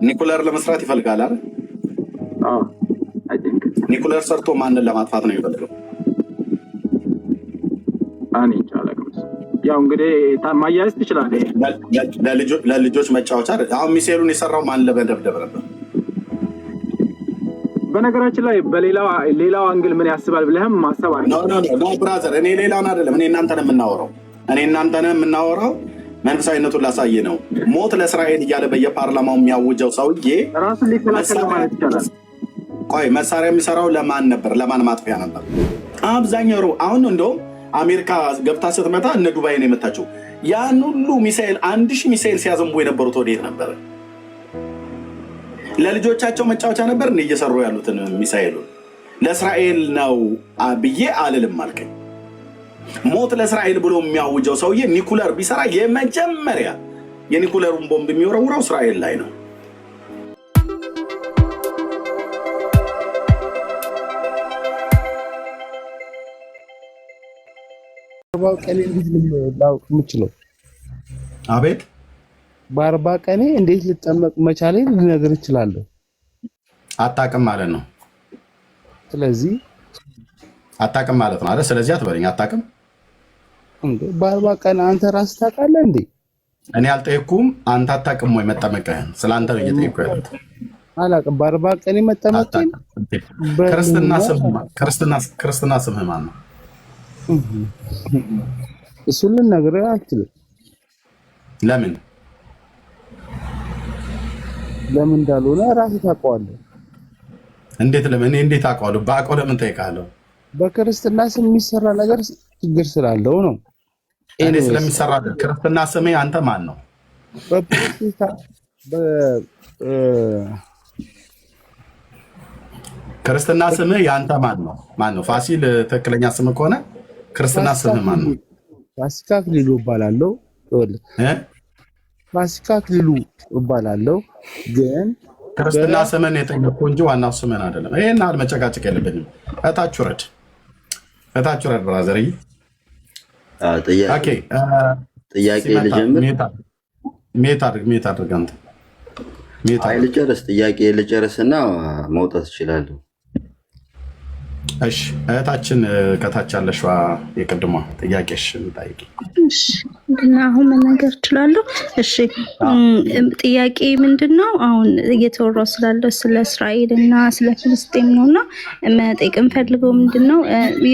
ኒኩለር ለመስራት ይፈልጋል አይደል? አዎ አይ ቲንክ ኒኩለር ሰርቶ ማንን ለማጥፋት ነው የሚፈልገው? አኔ ጫላቀም ያው እንግዲህ ማያያዝ ትችላለህ። ለልጆች መጫወቻ አይደል? አሁን ሚሳኤሉን የሰራው ማን ለመደብደብ ነበር? በነገራችን ላይ በሌላው አንግል ምን ያስባል ብለህም ማሰብ አለ። ኖ ብራዘር፣ እኔ ሌላውን አይደለም፣ እኔ እናንተን የምናወራው መንፈሳዊነቱን ላሳይ ነው። ሞት ለእስራኤል እያለ በየፓርላማው የሚያውጀው ሰውዬ ራሱን ሊከላከል ማለት ይቻላል። ቆይ መሳሪያ የሚሰራው ለማን ነበር? ለማን ማጥፊያ ነበር? አብዛኛው አሁን እንደውም አሜሪካ ገብታ ስትመታ እነ ዱባይ ነው የመታችው። ያን ሁሉ ሚሳኤል 1000 ሚሳኤል ሲያዘንቡ የነበሩት ወዴት ነበር? ለልጆቻቸው መጫወቻ ነበር እንደ እየሰሩ ያሉትን ሚሳኤሉን ለእስራኤል ነው ብዬ አልልም አልከኝ። ሞት ለእስራኤል ብሎ የሚያውጀው ሰውዬ ኒኩለር ቢሰራ የመጀመሪያ የኒኩለሩን ቦምብ የሚወረውረው እስራኤል ላይ ነው። ቀኔ እንዴት ላውቅ የምችለው? አቤት በ40 ቀኔ እንዴት ልጠመቅ መቻሌ ልነግር እችላለሁ? አታውቅም ማለት ነው። ስለዚህ አታውቅም ማለት ነው አይደል? ስለዚህ አትበለኝ አታውቅም እንዴ። በ40 ቀን አንተ ራስህ ታውቃለህ እንዴ? እኔ አልጠየኩም። አንተ አታውቅም ወይ መጠመቅህን? ስለአንተ ነው እየጠየኩ ያለሁት። አላውቅም። በ40 ቀን መጠመቅህን። ክርስትና ስምህ ማን ነው? እሱን ልነግርህ አልችልም። ለምን እንዳልሆነ ራስህ ታውቀዋለህ። እንዴት? ለምን? እንዴት አውቀዋለሁ? በአውቀው ለምን ጠይቃለሁ? በክርስትና ስም የሚሰራ ነገር ችግር ስላለው ነው። እኔ ስለሚሰራ ክርስትና ስሜ አንተ ማን ነው? ክርስትና ስምህ ያንተ ማን ነው? ፋሲል ትክክለኛ ስምህ ከሆነ ክርስትና ስምህ ማን ነው? ፋሲካ አክሊሉ እባላለሁ። ፋሲካ አክሊሉ እባላለሁ። ግን ክርስትና ስምን የጠየቅኩህ እንጂ ዋናው ስምን አይደለም። ይሄን መጨቃጨቅ የለብኝም። እታች ውረድ ብራዘር። ጥያቄ ልጀምር? ሜት አድርግ አንተ። ጥያቄ ልጨርስና መውጣት እችላለሁ። እሺ እህታችን ከታች ያለሽዋ የቅድሟ ጥያቄሽ ጠይቂ። እሺ እና አሁን መናገር እችላለሁ? እሺ ጥያቄ ምንድነው? አሁን እየተወራው ስላለው ስለ እስራኤል እና ስለ ፍልስጤም ነውና መጠየቅ የምፈልገው ምንድነው፣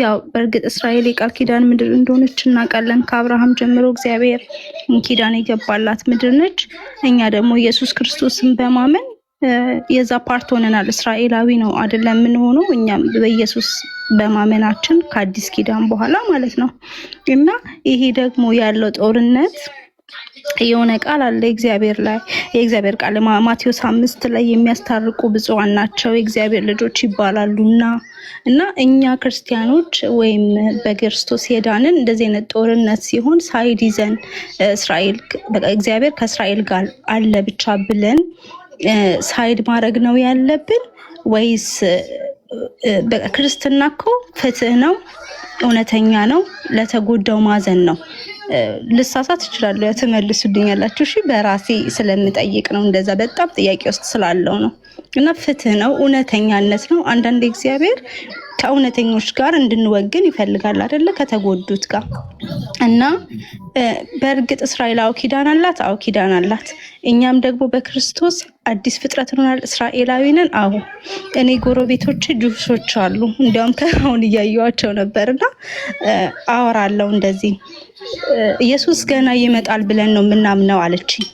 ያው በእርግጥ እስራኤል የቃል ኪዳን ምድር እንደሆነች እናውቃለን። ከአብርሃም ጀምሮ እግዚአብሔር ኪዳን የገባላት ምድር ነች። እኛ ደግሞ ኢየሱስ ክርስቶስን በማመን የዛ ፓርት ሆነናል። እስራኤላዊ ነው አይደለም ምን ሆኖ እኛም በኢየሱስ በማመናችን ከአዲስ ኪዳን በኋላ ማለት ነው። እና ይሄ ደግሞ ያለው ጦርነት የሆነ ቃል አለ እግዚአብሔር ላይ፣ የእግዚአብሔር ቃል ማቴዎስ 5 ላይ የሚያስታርቁ ብፁዓን ናቸው የእግዚአብሔር ልጆች ይባላሉና እና እኛ ክርስቲያኖች ወይም በክርስቶስ የዳንን እንደዚህ አይነት ጦርነት ሲሆን ሳይድ ይዘን እስራኤል በቃ እግዚአብሔር ከእስራኤል ጋር አለ ብቻ ብለን ሳይድ ማድረግ ነው ያለብን ወይስ? ክርስትና እኮ ፍትህ ነው፣ እውነተኛ ነው፣ ለተጎዳው ማዘን ነው። ልሳሳት እችላለሁ፣ ትመልሱልኛላችሁ። እሺ በራሴ ስለምጠይቅ ነው፣ እንደዛ በጣም ጥያቄ ውስጥ ስላለው ነው። እና ፍትህ ነው፣ እውነተኛነት ነው። አንዳንድ እግዚአብሔር ከእውነተኞች ጋር እንድንወግን ይፈልጋል አይደለ? ከተጎዱት ጋር እና በእርግጥ እስራኤል ኪዳን አላት። ኪዳን አላት። እኛም ደግሞ በክርስቶስ አዲስ ፍጥረት ሆናል። እስራኤላዊ ነን። እኔ ጎረቤቶች ጁሶች አሉ፣ እንዲያውም ከአሁን እያየኋቸው ነበርና አወራለሁ እንደዚህ ኢየሱስ ገና ይመጣል ብለን ነው የምናምነው አለችኝ።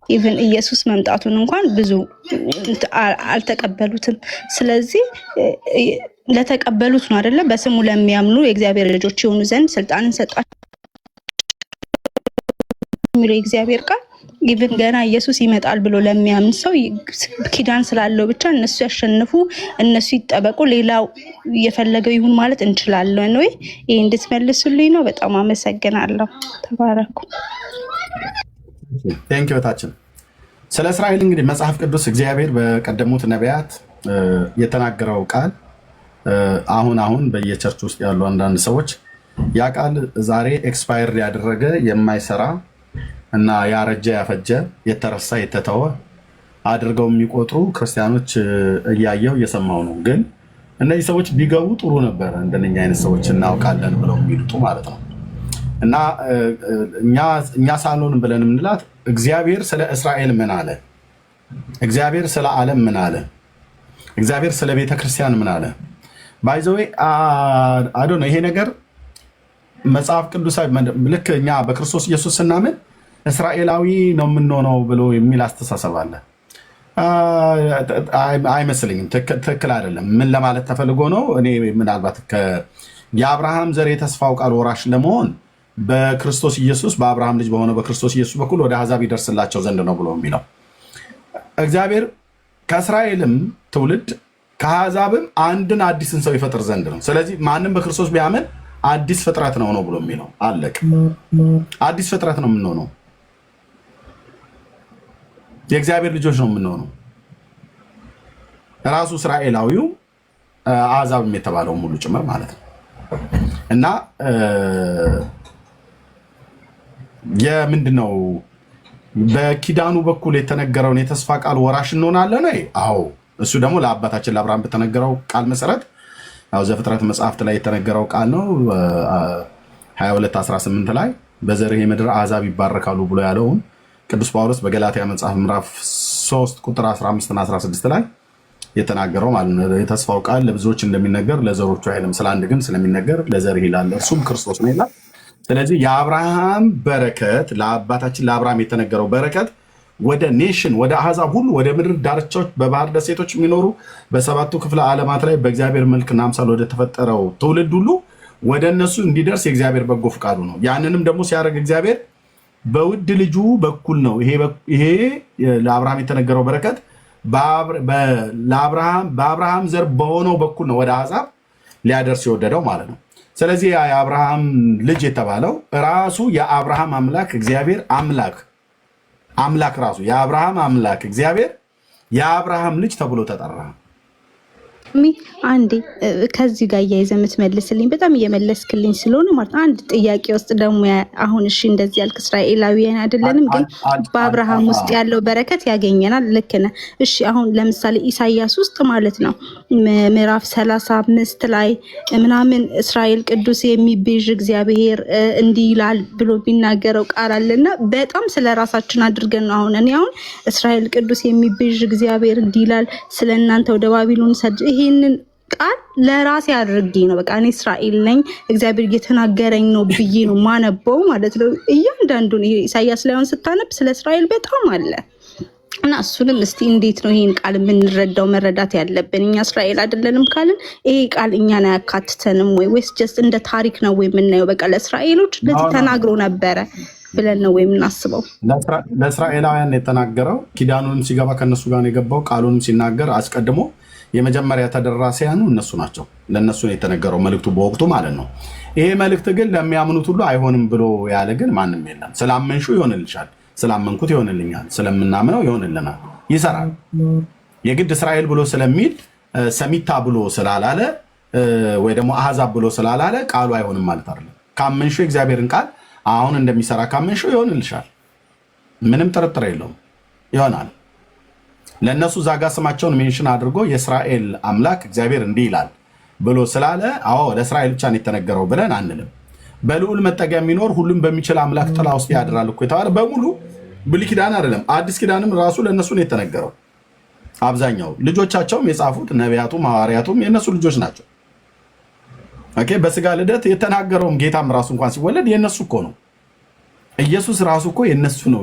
ኢቭን ኢየሱስ መምጣቱን እንኳን ብዙ አልተቀበሉትም። ስለዚህ ለተቀበሉት ነው አይደለ? በስሙ ለሚያምኑ የእግዚአብሔር ልጆች የሆኑ ዘንድ ስልጣንን ሰጣቸው የሚለው የእግዚአብሔር ቃል። ኢቭን ገና ኢየሱስ ይመጣል ብሎ ለሚያምን ሰው ኪዳን ስላለው ብቻ እነሱ ያሸንፉ፣ እነሱ ይጠበቁ፣ ሌላው የፈለገው ይሁን ማለት እንችላለን ወይ? ይሄ እንድትመልሱልኝ ነው። በጣም አመሰግናለሁ። ተባረኩ። ቴንኪው ታችን። ስለ እስራኤል እንግዲህ መጽሐፍ ቅዱስ እግዚአብሔር በቀደሙት ነቢያት የተናገረው ቃል አሁን በየቸርች ውስጥ ያሉ አንዳንድ ሰዎች ያ ቃል ዛሬ ኤክስፓየር ያደረገ የማይሰራ እና ያረጀ ያፈጀ የተረሳ የተተወ አድርገው የሚቆጥሩ ክርስቲያኖች እያየው እየሰማው ነው። ግን እነዚህ ሰዎች ቢገቡ ጥሩ ነበረ፣ እንደነኛ አይነት ሰዎች እናውቃለን ብለው የሚሉጡ ማለት ነው። እና እኛ ሳሎን ብለን የምንላት እግዚአብሔር ስለ እስራኤል ምን አለ? እግዚአብሔር ስለ ዓለም ምን አለ? እግዚአብሔር ስለ ቤተክርስቲያን ምን አለ? ባይዘዌ አዶ ነው ይሄ ነገር መጽሐፍ ቅዱሳዊ ልክ እኛ በክርስቶስ ኢየሱስ ስናምን እስራኤላዊ ነው የምንሆነው ብሎ የሚል አስተሳሰብ አለ። አይመስልኝም። ትክክል አይደለም። ምን ለማለት ተፈልጎ ነው? እኔ ምናልባት የአብርሃም ዘር የተስፋው ቃል ወራሽ ለመሆን በክርስቶስ ኢየሱስ በአብርሃም ልጅ በሆነ በክርስቶስ ኢየሱስ በኩል ወደ አሕዛብ ይደርስላቸው ዘንድ ነው ብሎ የሚለው እግዚአብሔር ከእስራኤልም ትውልድ ከአሕዛብም አንድን አዲስን ሰው ይፈጥር ዘንድ ነው። ስለዚህ ማንም በክርስቶስ ቢያምን አዲስ ፍጥረት ነው ብሎ የሚለው አለቅ። አዲስ ፍጥረት ነው የምንሆነው። የእግዚአብሔር ልጆች ነው የምንሆነው። ራሱ እስራኤላዊው አሕዛብም የተባለው ሙሉ ጭምር ማለት ነው። እና የምንድነው በኪዳኑ በኩል የተነገረውን የተስፋ ቃል ወራሽ እንሆናለን? አዎ። እሱ ደግሞ ለአባታችን ለአብርሃም በተነገረው ቃል መሰረት ዘፍጥረት መጽሐፍት ላይ የተነገረው ቃል ነው። 22:18 ላይ በዘርህ የምድር አሕዛብ ይባረካሉ ብሎ ያለውን ቅዱስ ጳውሎስ በገላትያ መጽሐፍ ምዕራፍ 3 ቁጥር 15 እና 16 ላይ የተናገረው ማለት ነው። የተስፋው ቃል ለብዙዎች እንደሚነገር ለዘሮቹ አይልም፣ ስለ አንድ ግን ስለሚነገር ለዘርህ ይላል፣ እርሱም ክርስቶስ ነው ይላል። ስለዚህ የአብርሃም በረከት ለአባታችን ለአብርሃም የተነገረው በረከት ወደ ኔሽን ወደ አሕዛብ ሁሉ ወደ ምድር ዳርቻዎች በባህር ደሴቶች የሚኖሩ በሰባቱ ክፍለ ዓለማት ላይ በእግዚአብሔር መልክና አምሳል ወደ ተፈጠረው ትውልድ ሁሉ ወደ እነሱ እንዲደርስ የእግዚአብሔር በጎ ፈቃዱ ነው። ያንንም ደግሞ ሲያደርግ እግዚአብሔር በውድ ልጁ በኩል ነው። ይሄ ለአብርሃም የተነገረው በረከት በአብርሃም ዘር በሆነው በኩል ነው ወደ አሕዛብ ሊያደርስ የወደደው ማለት ነው። ስለዚህ የአብርሃም ልጅ የተባለው ራሱ የአብርሃም አምላክ እግዚአብሔር አምላክ ራሱ የአብርሃም አምላክ እግዚአብሔር የአብርሃም ልጅ ተብሎ ተጠራ። አንዴ ከዚህ ጋር እያይዘህ የምትመልስልኝ በጣም እየመለስክልኝ ስለሆነ ማለት አንድ ጥያቄ ውስጥ ደግሞ አሁን እሺ እንደዚህ ያልክ እስራኤላዊያን አይደለንም፣ ግን በአብርሃም ውስጥ ያለው በረከት ያገኘናል። ልክ ነህ። እሺ አሁን ለምሳሌ ኢሳይያስ ውስጥ ማለት ነው ምዕራፍ 35 ላይ ምናምን እስራኤል ቅዱስ የሚቤዥ እግዚአብሔር እንዲህ ይላል ብሎ ቢናገረው ቃል አለና በጣም ስለራሳችን አድርገን ነው አሁን እስራኤል ቅዱስ የሚቤዥ እግዚአብሔር እንዲህ ይላል ስለእናንተ ወደ ባቢሎን ሰድ ይሄንን ቃል ለራሴ አድርጌ ነው በቃ እኔ እስራኤል ነኝ እግዚአብሔር እየተናገረኝ ነው ብዬ ነው ማነበው ማለት ነው። እያንዳንዱን ይሄ ኢሳይያስ ላይ አሁን ስታነብ ስለ እስራኤል በጣም አለ እና እሱንም እስቲ እንዴት ነው ይሄን ቃል የምንረዳው መረዳት ያለብን? እኛ እስራኤል አይደለንም ካልን ይሄ ቃል እኛን አያካትተንም ወይስ ጀስት እንደ ታሪክ ነው የምናየው? በቃ ለእስራኤሎች እንደዚህ ተናግሮ ነበረ ብለን ነው የምናስበው? ለእስራኤላውያን የተናገረው ኪዳኑንም ሲገባ ከነሱ ጋር የገባው ቃሉንም ሲናገር አስቀድሞ የመጀመሪያ ተደራሲያኑ እነሱ ናቸው። ለነሱ ነው የተነገረው መልእክቱ በወቅቱ ማለት ነው። ይሄ መልእክት ግን ለሚያምኑት ሁሉ አይሆንም ብሎ ያለ ግን ማንም የለም። ስላመንሹ ይሆንልሻል፣ ስላመንኩት ይሆንልኛል፣ ስለምናምነው ይሆንልናል፣ ይሰራል። የግድ እስራኤል ብሎ ስለሚል ሰሚታ ብሎ ስላላለ ወይ ደግሞ አሕዛብ ብሎ ስላላለ ቃሉ አይሆንም ማለት አይደለም። ካመንሹ የእግዚአብሔርን ቃል አሁን እንደሚሰራ ካመንሹ ይሆንልሻል። ምንም ጥርጥር የለውም፣ ይሆናል። ለእነሱ ዛጋ ስማቸውን ሜንሽን አድርጎ የእስራኤል አምላክ እግዚአብሔር እንዲህ ይላል ብሎ ስላለ አዎ ለእስራኤል ብቻ ነው የተነገረው ብለን አንልም። በልዑል መጠጊያ የሚኖር ሁሉም በሚችል አምላክ ጥላ ውስጥ ያድራል እኮ የተባለ በሙሉ ብሉይ ኪዳን አይደለም አዲስ ኪዳንም ራሱ ለእነሱ ነው የተነገረው። አብዛኛው ልጆቻቸውም የጻፉት ነቢያቱም ሐዋርያቱም የእነሱ ልጆች ናቸው። በስጋ ልደት የተናገረውም ጌታም ራሱ እንኳን ሲወለድ የእነሱ እኮ ነው። ኢየሱስ ራሱ እኮ የነሱ ነው።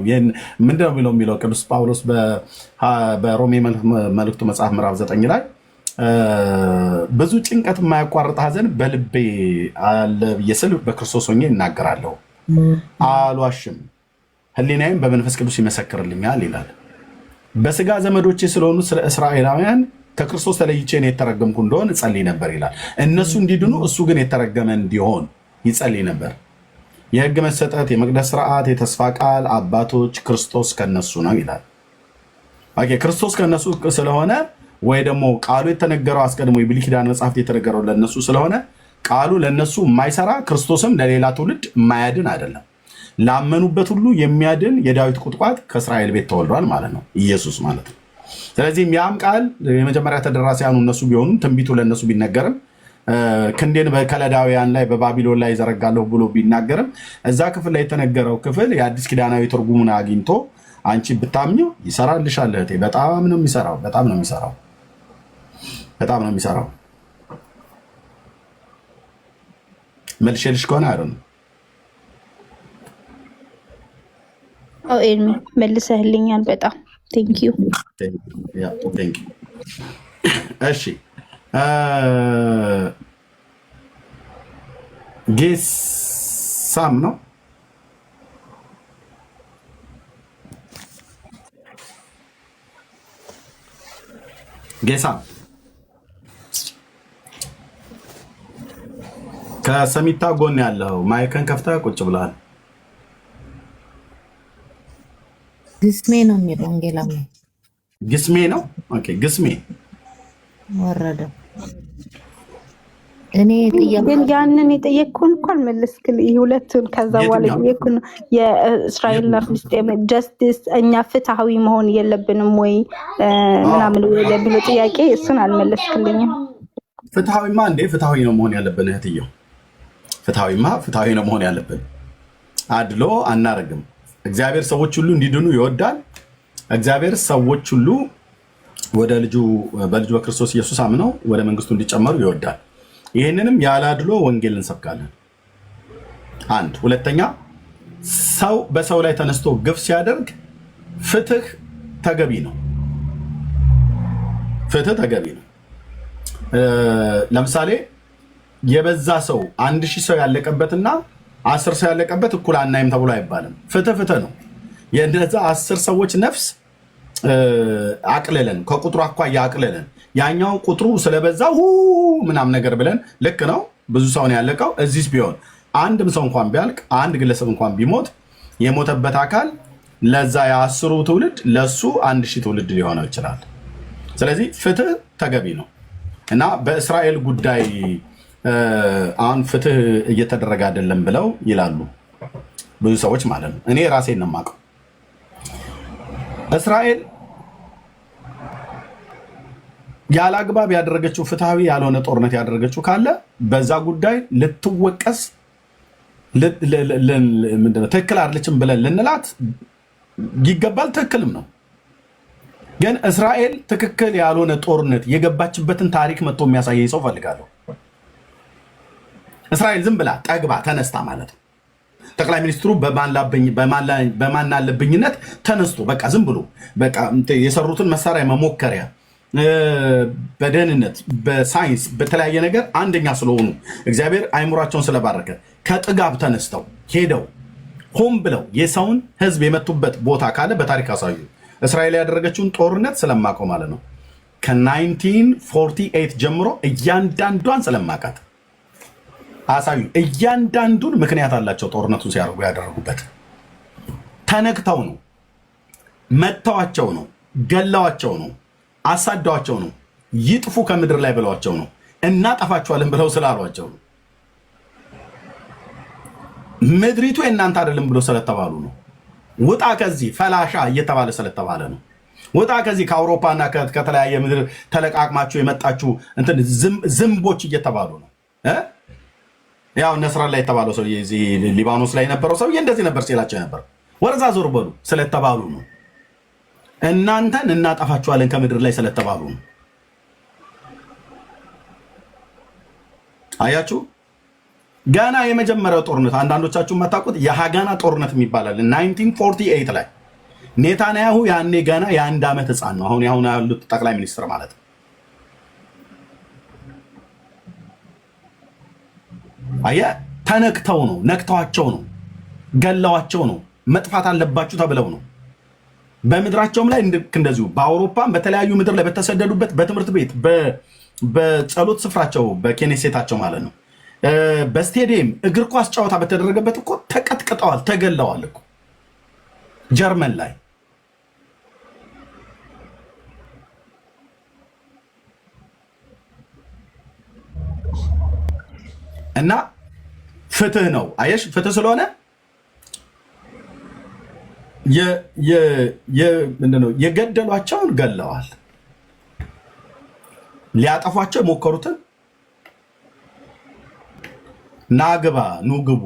ምንድነው የሚለው ቅዱስ ጳውሎስ በሮሜ መልእክቱ መጽሐፍ ምዕራፍ 9 ላይ ብዙ ጭንቀት የማያቋርጥ ሐዘን በልቤ አለ ብዬ ስል በክርስቶስ ሆኜ እናገራለሁ፣ አልዋሽም፣ ሕሊናዬም በመንፈስ ቅዱስ ይመሰክርልኛል ይላል። በስጋ ዘመዶቼ ስለሆኑ ስለ እስራኤላውያን ከክርስቶስ ተለይቼ ነው የተረገምኩ እንደሆን እጸልይ ነበር ይላል። እነሱ እንዲድኑ እሱ ግን የተረገመ እንዲሆን ይጸልይ ነበር። የሕግ መሰጠት፣ የመቅደስ ስርዓት፣ የተስፋ ቃል አባቶች ክርስቶስ ከነሱ ነው ይላል። ክርስቶስ ከነሱ ስለሆነ ወይ ደግሞ ቃሉ የተነገረው አስቀድሞ የብሉይ ኪዳን መጽሐፍት የተነገረው ለነሱ ስለሆነ ቃሉ ለነሱ የማይሰራ ክርስቶስም ለሌላ ትውልድ የማያድን አይደለም። ላመኑበት ሁሉ የሚያድን የዳዊት ቁጥቋጥ ከእስራኤል ቤት ተወልዷል ማለት ነው፣ ኢየሱስ ማለት ነው። ስለዚህ ያም ቃል የመጀመሪያ ተደራሲያኑ እነሱ ቢሆኑም ትንቢቱ ለእነሱ ቢነገርም ክንዴን በከለዳውያን ላይ በባቢሎን ላይ ዘረጋለሁ ብሎ ቢናገርም እዛ ክፍል ላይ የተነገረው ክፍል የአዲስ ኪዳናዊ ትርጉሙን አግኝቶ አንቺ ብታምኚው ይሰራልሻል እህቴ። በጣም ነው የሚሰራው፣ በጣም ነው የሚሰራው፣ በጣም ነው የሚሰራው። መልሼልሽ ከሆነ አይደል ኤርሚ መልሰህልኛል። በጣም ቴንኪዩ። እሺ ጌሳም ነው ጌሳም ከሰሚታ ጎን ያለው ማይከን ከፍተህ ቁጭ ብለሃል። ግስሜ ነው የሚለው ወንጌላዊ ግስሜ ነው። ኦኬ ግስሜ ወረደ። እኔ ግን ያንን የጠየቅኩን እኮ አልመለስክልኝ። ሁለቱን ከዛ በኋላ የጠየቅኩን የእስራኤልና ፍልስጤም ጀስቲስ እኛ ፍትሃዊ መሆን የለብንም ወይ ምናምን ለብሎ ጥያቄ እሱን አልመለስክልኝም። ፍትሃዊማ እንዴ ፍትሃዊ ነው መሆን ያለብን እህትየው። ፍትሃዊ ነው መሆን ያለብን። አድሎ አናረግም። እግዚአብሔር ሰዎች ሁሉ እንዲድኑ ይወዳል። እግዚአብሔር ሰዎች ሁሉ ወደ ልጁ በልጁ በክርስቶስ ኢየሱስ አምነው ወደ መንግስቱ እንዲጨመሩ ይወዳል። ይህንንም ያለ አድሎ ወንጌል እንሰብካለን። አንድ ሁለተኛ፣ ሰው በሰው ላይ ተነስቶ ግፍ ሲያደርግ ፍትህ ተገቢ ነው። ፍትህ ተገቢ ነው። ለምሳሌ የበዛ ሰው 1000 ሰው ያለቀበትና 10 ሰው ያለቀበት እኩል አናይም ተብሎ አይባልም። ፍትህ ፍትህ ነው። የእነዛ 10 ሰዎች ነፍስ አቅልለን ከቁጥሩ አኳያ አቅልለን ያኛው ቁጥሩ ስለበዛ ምናምን ነገር ብለን ልክ ነው ብዙ ሰው ነው ያለቀው። እዚህስ ቢሆን አንድም ሰው እንኳን ቢያልቅ አንድ ግለሰብ እንኳን ቢሞት የሞተበት አካል ለዛ የ10ሩ ትውልድ ለሱ 1000 ትውልድ ሊሆነው ይችላል። ስለዚህ ፍትህ ተገቢ ነው እና በእስራኤል ጉዳይ አሁን ፍትህ እየተደረገ አይደለም ብለው ይላሉ ብዙ ሰዎች ማለት ነው። እኔ ራሴን ነው የማውቀው። እስራኤል ያለ አግባብ ያደረገችው ፍትሃዊ ያልሆነ ጦርነት ያደረገችው ካለ በዛ ጉዳይ ልትወቀስ ትክክል አይደለችም ብለን ልንላት ይገባል። ትክክልም ነው። ግን እስራኤል ትክክል ያልሆነ ጦርነት የገባችበትን ታሪክ መጥቶ የሚያሳየኝ ሰው ፈልጋለሁ። እስራኤል ዝም ብላ ጠግባ ተነስታ ማለት ነው። ጠቅላይ ሚኒስትሩ በማናለብኝነት ተነስቶ በቃ ዝም ብሎ በቃ የሰሩትን መሳሪያ መሞከሪያ በደህንነት በሳይንስ በተለያየ ነገር አንደኛ ስለሆኑ እግዚአብሔር አይምሯቸውን ስለባረከ ከጥጋብ ተነስተው ሄደው ሆን ብለው የሰውን ሕዝብ የመቱበት ቦታ ካለ በታሪክ አሳዩ። እስራኤል ያደረገችውን ጦርነት ስለማቀው ማለት ነው። ከ1948 ጀምሮ እያንዳንዷን ስለማቃት አሳዩ። እያንዳንዱን ምክንያት አላቸው። ጦርነቱን ሲያደርጉ ያደረጉበት ተነክተው ነው፣ መተዋቸው ነው፣ ገለዋቸው ነው፣ አሳደዋቸው ነው፣ ይጥፉ ከምድር ላይ ብለዋቸው ነው፣ እናጠፋቸዋለን ብለው ስላሏቸው ነው፣ ምድሪቱ የእናንተ አይደለም ብሎ ስለተባሉ ነው፣ ውጣ ከዚህ ፈላሻ እየተባለ ስለተባለ ነው፣ ውጣ ከዚህ ከአውሮፓና ከተለያየ ምድር ተለቃቅማችሁ የመጣችሁ እንትን ዝንቦች እየተባሉ ነው። ያው ነስራ ላይ የተባለው ሰው እዚህ ሊባኖስ ላይ የነበረው ሰው እንደዚህ ነበር ሲላቸው ነበር። ወረዛ ዞር በሉ ስለተባሉ ነው። እናንተን እናጠፋችኋለን ከምድር ላይ ስለተባሉ ነው። አያችሁ፣ ገና የመጀመሪያው ጦርነት አንዳንዶቻችሁ የማታውቁት የሃጋና ጦርነት የሚባላል 1948 ላይ ኔታንያሁ ያኔ ገና የ1 ዓመት ህፃን ነው። አሁን ያሉት ጠቅላይ ሚኒስትር ማለት ነው። አየህ፣ ተነክተው ነው፣ ነክተዋቸው ነው፣ ገለዋቸው ነው፣ መጥፋት አለባችሁ ተብለው ነው። በምድራቸውም ላይ እንደዚሁ በአውሮፓም በተለያዩ ምድር ላይ በተሰደዱበት በትምህርት ቤት በጸሎት ስፍራቸው በኬኔሴታቸው ማለት ነው፣ በስቴዲየም እግር ኳስ ጨዋታ በተደረገበት እኮ ተቀጥቅጠዋል፣ ተገለዋል እኮ ጀርመን ላይ። እና ፍትህ ነው። አየሽ፣ ፍትህ ስለሆነ ምንድነው የገደሏቸውን ገለዋል። ሊያጠፏቸው የሞከሩትን ናግባ ኑግቡ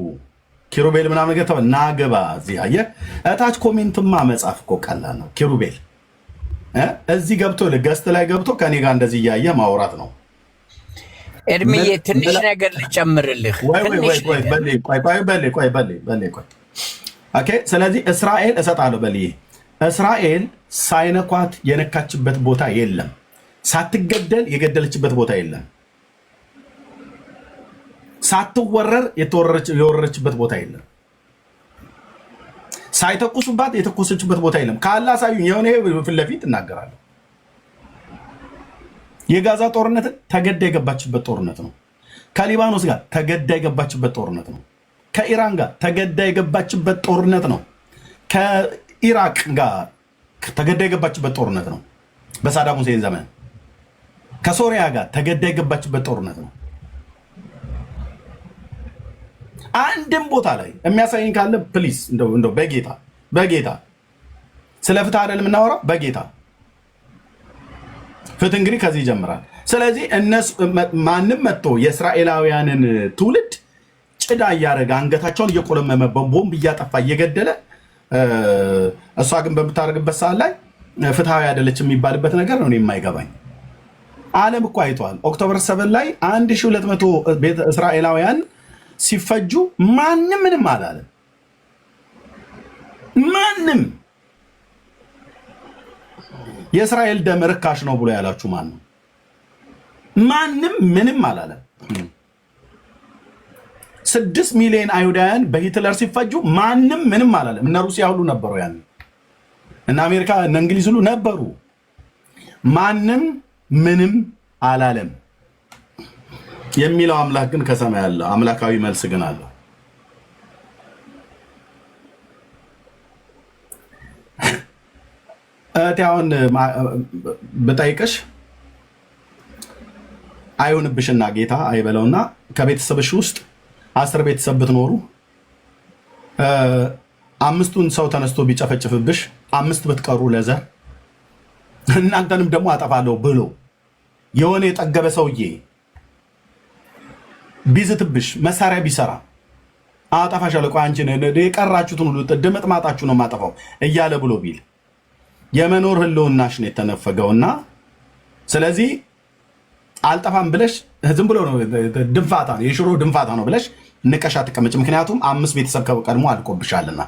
ኪሩቤል ምናምን ነገር ተባለ። ናግባ እዚህ አየህ፣ እታች ኮሜንትማ መጻፍ እኮ ቀላል ነው። ኪሩቤል እዚህ ገብቶ ገስት ላይ ገብቶ ከኔ ጋር እንደዚህ እያየ ማውራት ነው። እድሜዬ ትንሽ ነገር ልጨምርልህ። ኦኬ። ስለዚህ እስራኤል እሰጣለሁ በልዬ እስራኤል ሳይነኳት የነካችበት ቦታ የለም። ሳትገደል የገደለችበት ቦታ የለም። ሳትወረር የወረረችበት ቦታ የለም። ሳይተኩሱባት የተኮሰችበት ቦታ የለም። ካላ ሳዩኝ የሆነ ፊት ለፊት እናገራለሁ። የጋዛ ጦርነትን ተገዳ የገባችበት ጦርነት ነው። ከሊባኖስ ጋር ተገዳ የገባችበት ጦርነት ነው። ከኢራን ጋር ተገዳ የገባችበት ጦርነት ነው። ከኢራቅ ጋር ተገዳ የገባችበት ጦርነት ነው። በሳዳም ሁሴን ዘመን ከሶሪያ ጋር ተገዳ የገባችበት ጦርነት ነው። አንድም ቦታ ላይ የሚያሳየኝ ካለ ፕሊስ እንደው በጌታ ስለ ፍትህ አይደል የምናወራው፣ በጌታ ፍትህ እንግዲህ ከዚህ ይጀምራል። ስለዚህ እነሱ ማንም መጥቶ የእስራኤላውያንን ትውልድ ጭዳ እያደረገ አንገታቸውን እየቆለመመ በቦምብ እያጠፋ እየገደለ እሷ ግን በምታደርግበት ሰዓት ላይ ፍትሃዊ አይደለች የሚባልበት ነገር ነው የማይገባኝ። ዓለም እኮ አይተዋል። ኦክቶበር 7 ላይ 1200 እስራኤላውያን ሲፈጁ ማንም ምንም አላለም። ማንም የእስራኤል ደም ርካሽ ነው ብሎ ያላችሁ ማን ነው? ማንም ምንም አላለም። 6 ሚሊዮን አይሁዳውያን በሂትለር ሲፈጁ ማንም ምንም አላለም። እነ ሩሲያ ሁሉ ነበሩ፣ ያን እነ አሜሪካ እነ እንግሊዝ ሁሉ ነበሩ። ማንም ምንም አላለም። የሚለው አምላክ ግን ከሰማይ ያለ አምላካዊ መልስ ግን አለው። እቴውን በጠይቅሽ አይሆንብሽና ጌታ አይበለውና ከቤተሰብሽ ውስጥ 10 ቤተሰብ ብትኖሩ 5ቱን ሰው ተነስቶ ቢጨፈጭፍብሽ 5 ብትቀሩ ለዘር እናንተንም ደግሞ አጠፋለሁ ብሎ የሆነ የጠገበ ሰውዬ ቢዝትብሽ መሳሪያ ቢሰራ አጠፋሻለሁ ቆይ አንቺ የቀራችሁትን ሁሉ ድምጥ ማጣችሁ ነው ማጠፋው እያለ ብሎ ቢል የመኖር ህልውናሽ ነው የተነፈገውና ስለዚህ አልጠፋም ብለሽ ዝም ብሎ ነው ድንፋታ ነው የሽሮ ድንፋታ ነው ብለሽ ንቀሻ ተቀመጭ። ምክንያቱም 5 ቤተሰብ ቀድሞ አልቆብሻልና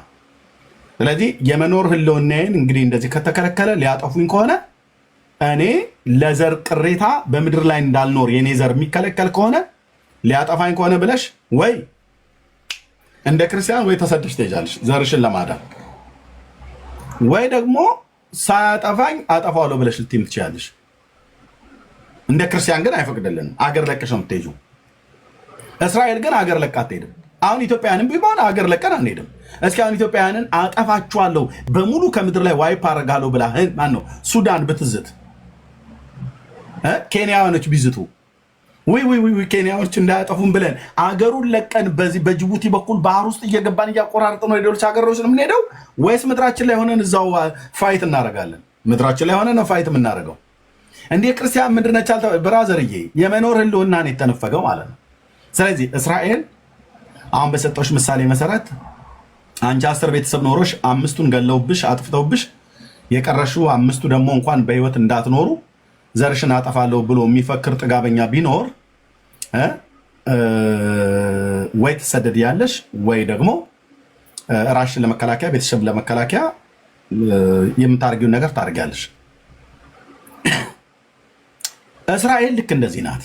ስለዚህ የመኖር ህልውናዬን እንግዲህ እንደዚህ ከተከለከለ ሊያጠፉኝ ከሆነ እኔ ለዘር ቅሬታ በምድር ላይ እንዳልኖር የኔ ዘር የሚከለከል ከሆነ ሊያጠፋኝ ከሆነ ብለሽ ወይ እንደ ክርስቲያን ወይ ተሰደሽ ትሄጃለሽ ዘርሽን ለማዳን ወይ ደግሞ ሳያጠፋኝ አጠፋዋለሁ ብለሽ ልትይም ትችያለሽ። እንደ ክርስቲያን ግን አይፈቅድልንም። አገር ለቀሽ ነው የምትሄጂው። እስራኤል ግን አገር ለቃ አትሄድም። አሁን ኢትዮጵያውያንን ቢሆን አገር ለቀን አንሄድም። እስኪ አሁን ኢትዮጵያውያንን አጠፋችኋለሁ በሙሉ ከምድር ላይ ዋይፕ አደርጋለሁ ብላ ማን ነው ሱዳን ብትዝት ኬንያውያኖች ቢዝቱ ወይ ኬንያዎች እንዳያጠፉን ብለን አገሩን ለቀን በዚህ በጅቡቲ በኩል ባህር ውስጥ እየገባን እያቆራረጥ ነው ሌሎች ሀገሮች ነው የምንሄደው ወይስ ምድራችን ላይ ሆነን እዛው ፋይት እናደርጋለን? ምድራችን ላይ ሆነን ነው ፋይት የምናደርገው። እንዴ ክርስቲያን ምንድን ነች ብራዘርዬ? የመኖር ህልውና ነው የተነፈገው ማለት ነው። ስለዚህ እስራኤል አሁን በሰጠሽ ምሳሌ መሰረት አንቺ 10 ቤተሰብ ኖሮሽ 5ቱን ገለውብሽ አጥፍተውብሽ የቀረሽው 5ቱ ደግሞ እንኳን በህይወት እንዳትኖሩ ዘርሽን አጠፋለሁ ብሎ የሚፈክር ጥጋበኛ ቢኖር ወይ ተሰደድ ያለሽ ወይ ደግሞ ራሽን ለመከላከያ ቤተሰብ ለመከላከያ የምታርጊውን ነገር ታርጊያለሽ። እስራኤል ልክ እንደዚህ ናት።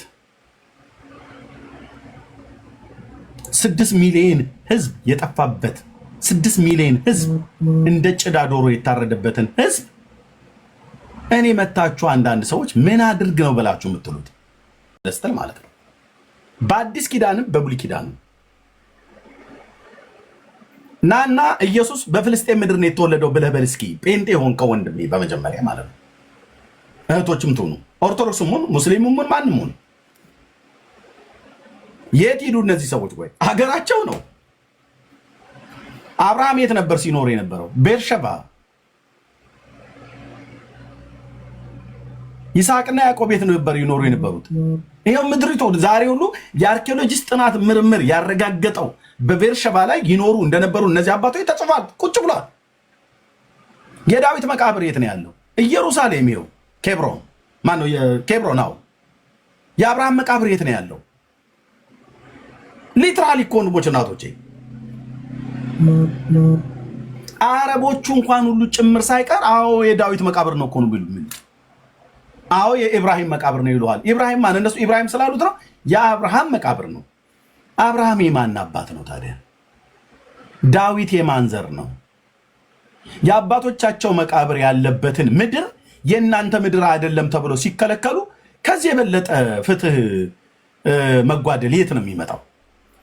6 ሚሊዮን ህዝብ የጠፋበት 6 ሚሊዮን ህዝብ እንደ ጭዳ ዶሮ የታረደበትን ህዝብ እኔ መታችሁ አንዳንድ ሰዎች ምን አድርግ ነው ብላችሁ የምትሉት ደስተል ማለት ነው። በአዲስ ኪዳንም በብሉይ ኪዳንም ናና ኢየሱስ በፍልስጤም ምድር ነው የተወለደው ብለህ በል እስኪ ጴንጤ ሆንከው ወንድሜ፣ በመጀመሪያ ማለት ነው። እህቶችም ትሆኑ ኦርቶዶክስም ሆኑ ሙስሊምም ሆኑ ማንም ሆኑ የት ሄዱ እነዚህ ሰዎች? ወይ ሀገራቸው ነው አብርሃም የት ነበር ሲኖር የነበረው? ቤርሸባ። ይስሐቅና ያዕቆብ የት ነበር ይኖሩ የነበሩት? ይሄው ምድሪቱ ዛሬ ሁሉ የአርኪኦሎጂስት ጥናት ምርምር ያረጋገጠው በቤርሸባ ላይ ይኖሩ እንደነበሩ እነዚህ አባቶች ተጽፏል፣ ቁጭ ብሏል። የዳዊት መቃብር የት ነው ያለው? ኢየሩሳሌም። ይኸው ኬብሮን ማነው? ኬብሮን። አዎ። የአብርሃም መቃብር የት ነው ያለው? ሊትራሊ እኮ ወንድሞች እናቶቼ፣ አረቦቹ እንኳን ሁሉ ጭምር ሳይቀር አዎ የዳዊት መቃብር ነው እኮ ነው ቢሉ፣ አዎ የኢብራሂም መቃብር ነው ይሉሃል። ኢብራሂም ማን? እነሱ ኢብራሂም ስላሉት ነው። የአብርሃም መቃብር ነው። አብርሃም የማን አባት ነው ታዲያ? ዳዊት የማን ዘር ነው? የአባቶቻቸው መቃብር ያለበትን ምድር የእናንተ ምድር አይደለም ተብሎ ሲከለከሉ ከዚህ የበለጠ ፍትህ መጓደል የት ነው የሚመጣው?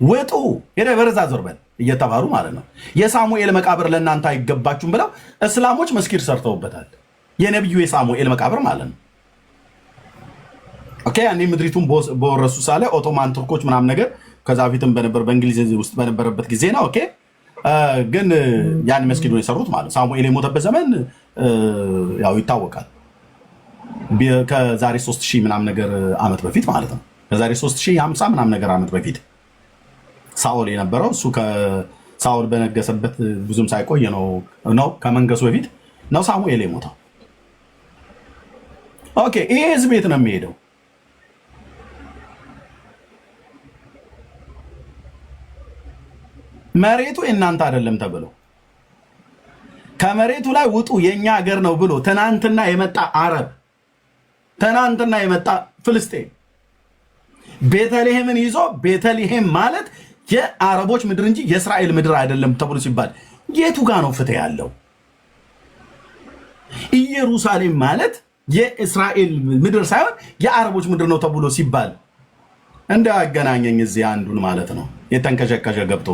ወጡ የደበረዛ ዞርበል እየተባሉ ማለት ነው። የሳሙኤል መቃብር ለእናንተ አይገባችሁም ብለው እስላሞች መስጊድ ሰርተውበታል። የነቢዩ የሳሙኤል መቃብር ማለት ነው። ኦኬ። ያኔ ምድሪቱን በወረሱ ሳለ ኦቶማን ቱርኮች ምናምን ነገር ከዛ በፊትም በነበር በእንግሊዝ ውስጥ በነበረበት ጊዜ ነው። ኦኬ። ግን ያን መስጊዱን የሰሩት ማለት ነው። ሳሙኤል የሞተበት ዘመን ያው ይታወቃል። ከዛሬ 3000 ምናምን ነገር ዓመት በፊት ማለት ነው። ከዛሬ 3050 ምናምን ነገር ዓመት በፊት ሳኦል የነበረው እሱ ከሳኦል በነገሰበት ብዙም ሳይቆይ ነው ከመንገሱ በፊት ነው ሳሙኤል የሞተው። ኦኬ። ይሄ ህዝብ ቤት ነው የሚሄደው። መሬቱ የእናንተ አይደለም ተብሎ ከመሬቱ ላይ ውጡ የኛ ሀገር ነው ብሎ ትናንትና የመጣ አረብ፣ ትናንትና የመጣ ፍልስጤም ቤተልሔምን ይዞ ቤተልሔም ማለት የአረቦች ምድር እንጂ የእስራኤል ምድር አይደለም ተብሎ ሲባል የቱ ጋር ነው ፍትህ ያለው? ኢየሩሳሌም ማለት የእስራኤል ምድር ሳይሆን የአረቦች ምድር ነው ተብሎ ሲባል እንዳያገናኘኝ እዚህ አንዱን ማለት ነው የተንከሸከሸ ገብቶ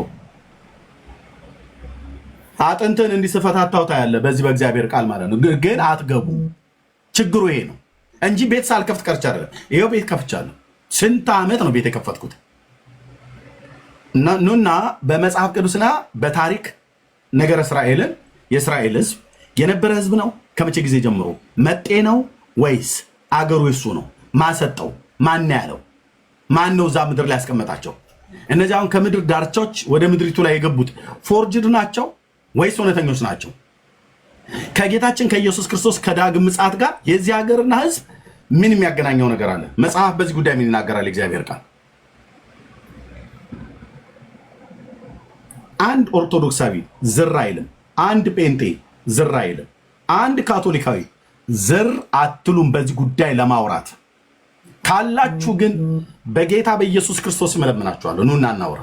አጥንትን እንዲስፈታታው ታያለ። በዚህ በእግዚአብሔር ቃል ማለት ነው። ግን አትገቡ። ችግሩ ይሄ ነው እንጂ ቤት ሳልከፍት ቀርቻ አይደለም። ይሄው ቤት ከፍቻለሁ። ስንት ዓመት ነው ቤት የከፈትኩት? ኑና በመጽሐፍ ቅዱስና በታሪክ ነገር እስራኤልን የእስራኤል ህዝብ የነበረ ህዝብ ነው። ከመቼ ጊዜ ጀምሮ መጤ ነው ወይስ አገሩ እሱ ነው? ማሰጠው ማን ያለው? ማን ነው እዛ ምድር ላይ ያስቀመጣቸው? እነዚህ አሁን ከምድር ዳርቻዎች ወደ ምድሪቱ ላይ የገቡት ፎርጅድ ናቸው ወይስ እውነተኞች ናቸው? ከጌታችን ከኢየሱስ ክርስቶስ ከዳግም ምጽአት ጋር የዚህ ሀገርና ህዝብ ምን የሚያገናኘው ነገር አለ? መጽሐፍ በዚህ ጉዳይ ምን ይናገራል? እግዚአብሔር ቃል አንድ ኦርቶዶክሳዊ ዝር አይልም። አንድ ጴንጤ ዝር አይልም። አንድ ካቶሊካዊ ዝር አትሉም። በዚህ ጉዳይ ለማውራት ካላችሁ ግን በጌታ በኢየሱስ ክርስቶስ እለምናችኋለሁ፣ ኑና እናውራ።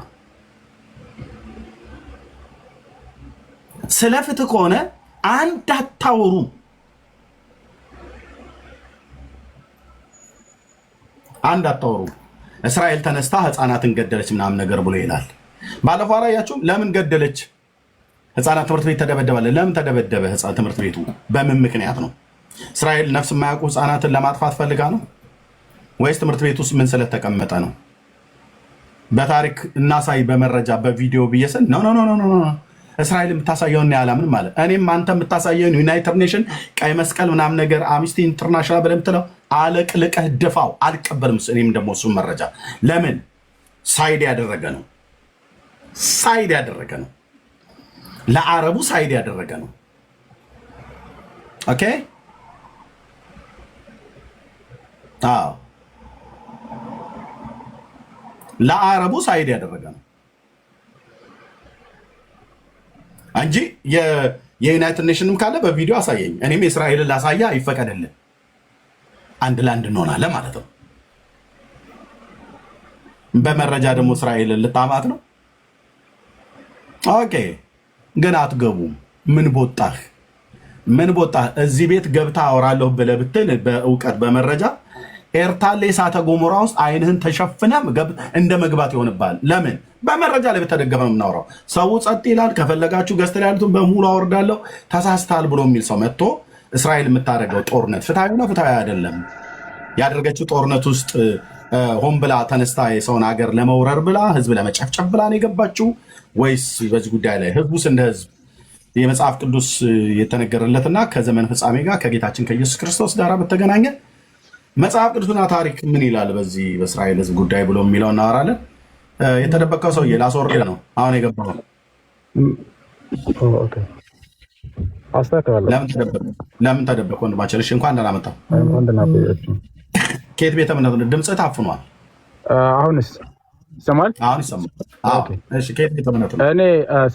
ስለ ፍትህ ከሆነ አንድ አታወሩም። አንድ አታወሩም። እስራኤል ተነስታ ህፃናትን ገደለች ምናምን ነገር ብሎ ይላል። ባለፈው አላያችሁም? ለምን ገደለች? ህፃናት ትምህርት ቤት ተደበደባለ። ለምን ተደበደበ ህፃን ትምህርት ቤቱ? በምን ምክንያት ነው? እስራኤል ነፍስ የማያውቁ ህፃናትን ለማጥፋት ፈልጋ ነው ወይስ ትምህርት ቤት ውስጥ ምን ስለተቀመጠ ነው? በታሪክ እናሳይ፣ በመረጃ በቪዲዮ ብየሰን ኖ እስራኤል የምታሳየውን ያላምን ማለት እኔም አንተ የምታሳየውን ዩናይትድ ኔሽን ቀይ መስቀል ምናምን ነገር አምነስቲ ኢንተርናሽናል ብለህ የምትለው አለቅልቀህ ድፋው። አልቀበልም። እኔም ደግሞ እሱን መረጃ ለምን ሳይድ ያደረገ ነው? ሳይድ ያደረገ ነው። ለአረቡ ሳይድ ያደረገ ነው። ኦኬ። አዎ ለአረቡ ሳይድ ያደረገ ነው እንጂ የዩናይትድ ኔሽንም ካለ በቪዲዮ አሳየኝ። እኔም የእስራኤልን ላሳያ ይፈቀደልን። አንድ ለአንድ እንሆናለን ማለት ነው። በመረጃ ደግሞ እስራኤልን ልታማት ነው። ኦኬ። ግን አትገቡም። ምን ቦጣህ? ምን ቦጣህ? እዚህ ቤት ገብታ አወራለሁ ብለህ ብትል በእውቀት በመረጃ ኤርታሌ እሳተ ገሞራ ውስጥ አይንህን ተሸፍነ እንደ መግባት ይሆንብሃል። ለምን? በመረጃ ላይ በተደገፈ ነው የምናወራው። ሰው ጸጥ ይላል። ከፈለጋችሁ ገዝተህ ያሉትን በሙሉ አወርዳለሁ ተሳስተሃል ብሎ የሚል ሰው መጥቶ እስራኤል የምታደርገው ጦርነት ፍትሃዊ ነው ፍትሃዊ አይደለም፣ ያደረገችው ጦርነት ውስጥ ሆን ብላ ተነስታ የሰውን ሀገር ለመውረር ብላ ህዝብ ለመጨፍጨፍ ብላ ነው የገባችው ወይስ በዚህ ጉዳይ ላይ ህዝቡስ እንደ ህዝብ የመጽሐፍ ቅዱስ የተነገረለትና ከዘመን ፍጻሜ ጋር ከጌታችን ከኢየሱስ ክርስቶስ ጋር በተገናኘ መጽሐፍ ቅዱስና ታሪክ ምን ይላል በዚህ በእስራኤል ህዝብ ጉዳይ ብሎ የሚለው እናወራለን። የተደበቀው ሰውዬ ላስወርድ ነው አሁን የገባው። ለምን ተደበቀ ወንድማችን? እሺ እንኳን ደህና መጣ። ከየት ቤተ እምነት ነው? ድምፅህ ታፍኗል። አሁንስ ይሰማል? አሁን ይሰማል። እሺ ከየት ቤተ እምነት ነው? እኔ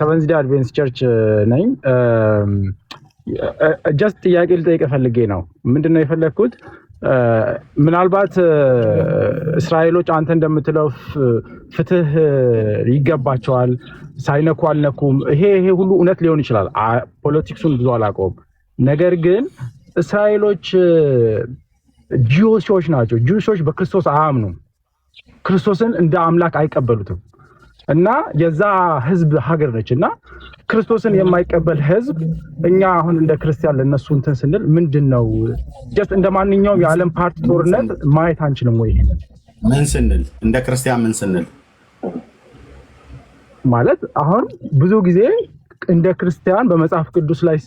ሰቨንዝ ዴይ አድቬንቲስት ቸርች ነኝ። ጀስት ጥያቄ ልጠይቅ ፈልጌ ነው። ምንድነው የፈለግኩት? ምናልባት እስራኤሎች አንተ እንደምትለው ፍትህ ይገባቸዋል፣ ሳይነኩ አልነኩም፣ ይሄ ሁሉ እውነት ሊሆን ይችላል። ፖለቲክሱን ብዙ አላውቀውም። ነገር ግን እስራኤሎች ጂውሶች ናቸው። ጂውሶች በክርስቶስ አያምኑም። ክርስቶስን እንደ አምላክ አይቀበሉትም እና የዛ ህዝብ ሀገር ነች እና ክርስቶስን የማይቀበል ህዝብ እኛ አሁን እንደ ክርስቲያን ለነሱ እንትን ስንል ምንድን ነው ጀስት እንደ ማንኛውም የዓለም ፓርቲ ጦርነት ማየት አንችልም ወይ? ይሄንን ምን ስንል እንደ ክርስቲያን ምን ስንል ማለት አሁን ብዙ ጊዜ እንደ ክርስቲያን በመጽሐፍ ቅዱስ ላይ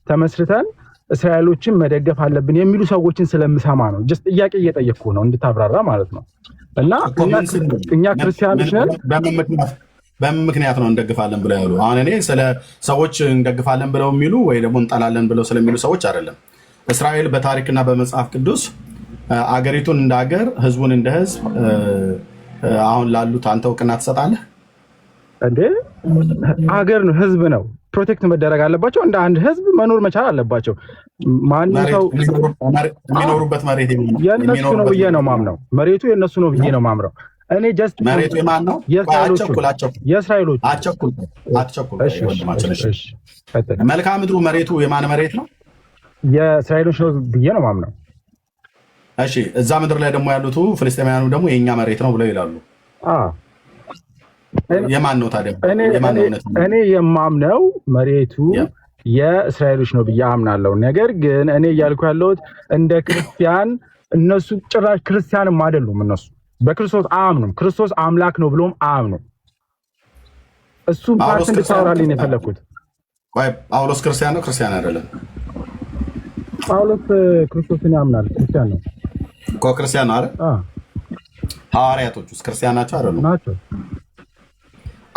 ተመስርተን እስራኤሎችን መደገፍ አለብን የሚሉ ሰዎችን ስለምሰማ ነው። ጀስት ጥያቄ እየጠየቅኩ ነው እንድታብራራ ማለት ነው። እና እኛ ክርስቲያኖች ነን። በምን ምክንያት ነው እንደግፋለን ብለው ያሉ? አሁን እኔ ስለ ሰዎች እንደግፋለን ብለው የሚሉ ወይ ደግሞ እንጠላለን ብለው ስለሚሉ ሰዎች አይደለም። እስራኤል በታሪክና በመጽሐፍ ቅዱስ አገሪቱን እንደ ሀገር፣ ህዝቡን እንደ ህዝብ አሁን ላሉት አንተ እውቅና ትሰጣለህ እንዴ? ሀገር ነው፣ ህዝብ ነው፣ ፕሮቴክት መደረግ አለባቸው። እንደ አንድ ህዝብ መኖር መቻል አለባቸው። ማንም ሰው የሚኖሩበት መሬት የነሱ ነው ብዬ ነው ማምነው። መሬቱ የነሱ ነው ብዬ ነው ማምነው። እኔ ጀስት መሬቱ የማን ነው? የእስራኤሎች። አትቸኩል። መልክዓ ምድሩ መሬቱ የማን መሬት ነው? የእስራኤሎች ነው ብዬ ነው ማምነው። እሺ፣ እዛ ምድር ላይ ደግሞ ያሉት ፍልስጤማውያኑ ደግሞ የእኛ መሬት ነው ብለው ይላሉ። የማን ነው ታዲያ? እኔ የማምነው መሬቱ የእስራኤሎች ነው ብዬ አምናለሁ። ነገር ግን እኔ እያልኩ ያለሁት እንደ ክርስቲያን እነሱ ጭራሽ ክርስቲያንም አይደሉም። እነሱ በክርስቶስ አያምኑም። ክርስቶስ አምላክ ነው ብሎም አያምኑም። እሱ ፓርት እንድታወራልኝ ነው የፈለግኩት። ጳውሎስ ክርስቲያን ነው? ክርስቲያን አይደለም። ጳውሎስ ክርስቶስን ያምናል። ክርስቲያን ነው እኮ። ክርስቲያን ነው አይደል? ሐዋርያቶች ውስጥ ክርስቲያን ናቸው አይደሉም? ናቸው።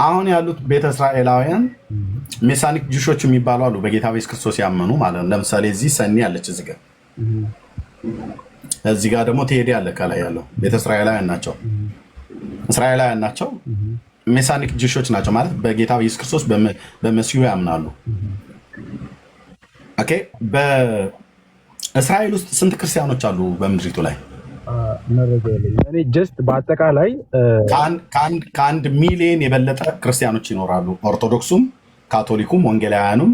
አሁን ያሉት ቤተ እስራኤላውያን ሜሳኒክ ጁሾች የሚባሉ አሉ፣ በጌታ በኢየሱስ ክርስቶስ ያመኑ ማለት ነው። ለምሳሌ እዚህ ሰኒ አለች፣ እዚህ ጋር ደግሞ ቴዲ አለ። ከላይ ያለው ቤተ እስራኤላውያን ናቸው። ሜሳኒክ ጁሾች ናቸው ማለት በጌታ በኢየሱስ ክርስቶስ በመሲሁ ያምናሉ። ኦኬ። በእስራኤል ውስጥ ስንት ክርስቲያኖች አሉ በምድሪቱ ላይ? እኔ ጀስት በአጠቃላይ ከአንድ ሚሊዮን የበለጠ ክርስቲያኖች ይኖራሉ። ኦርቶዶክሱም፣ ካቶሊኩም፣ ወንጌላውያኑም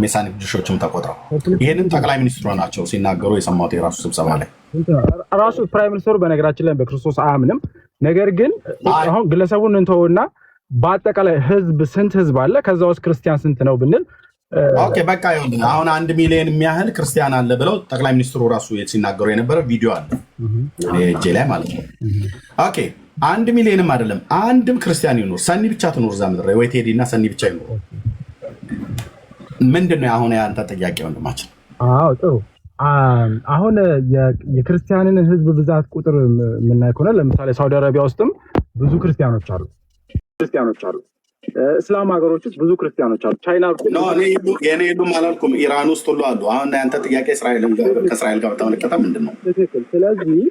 ሜሳኒክ ጁሾችም ተቆጥረው። ይህንን ጠቅላይ ሚኒስትሩ ናቸው ሲናገሩ የሰማሁት የራሱ ስብሰባ ላይ። ራሱ ፕራይም ሚኒስትሩ በነገራችን ላይ በክርስቶስ አያምንም። ነገር ግን አሁን ግለሰቡን እንተውና በአጠቃላይ ህዝብ ስንት ህዝብ አለ፣ ከዛ ውስጥ ክርስቲያን ስንት ነው ብንል ኦኬ በቃ ይሁን። አሁን 1 ሚሊዮን የሚያህል ክርስቲያን አለ ብለው ጠቅላይ ሚኒስትሩ ራሱ ሲናገሩ የነበረ ቪዲዮ አለ እጄ ላይ ማለት ነው። ኦኬ 1 ሚሊዮንም አይደለም አንድም ክርስቲያን ይኖር፣ ሰኒ ብቻ ትኖር እዛ ምድር ወይ ቴዲ እና ሰኒ ብቻ ይኖር። ምንድነው አሁን ያንተ ጥያቄ ወንድማችን? አዎ ጥሩ። አሁን የክርስቲያንን ህዝብ ብዛት ቁጥር የምናይ ከሆነ ለምሳሌ ሳውዲ አረቢያ ውስጥም ብዙ ክርስቲያኖች አሉ። እስላም ሀገሮች ውስጥ ብዙ ክርስቲያኖች አሉ። ቻይና የኔ የሉም አላልኩም፣ ኢራን ውስጥ ሁሉ አሉ። አሁን ያንተ ጥያቄ ከእስራኤል ጋር በተመለከተ ምንድን ነው? ትክክል። ስለዚህ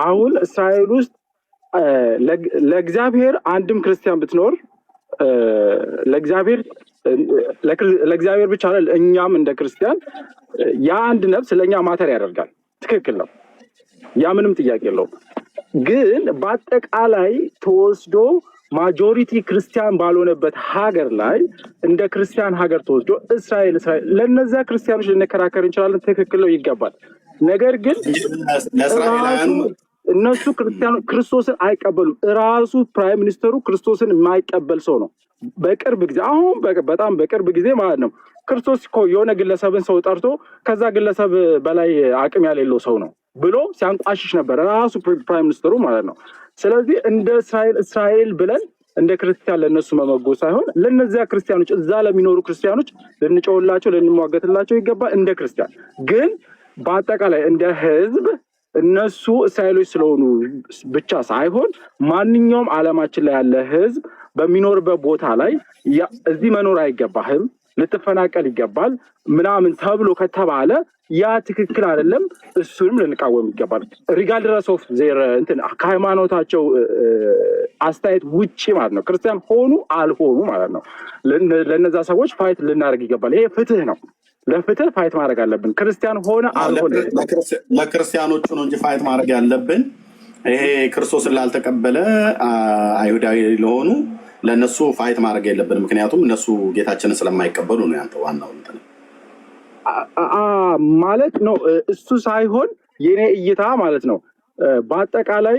አሁን እስራኤል ውስጥ ለእግዚአብሔር አንድም ክርስቲያን ብትኖር ለእግዚአብሔር ብቻ ነው። እኛም እንደ ክርስቲያን የአንድ ነፍስ ለእኛ ማተር ያደርጋል። ትክክል ነው። ያ ምንም ጥያቄ የለውም። ግን በአጠቃላይ ተወስዶ ማጆሪቲ ክርስቲያን ባልሆነበት ሀገር ላይ እንደ ክርስቲያን ሀገር ተወስዶ እስራኤል ለነዛ ክርስቲያኖች ልንከራከር እንችላለን። ትክክል ነው፣ ይገባል። ነገር ግን እነሱ ክርስቶስን አይቀበሉም። እራሱ ፕራይም ሚኒስተሩ ክርስቶስን የማይቀበል ሰው ነው። በቅርብ ጊዜ አሁን በጣም በቅርብ ጊዜ ማለት ነው ክርስቶስ እኮ የሆነ ግለሰብን ሰው ጠርቶ ከዛ ግለሰብ በላይ አቅም ያሌለው ሰው ነው። ብሎ ሲያንቋሽሽ ነበር ራሱ ፕራይም ሚኒስትሩ ማለት ነው። ስለዚህ እንደ እስራኤል ብለን እንደ ክርስቲያን ለነሱ መመጎ ሳይሆን ለነዚያ ክርስቲያኖች እዛ ለሚኖሩ ክርስቲያኖች ልንጮህላቸው ልንሟገትላቸው ይገባል። እንደ ክርስቲያን ግን በአጠቃላይ እንደ ህዝብ እነሱ እስራኤሎች ስለሆኑ ብቻ ሳይሆን ማንኛውም ዓለማችን ላይ ያለ ህዝብ በሚኖርበት ቦታ ላይ እዚህ መኖር አይገባህም፣ ልትፈናቀል ይገባል ምናምን ተብሎ ከተባለ ያ ትክክል አይደለም። እሱንም ልንቃወም ይገባል። ሪጋርድለስ ኦፍ ዜር እንትን ከሃይማኖታቸው አስተያየት ውጪ ማለት ነው። ክርስቲያን ሆኑ አልሆኑ ማለት ነው። ለነዛ ሰዎች ፋይት ልናደርግ ይገባል። ይሄ ፍትህ ነው። ለፍትህ ፋይት ማድረግ አለብን። ክርስቲያን ሆነ አልሆነ ለክርስቲያኖቹ ነው እንጂ ፋይት ማድረግ ያለብን ይሄ ክርስቶስን ላልተቀበለ አይሁዳዊ ለሆኑ ለነሱ ፋይት ማድረግ የለብን። ምክንያቱም እነሱ ጌታችንን ስለማይቀበሉ ነው። ያንተ ዋናው እንትን ማለት ነው። እሱ ሳይሆን የኔ እይታ ማለት ነው። በአጠቃላይ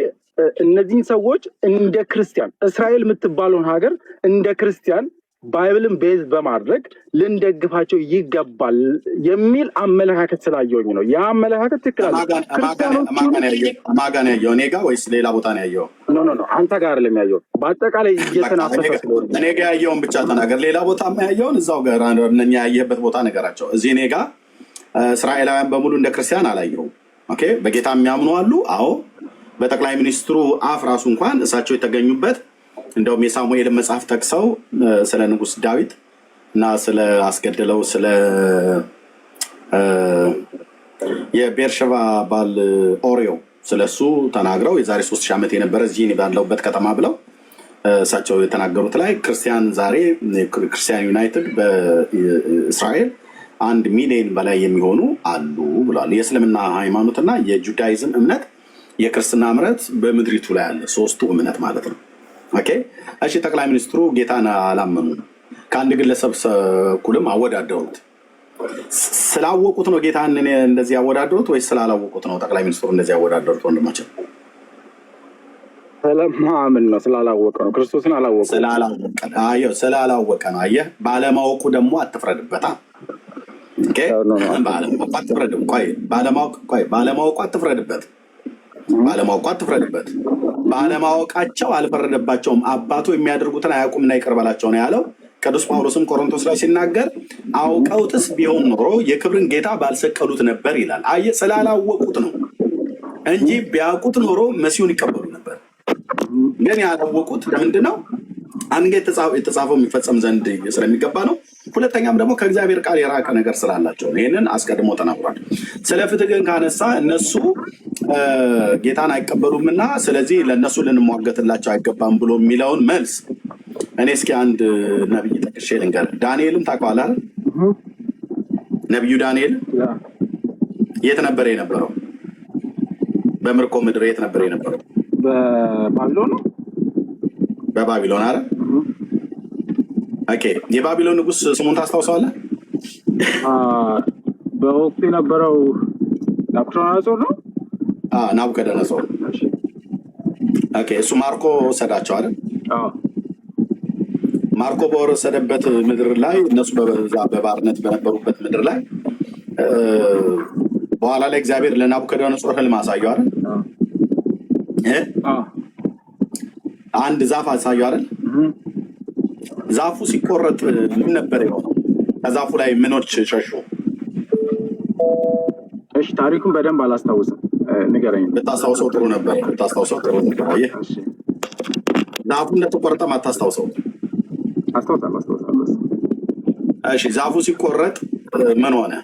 እነዚህን ሰዎች እንደ ክርስቲያን እስራኤል የምትባለውን ሀገር እንደ ክርስቲያን ባይብልን ቤዝ በማድረግ ልንደግፋቸው ይገባል የሚል አመለካከት ስላየሁኝ ነው። ያ አመለካከት ትክክል አለ። ማጋን ያየው እኔ ጋ ወይስ ሌላ ቦታ ነው ያየው? ኖ አንተ ጋር አይደለም ያየው። በአጠቃላይ እየተናፈሰ ስለሆነ እኔ ጋ ያየውን ብቻ ተናገር። ሌላ ቦታ ያየውን እዛው ጋር እነኛ ያየህበት ቦታ ነገራቸው። እዚህ እኔ ጋ እስራኤላውያን በሙሉ እንደ ክርስቲያን አላየሁም። ኦኬ፣ በጌታ የሚያምኑ አሉ። አዎ፣ በጠቅላይ ሚኒስትሩ አፍ ራሱ እንኳን እሳቸው የተገኙበት እንደውም የሳሙኤልን መጽሐፍ ጠቅሰው ስለ ንጉስ ዳዊት እና ስለ አስገድለው ስለ የቤርሸባ ባል ኦሪዮ ስለሱ ተናግረው የዛሬ 3000 ዓመት የነበረ እዚህ ባለውበት ከተማ ብለው እሳቸው የተናገሩት ላይ ክርስቲያን ዛሬ ክርስቲያን ዩናይትድ በእስራኤል 1 ሚሊዮን በላይ የሚሆኑ አሉ ብሏል። የእስልምና ሃይማኖትና የጁዳይዝም እምነት የክርስትና እምነት በምድሪቱ ላይ አለ። ሶስቱ እምነት ማለት ነው። ኦኬ፣ እሺ። ጠቅላይ ሚኒስትሩ ጌታን አላመኑ ከአንድ ግለሰብ እኩልም አወዳደሩት። ስላወቁት ነው ጌታን እንደዚህ ያወዳደሩት ወይስ ስላላወቁት ነው ጠቅላይ ሚኒስትሩ እንደዚህ ያወዳደሩት? ወንድማችን ስለማምን ነው። ስላላወቀ ነው። ክርስቶስን አላወቀ ስላላወቀ ነው። አየህ፣ ባለማወቁ ደግሞ አትፍረድበታ። ኦኬ፣ ባለማወቁ አትፍረድም። ባለማወቁ አትፍረድበት። ባለማወቃቸው አልፈረደባቸውም። አባቱ የሚያደርጉትን አያውቁምና ይቅር በላቸው ነው ያለው። ቅዱስ ጳውሎስም ቆሮንቶስ ላይ ሲናገር አውቀውትስ ቢሆን ኖሮ የክብርን ጌታ ባልሰቀሉት ነበር ይላል። አየህ፣ ስላላወቁት ነው እንጂ ቢያውቁት ኖሮ መሲሁን ይቀበሉ ነበር። ግን ያላወቁት ለምንድን ነው? አንድ የተጻፈው የሚፈጸም ዘንድ ስለሚገባ ነው። ሁለተኛም ደግሞ ከእግዚአብሔር ቃል የራቀ ነገር ስላላቸው ነው። ይህንን አስቀድሞ ተናግሯል። ስለ ፍትህ ግን ካነሳ እነሱ ጌታን አይቀበሉምና ስለዚህ ለእነሱ ልንሟገትላቸው አይገባም ብሎ የሚለውን መልስ እኔ እስኪ አንድ ነቢይ ጠቅሼ ልንገርህ። ዳንኤልን ታውቀዋለህ? ነቢዩ ዳንኤል የት ነበር የነበረው? በምርኮ ምድር የት ነበር የነበረው? በባቢሎን ነው። በባቢሎን አረ ኦኬ። የባቢሎን ንጉስ ስሙን ታስታውሰዋለህ? በወቅቱ የነበረው ናቡከደነጾር ነው። ናቡከደነጾር። ኦኬ፣ እሱ ማርኮ ወሰዳቸው አይደል? ማርኮ በወሰደበት ምድር ላይ እነሱ በባርነት በነበሩበት ምድር ላይ በኋላ ላይ እግዚአብሔር ለናቡከደነጾር ህልም አሳየው አይደል? አንድ ዛፍ አሳየው አይደል? ዛፉ ሲቆረጥ ምን ነበር የሆነው? ከዛፉ ላይ ምኖች ሸሹ? እሺ፣ ታሪኩን በደንብ አላስታውስም፣ ንገረኝ። ብታስታውሰው ጥሩ ነበር። አየህ፣ ዛፉ እንደተቆረጠ ማታስታውሰው? አስታውሳለሁ። እሺ፣ ዛፉ ሲቆረጥ ምን ሆነ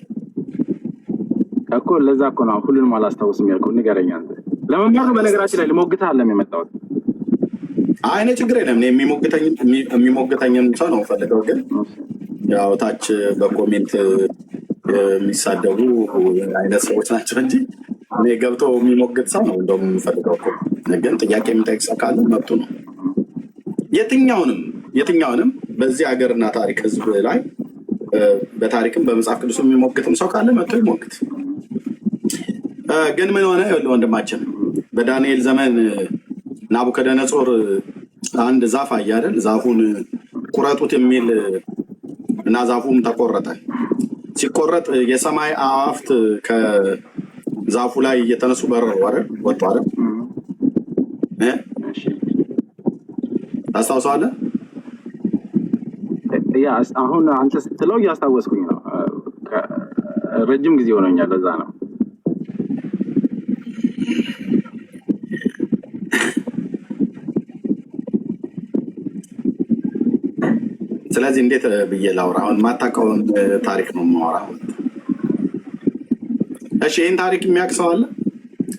እኮ? ለዛ እኮ ነው ሁሉንም አላስታውስም ያልከው። ንገረኝ አንተ። ለመማር ነው በነገራችን ላይ ልሞግትህ አለም የመጣሁት። አይነ ችግር የለም። የሚሞግተኝም ሰው ነው ፈልገው። ግን ያው ታች በኮሜንት የሚሳደቡ አይነት ሰዎች ናቸው እንጂ እኔ ገብቶ የሚሞግት ሰው ነው እንደውም የምፈልገው እኮ። ግን ጥያቄ የሚጠይቅ ሰው ካለ መብቱ ነው። የትኛውንም በዚህ ሀገርና ታሪክ ህዝብ ላይ በታሪክም በመጽሐፍ ቅዱስ የሚሞግትም ሰው ካለ መብቶ ይሞግት። ግን ምን ሆነ ወንድማችን? በዳንኤል ዘመን ናቡከደነጾር አንድ ዛፍ አየ አይደል? ዛፉን ቁረጡት የሚል እና ዛፉም ተቆረጠ። ሲቆረጥ የሰማይ አዋፍት ዛፉ ላይ እየተነሱ በረሩ አይደል? ወጡ አይደል? ታስታውሰዋለህ? ያ አሁን አንተ ስትለው እያስታወስኩኝ ነው። ረጅም ጊዜ ሆኖኛል። ለዛ ነው። ስለዚህ እንዴት ብዬ ላውራ? አሁን የማታውቀውን ታሪክ ነው የማወራው። እሺ ይህን ታሪክ የሚያውቅ ሰው አለ?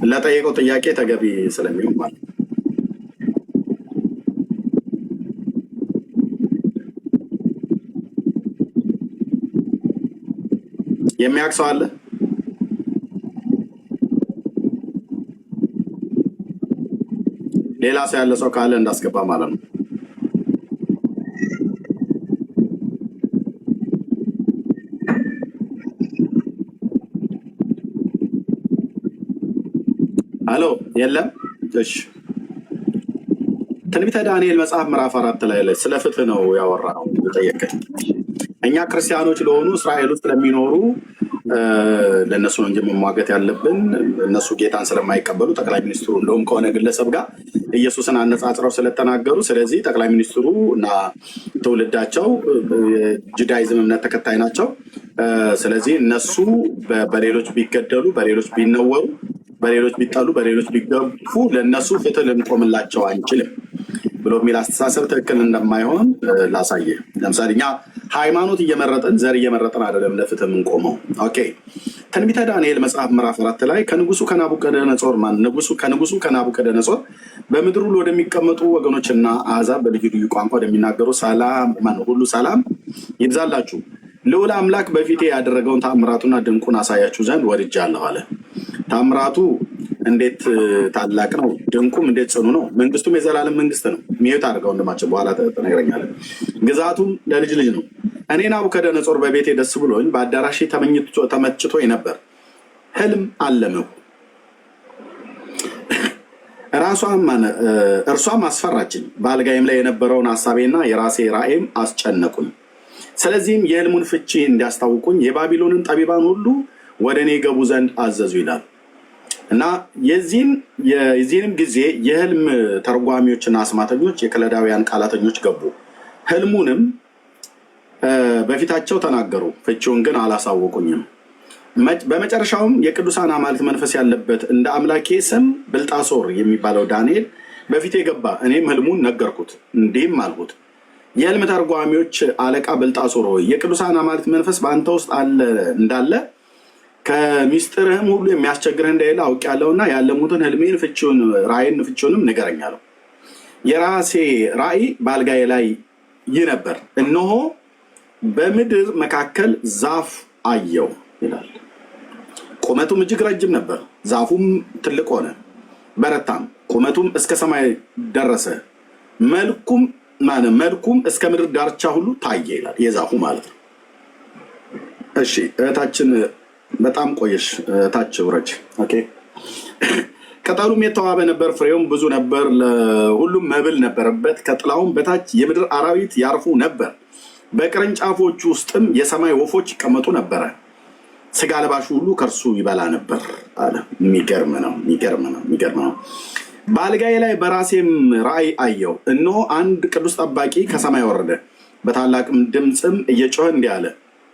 ለጠየቀው ጥያቄ ተገቢ ስለሚሆን ማለት የሚያውቅ ሰው አለ? ሌላ ሰው ያለ ሰው ካለ እንዳስገባ ማለት ነው። ሄሎ የለም። እሺ ትንቢተ ዳንኤል መጽሐፍ ምዕራፍ 4 ላይ ስለ ፍትህ ነው ያወራው። ጠየቀኝ። እኛ ክርስቲያኖች ለሆኑ እስራኤል ውስጥ ለሚኖሩ ለእነሱ ነው እንጂ መሟገት ያለብን። እነሱ ጌታን ስለማይቀበሉ ጠቅላይ ሚኒስትሩ እንደውም ከሆነ ግለሰብ ጋር ኢየሱስን አነጻጽረው ስለተናገሩ፣ ስለዚህ ጠቅላይ ሚኒስትሩ እና ትውልዳቸው ጁዳይዝም እምነት ተከታይ ናቸው። ስለዚህ እነሱ በሌሎች ቢገደሉ፣ በሌሎች ቢነወሩ፣ በሌሎች ቢጣሉ፣ በሌሎች ቢገፉ ለእነሱ ፍትህ ልንቆምላቸው አንችልም ብሎ የሚል አስተሳሰብ ትክክል እንደማይሆን ላሳየ። ለምሳሌ እኛ ሃይማኖት እየመረጥን ዘር እየመረጥን አይደለም ለፍትህ የምንቆመው። ኦኬ ትንቢተ ዳንኤል መጽሐፍ ምዕራፍ 4 ላይ ከንጉሱ ከናቡከደነጾር በምድር ሁሉ ወደሚቀመጡ ወገኖችና አሕዛብ በልዩ ልዩ ቋንቋ ወደሚናገሩ ሁሉ ሰላም ይብዛላችሁ። ልዑል አምላክ በፊቴ ያደረገውን ታምራቱና ድንቁን አሳያችሁ ዘንድ ወድጃለሁ አለ። ታምራቱ እንዴት ታላቅ ነው፣ ድንቁም እንዴት ጽኑ ነው። መንግስቱም የዘላለም መንግስት ነው። ሚዩት አድርገው ወንድማችን በኋላ ተነግረኛለን። ግዛቱም ለልጅ ልጅ ነው። እኔ ናቡከደነጾር በቤቴ ደስ ብሎኝ በአዳራሼ ተመችቶኝ ነበር። ህልም አለምሁ፣ እርሷም አስፈራችኝ። በአልጋይም ላይ የነበረውን ሀሳቤና የራሴ ራእይም አስጨነቁኝ። ስለዚህም የህልሙን ፍቺ እንዲያስታውቁኝ የባቢሎንን ጠቢባን ሁሉ ወደ እኔ ገቡ ዘንድ አዘዙ ይላል። እና የዚህንም ጊዜ የህልም ተርጓሚዎችና አስማተኞች የከለዳውያን ቃላተኞች ገቡ፣ ህልሙንም በፊታቸው ተናገሩ፣ ፍቺውን ግን አላሳወቁኝም። በመጨረሻውም የቅዱሳን አማልክት መንፈስ ያለበት እንደ አምላኬ ስም ብልጣሶር የሚባለው ዳንኤል በፊቴ ገባ። እኔም ህልሙን ነገርኩት፣ እንዲህም አልሁት፣ የህልም ተርጓሚዎች አለቃ ብልጣሶር ሆይ የቅዱሳን አማልክት መንፈስ በአንተ ውስጥ እንዳለ ከሚስጥርህም ሁሉ የሚያስቸግርህ እንደሌለ አውቄአለሁና ያለሙትን ህልሜን ራእይን ፍቺውንም ንገረኝ አለው። የራሴ ራእይ በአልጋዬ ላይ ይህ ነበር፣ እነሆ በምድር መካከል ዛፍ አየው ይላል። ቁመቱም እጅግ ረጅም ነበር፣ ዛፉም ትልቅ ሆነ በረታም፣ ቁመቱም እስከ ሰማይ ደረሰ፣ መልኩም እስከ ምድር ዳርቻ ሁሉ ታየ ይላል። የዛፉ ማለት ነው። እሺ እህታችን በጣም ቆየሽ፣ ታች ውረጅ። ኦኬ ቅጠሉም የተዋበ ነበር፣ ፍሬውም ብዙ ነበር፣ ለሁሉም መብል ነበረበት። ከጥላውም በታች የምድር አራዊት ያርፉ ነበር፣ በቅርንጫፎቹ ውስጥም የሰማይ ወፎች ይቀመጡ ነበረ። ስጋ ለባሹ ሁሉ ከእርሱ ይበላ ነበር አለ። የሚገርም ነው። በአልጋዬ ላይ በራሴም ራእይ አየው፣ እነሆ አንድ ቅዱስ ጠባቂ ከሰማይ ወረደ፣ በታላቅም ድምፅም እየጮኸ እንዲህ አለ፣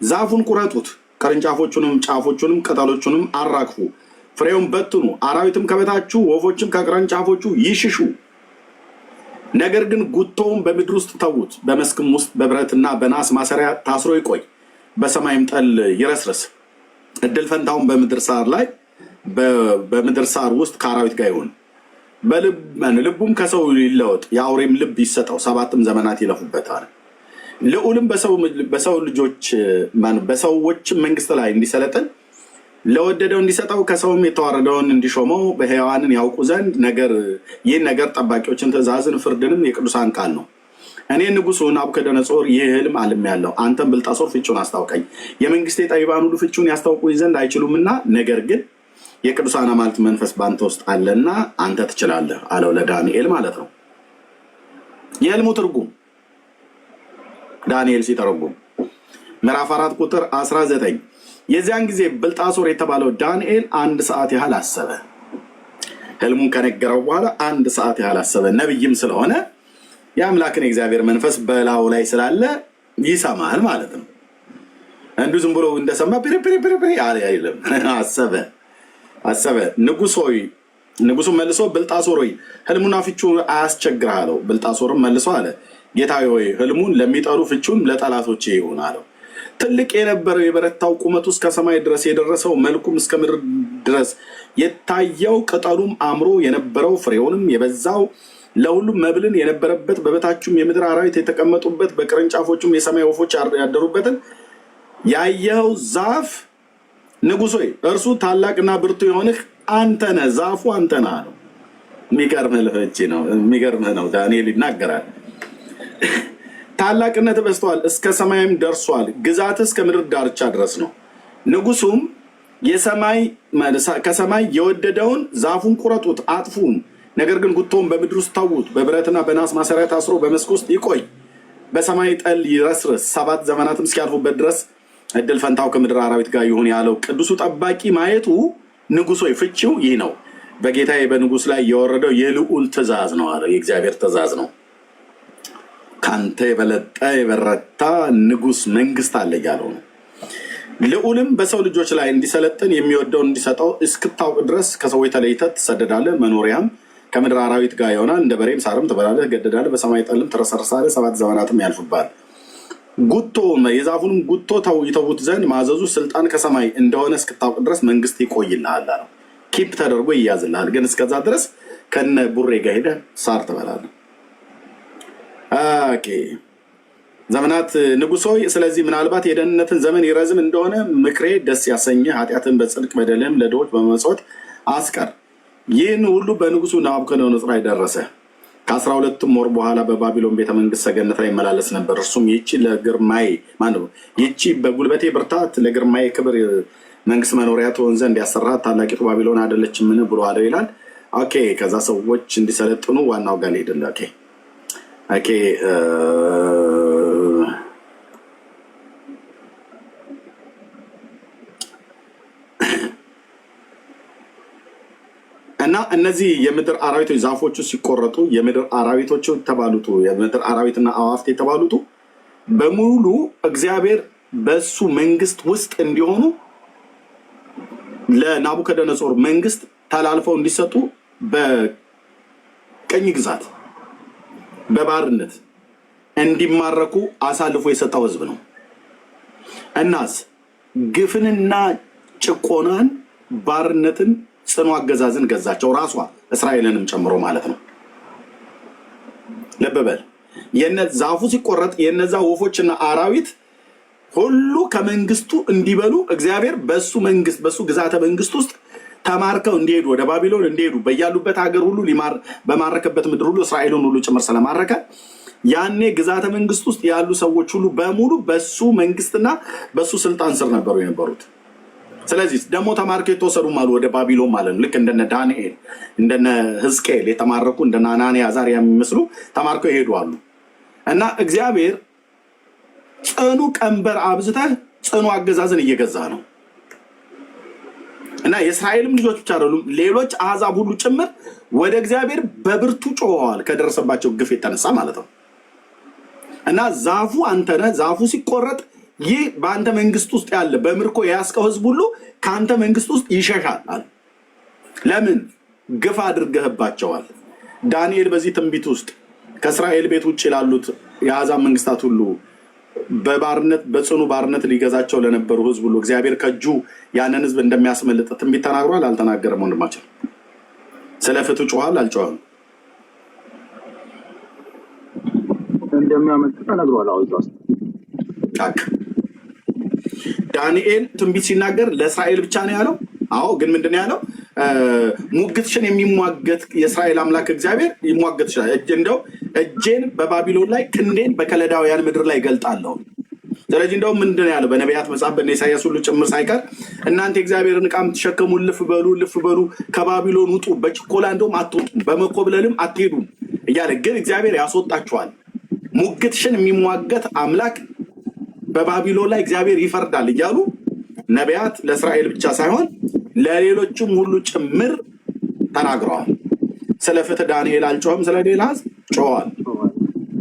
ዛፉን ቁረጡት፣ ቅርንጫፎቹንም ጫፎቹንም ቅጠሎቹንም አራግፉ፣ ፍሬውን በትኑ፣ አራዊትም ከበታቹ ወፎችም ከቅርንጫፎቹ ይሽሹ። ነገር ግን ጉቶውን በምድር ውስጥ ተዉት፣ በመስክም ውስጥ በብረትና በናስ ማሰሪያ ታስሮ ይቆይ፣ በሰማይም ጠል ይረስርስ። እድል ፈንታውን በምድር ሳር ውስጥ ከአራዊት ጋር ይሁን። ልቡም ከሰው ይለወጥ፣ የአውሬም ልብ ይሰጠው፣ 7 ዘመናት ይለፉበታል። ልዑልም በሰዎችም መንግስት ላይ እንዲሰለጥን ለወደደው እንዲሰጠው፣ ከሰውም የተዋረደውን እንዲሾመው በሕያዋንን ያውቁ ዘንድ ይህን ነገር ጠባቂዎችን፣ ትእዛዝን፣ ፍርድንም የቅዱሳን ቃል ነው። እኔ ንጉሱ ናቡከደነጾር ይህ ህልም አልሜአለሁ። አንተም ብልጣሶር ፍቺውን አስታውቀኝ። የመንግስቴ ጠቢባን ሁሉ ፍቺውን ያስታውቁኝ ዘንድ አይችሉምና፣ ነገር ግን የቅዱሳን አማልክት መንፈስ በአንተ ውስጥ አለና አንተ ትችላለህ አለው፣ ለዳንኤል ማለት ነው። የህልሙ ትርጉም ዳንኤል ሲተረጉም ምዕራፍ 4 ቁጥር 19 የዚያን ጊዜ ብልጣሶር የተባለው ዳንኤል 1 ሰዓት ያህል አሰበ። ህልሙን ከነገረው በኋላ 1 ሰዓት ያህል አሰበ። ነብይም ስለሆነ የአምላክን የእግዚአብሔር መንፈስ በላው ላይ ስላለ ይሰማል ማለት ነው። አንዱ ዝም ብሎ እንደሰማ ፕሪ አይልም። አሰበ። ንጉሱ መልሶ ብልጣሶር ሆይ ህልሙና ፍቺውን አያስቸግርህ አለው። ብልጣሶርም መልሶ አለ ጌታዬ ሆይ ህልሙን ለሚጠሉ ፍቺውን ለጠላቶቼ ይሁን አለው። ትልቅ የነበረው የበረታው ቁመቱ እስከ ሰማይ ድረስ የደረሰው መልኩም እስከ ምድር ድረስ የታየው ቅጠሉም አምሮ የነበረው ፍሬውንም የበዛው ለሁሉም መብልን የነበረበት በበታቹም የምድር አራዊት የተቀመጡበት በቅርንጫፎቹም የሰማይ ወፎች ያደሩበትን ያየኸው ዛፍ ንጉሥ ሆይ እርሱ ታላቅና ብርቱ የሆንህ አንተ ነህ፣ ዛፉ አንተ ነህ አለው። የሚገርምህ ነው። ዳንኤል ይናገራል። ታላቅነት በዝቷል፣ እስከ ሰማይም ደርሷል፣ ግዛት እስከ ምድር ዳርቻ ድረስ ነው። ንጉሱም ከሰማይ የወደደውን ዛፉን ቁረጡት፣ አጥፉም፣ ነገር ግን ጉቶውን በምድር ውስጥ ተዉት፣ በብረትና በናስ ማሰሪያ ታስሮ በመስክ ውስጥ ይቆይ፣ በሰማይ ጠል ይረስርስ፣ 7 ዘመናትም እስኪያልፉበት ድረስ እድል ፈንታው ከምድር አራዊት ጋር ይሁን ያለው ቅዱሱ ጠባቂ ማየቱ ንጉሥ ሆይ ፍቺው ይህ ነው፣ በጌታዬ በንጉሥ ላይ የወረደው የልዑል ትእዛዝ ነው አለ። የእግዚአብሔር ትእዛዝ ነው። ካንተ የበለጠ የበረታ ንጉሥ መንግስት አለ እያለው ነው። ልዑልም በሰው ልጆች ላይ እንዲሰለጥን የሚወደውን እንዲሰጠው እስክታውቅ ድረስ ከሰዎች ተለይተህ ትሰደዳለህ። መኖሪያም ከምድር አራዊት ጋር ይሆናል። እንደ በሬም ሳርም ትበላለህ፣ ትገደዳለህ፣ በሰማይ ጠልም ትረሰርሳለህ። 7 ዘመናትም ያልፉባል። ጉቶ የዛፉንም ጉቶ ይተዉት ዘንድ ማዘዙ ስልጣን ከሰማይ እንደሆነ እስክታውቅ ድረስ መንግስት ይቆይልሃል አለው። ኪፕ ተደርጎ ይያዝልሃል፣ ግን እስከዛ ድረስ ከነ ቡሬ ጋር ሄደህ ሳር ትበላለህ። ዘመናት ንጉሥ ሆይ ስለዚህ ምናልባት የደህንነትን ዘመን ይረዝም እንደሆነ ምክሬ ደስ ያሰኘህ፣ ኃጢአትን በጽድቅ በደልህም ለድሆች በመመጽወት አስቀር። ይህን ሁሉ በንጉሱ ናቡከደነፆር ላይ ደረሰ። ከ12 ወር በኋላ በባቢሎን ቤተመንግስት ሰገነት ላይ ይመላለስ ነበር። እርሱም ይቺ በጉልበቴ ብርታት ለግርማዬ ክብር መንግስት መኖሪያ ትሆን ዘንድ ያሰራት ታላቂቱ ባቢሎን አይደለችምን ብሎ አለው ይላል። ኦኬ ከዛ ሰዎች እንዲሰለጥኑ ዋናው ጋር ሄደለ። ኦኬ እና እነዚህ የምድር አራዊቶች ዛፎቹ ሲቆረጡ የምድር አራዊቶቹ ተባሉቱ የምድር አራዊትና አዋፍት የተባሉቱ በሙሉ እግዚአብሔር በሱ መንግስት ውስጥ እንዲሆኑ ለናቡከደነፆር መንግስት ተላልፈው እንዲሰጡ በቀኝ ግዛት በባርነት እንዲማረኩ አሳልፎ የሰጠው ህዝብ ነው። እናስ ግፍንና ጭቆናን ባርነትን ጽኑ አገዛዝን ገዛቸው፣ ራሷ እስራኤልንም ጨምሮ ማለት ነው። ለበበል ዛፉ ሲቆረጥ የነዛ ወፎችና አራዊት ሁሉ ከመንግስቱ እንዲበሉ እግዚአብሔር በሱ መንግስት በሱ ግዛተ መንግስት ውስጥ ተማርከው እንዲሄዱ ወደ ባቢሎን እንዲሄዱ በያሉበት ሀገር ሁሉ በማረከበት ምድር ሁሉ እስራኤልን ሁሉ ጭምር ስለማረከ ያኔ ግዛተ መንግስት ውስጥ ያሉ ሰዎች ሁሉ በሙሉ በሱ መንግስትና በሱ ስልጣን ስር ነበሩ የነበሩት። ስለዚህ ደግሞ ተማርከው የተወሰዱም አሉ ወደ ባቢሎን ማለት ነው። ልክ እንደነ ዳንኤል እንደነ ሕዝቅኤል የተማረኩ እንደነ አናንያ አዛርያ የሚመስሉ ተማርከው ይሄዱ አሉ። እና እግዚአብሔር ጽኑ ቀንበር አብዝተህ ጽኑ አገዛዝን እየገዛ ነው። እና የእስራኤልም ልጆች ብቻ አይደሉም ሌሎች አሕዛብ ሁሉ ጭምር ወደ እግዚአብሔር በብርቱ ጮኸዋል፣ ከደረሰባቸው ግፍ የተነሳ ማለት ነው። እና ዛፉ አንተ ነህ። ዛፉ ሲቆረጥ ይህ በአንተ መንግስት ውስጥ ያለ በምርኮ የያዝከው ህዝብ ሁሉ ከአንተ መንግስት ውስጥ ይሸሻል። ለምን? ግፍ አድርገህባቸዋል። ዳንኤል በዚህ ትንቢት ውስጥ ከእስራኤል ቤት ውጭ ላሉት የአሕዛብ መንግስታት ሁሉ በባርነት በጽኑ ባርነት ሊገዛቸው ለነበሩ ህዝብ ሁሉ እግዚአብሔር ከእጁ ያንን ህዝብ እንደሚያስመልጥ ትንቢት ተናግሯል። አልተናገረም? ወንድማችን ስለ ፍትህ ጮኋል? አልጮኸም? እንደሚያመልጥ ተናግሯል። አውጣስ ዳንኤል ትንቢት ሲናገር ለእስራኤል ብቻ ነው ያለው። አዎ፣ ግን ምንድን ነው ያለው? ሙግትሽን የሚሟገት የእስራኤል አምላክ እግዚአብሔር ይሟገት ይችላል። እንደው እጄን በባቢሎን ላይ ክንዴን በከለዳውያን ምድር ላይ ገልጣለሁ። ስለዚህ እንደው ምንድን ነው ያለው? በነቢያት መጽሐፍ በእነ ኢሳያስ ሁሉ ጭምር ሳይቀር እናንተ እግዚአብሔርን ዕቃ የምትሸከሙ ልፍ በሉ ከባቢሎን ውጡ፣ በችኮላ እንደውም አትወጡም፣ በመኮብለልም አትሄዱም እያለ ግን እግዚአብሔር ያስወጣችኋል። ሙግትሽን የሚሟገት አምላክ በባቢሎን ላይ እግዚአብሔር ይፈርዳል እያሉ ነቢያት ለእስራኤል ብቻ ሳይሆን ለሌሎችም ሁሉ ጭምር ተናግረዋል። ስለ ፍትህ ዳንኤል አልጮኸም፣ ስለ ሌላ ህዝብ ጮኸዋል።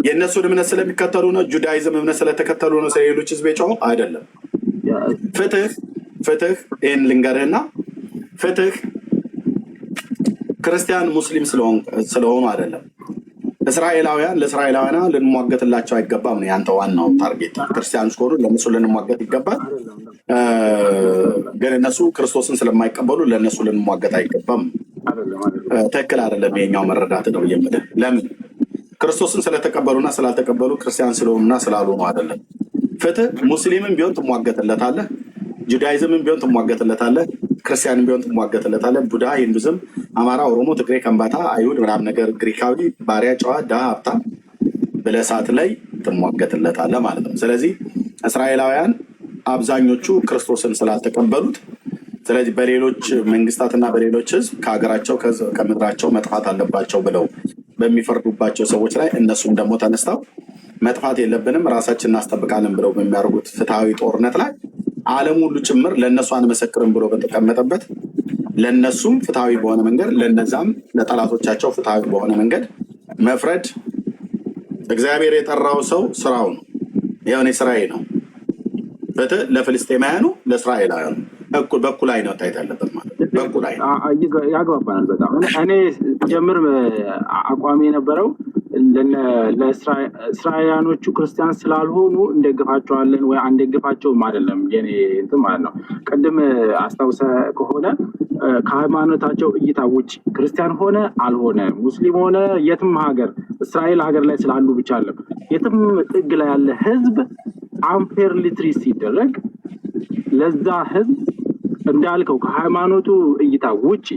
የእነሱን እምነት ስለሚከተሉ ነው፣ ጁዳይዝም እምነት ስለተከተሉ ነው ስለ ሌሎች ህዝብ የጮኸው አይደለም። ፍትህ ይህን ልንገርህና ፍትህ ክርስቲያን ሙስሊም ስለሆኑ አይደለም። እስራኤላውያን ለእስራኤላውያን ልንሟገትላቸው አይገባም ነው ያንተ ዋናው ታርጌት። ክርስቲያኖች ከሆኑ ለእነሱ ልንሟገት ይገባል። ግን እነሱ ክርስቶስን ስለማይቀበሉ ለእነሱ ልንሟገት አይገባም። ትክክል አይደለም። የኛው መረዳት ነው የምልህ። ለምን ክርስቶስን ስለተቀበሉና ስላልተቀበሉ ክርስቲያን ስለሆኑና ስላልሆኑ አይደለም። ፍትህ ሙስሊምን ቢሆን ትሟገትለታለህ፣ ጁዳይዝምን ቢሆን ትሟገትለታለህ፣ ክርስቲያንን ቢሆን ትሟገትለታለህ። ቡዳ፣ ሂንዱዝም፣ አማራ፣ ኦሮሞ፣ ትግሬ፣ ከምባታ፣ አይሁድ ምናምን ነገር ግሪካዊ፣ ባሪያ፣ ጨዋ፣ ድሃ፣ ሀብታም ብለህ ሰዓት ላይ ትሟገትለታለህ ማለት ነው። ስለዚህ እስራኤላውያን አብዛኞቹ ክርስቶስን ስላልተቀበሉት ስለዚህ በሌሎች መንግስታትና በሌሎች ህዝብ ከሀገራቸው ከምድራቸው መጥፋት አለባቸው ብለው በሚፈርዱባቸው ሰዎች ላይ እነሱም ደግሞ ተነስተው መጥፋት የለብንም ራሳችን እናስጠብቃለን ብለው በሚያደርጉት ፍትሐዊ ጦርነት ላይ ዓለም ሁሉ ጭምር ለእነሱ አንመሰክርም ብሎ በተቀመጠበት ለእነሱም ፍትሐዊ በሆነ መንገድ ለነዛም ለጠላቶቻቸው ፍትሐዊ በሆነ መንገድ መፍረድ እግዚአብሔር የጠራው ሰው ስራው ነው። የሆነ ስራዬ ነው። ፍትህ ለፍልስጤማውያኑ ለእስራኤላውያኑ በኩል ላይ ነው ታይት ያለበት ማለት በኩል ላይ ያግባባናል በጣም። እኔ ጀምር አቋሚ የነበረው ለእስራኤላውያኖቹ ክርስቲያን ስላልሆኑ እንደግፋቸዋለን ወይ አንደግፋቸውም አይደለም የኔ እንትን ማለት ነው። ቅድም አስታውሰ ከሆነ ከሃይማኖታቸው እይታ ውጭ ክርስቲያን ሆነ አልሆነ ሙስሊም ሆነ የትም ሀገር እስራኤል ሀገር ላይ ስላሉ ብቻ አለም የትም ጥግ ላይ ያለ ህዝብ አንፌርሊ ትሪት ሲደረግ ለዛ ህዝብ እንዳልከው ከሃይማኖቱ እይታ ውጭ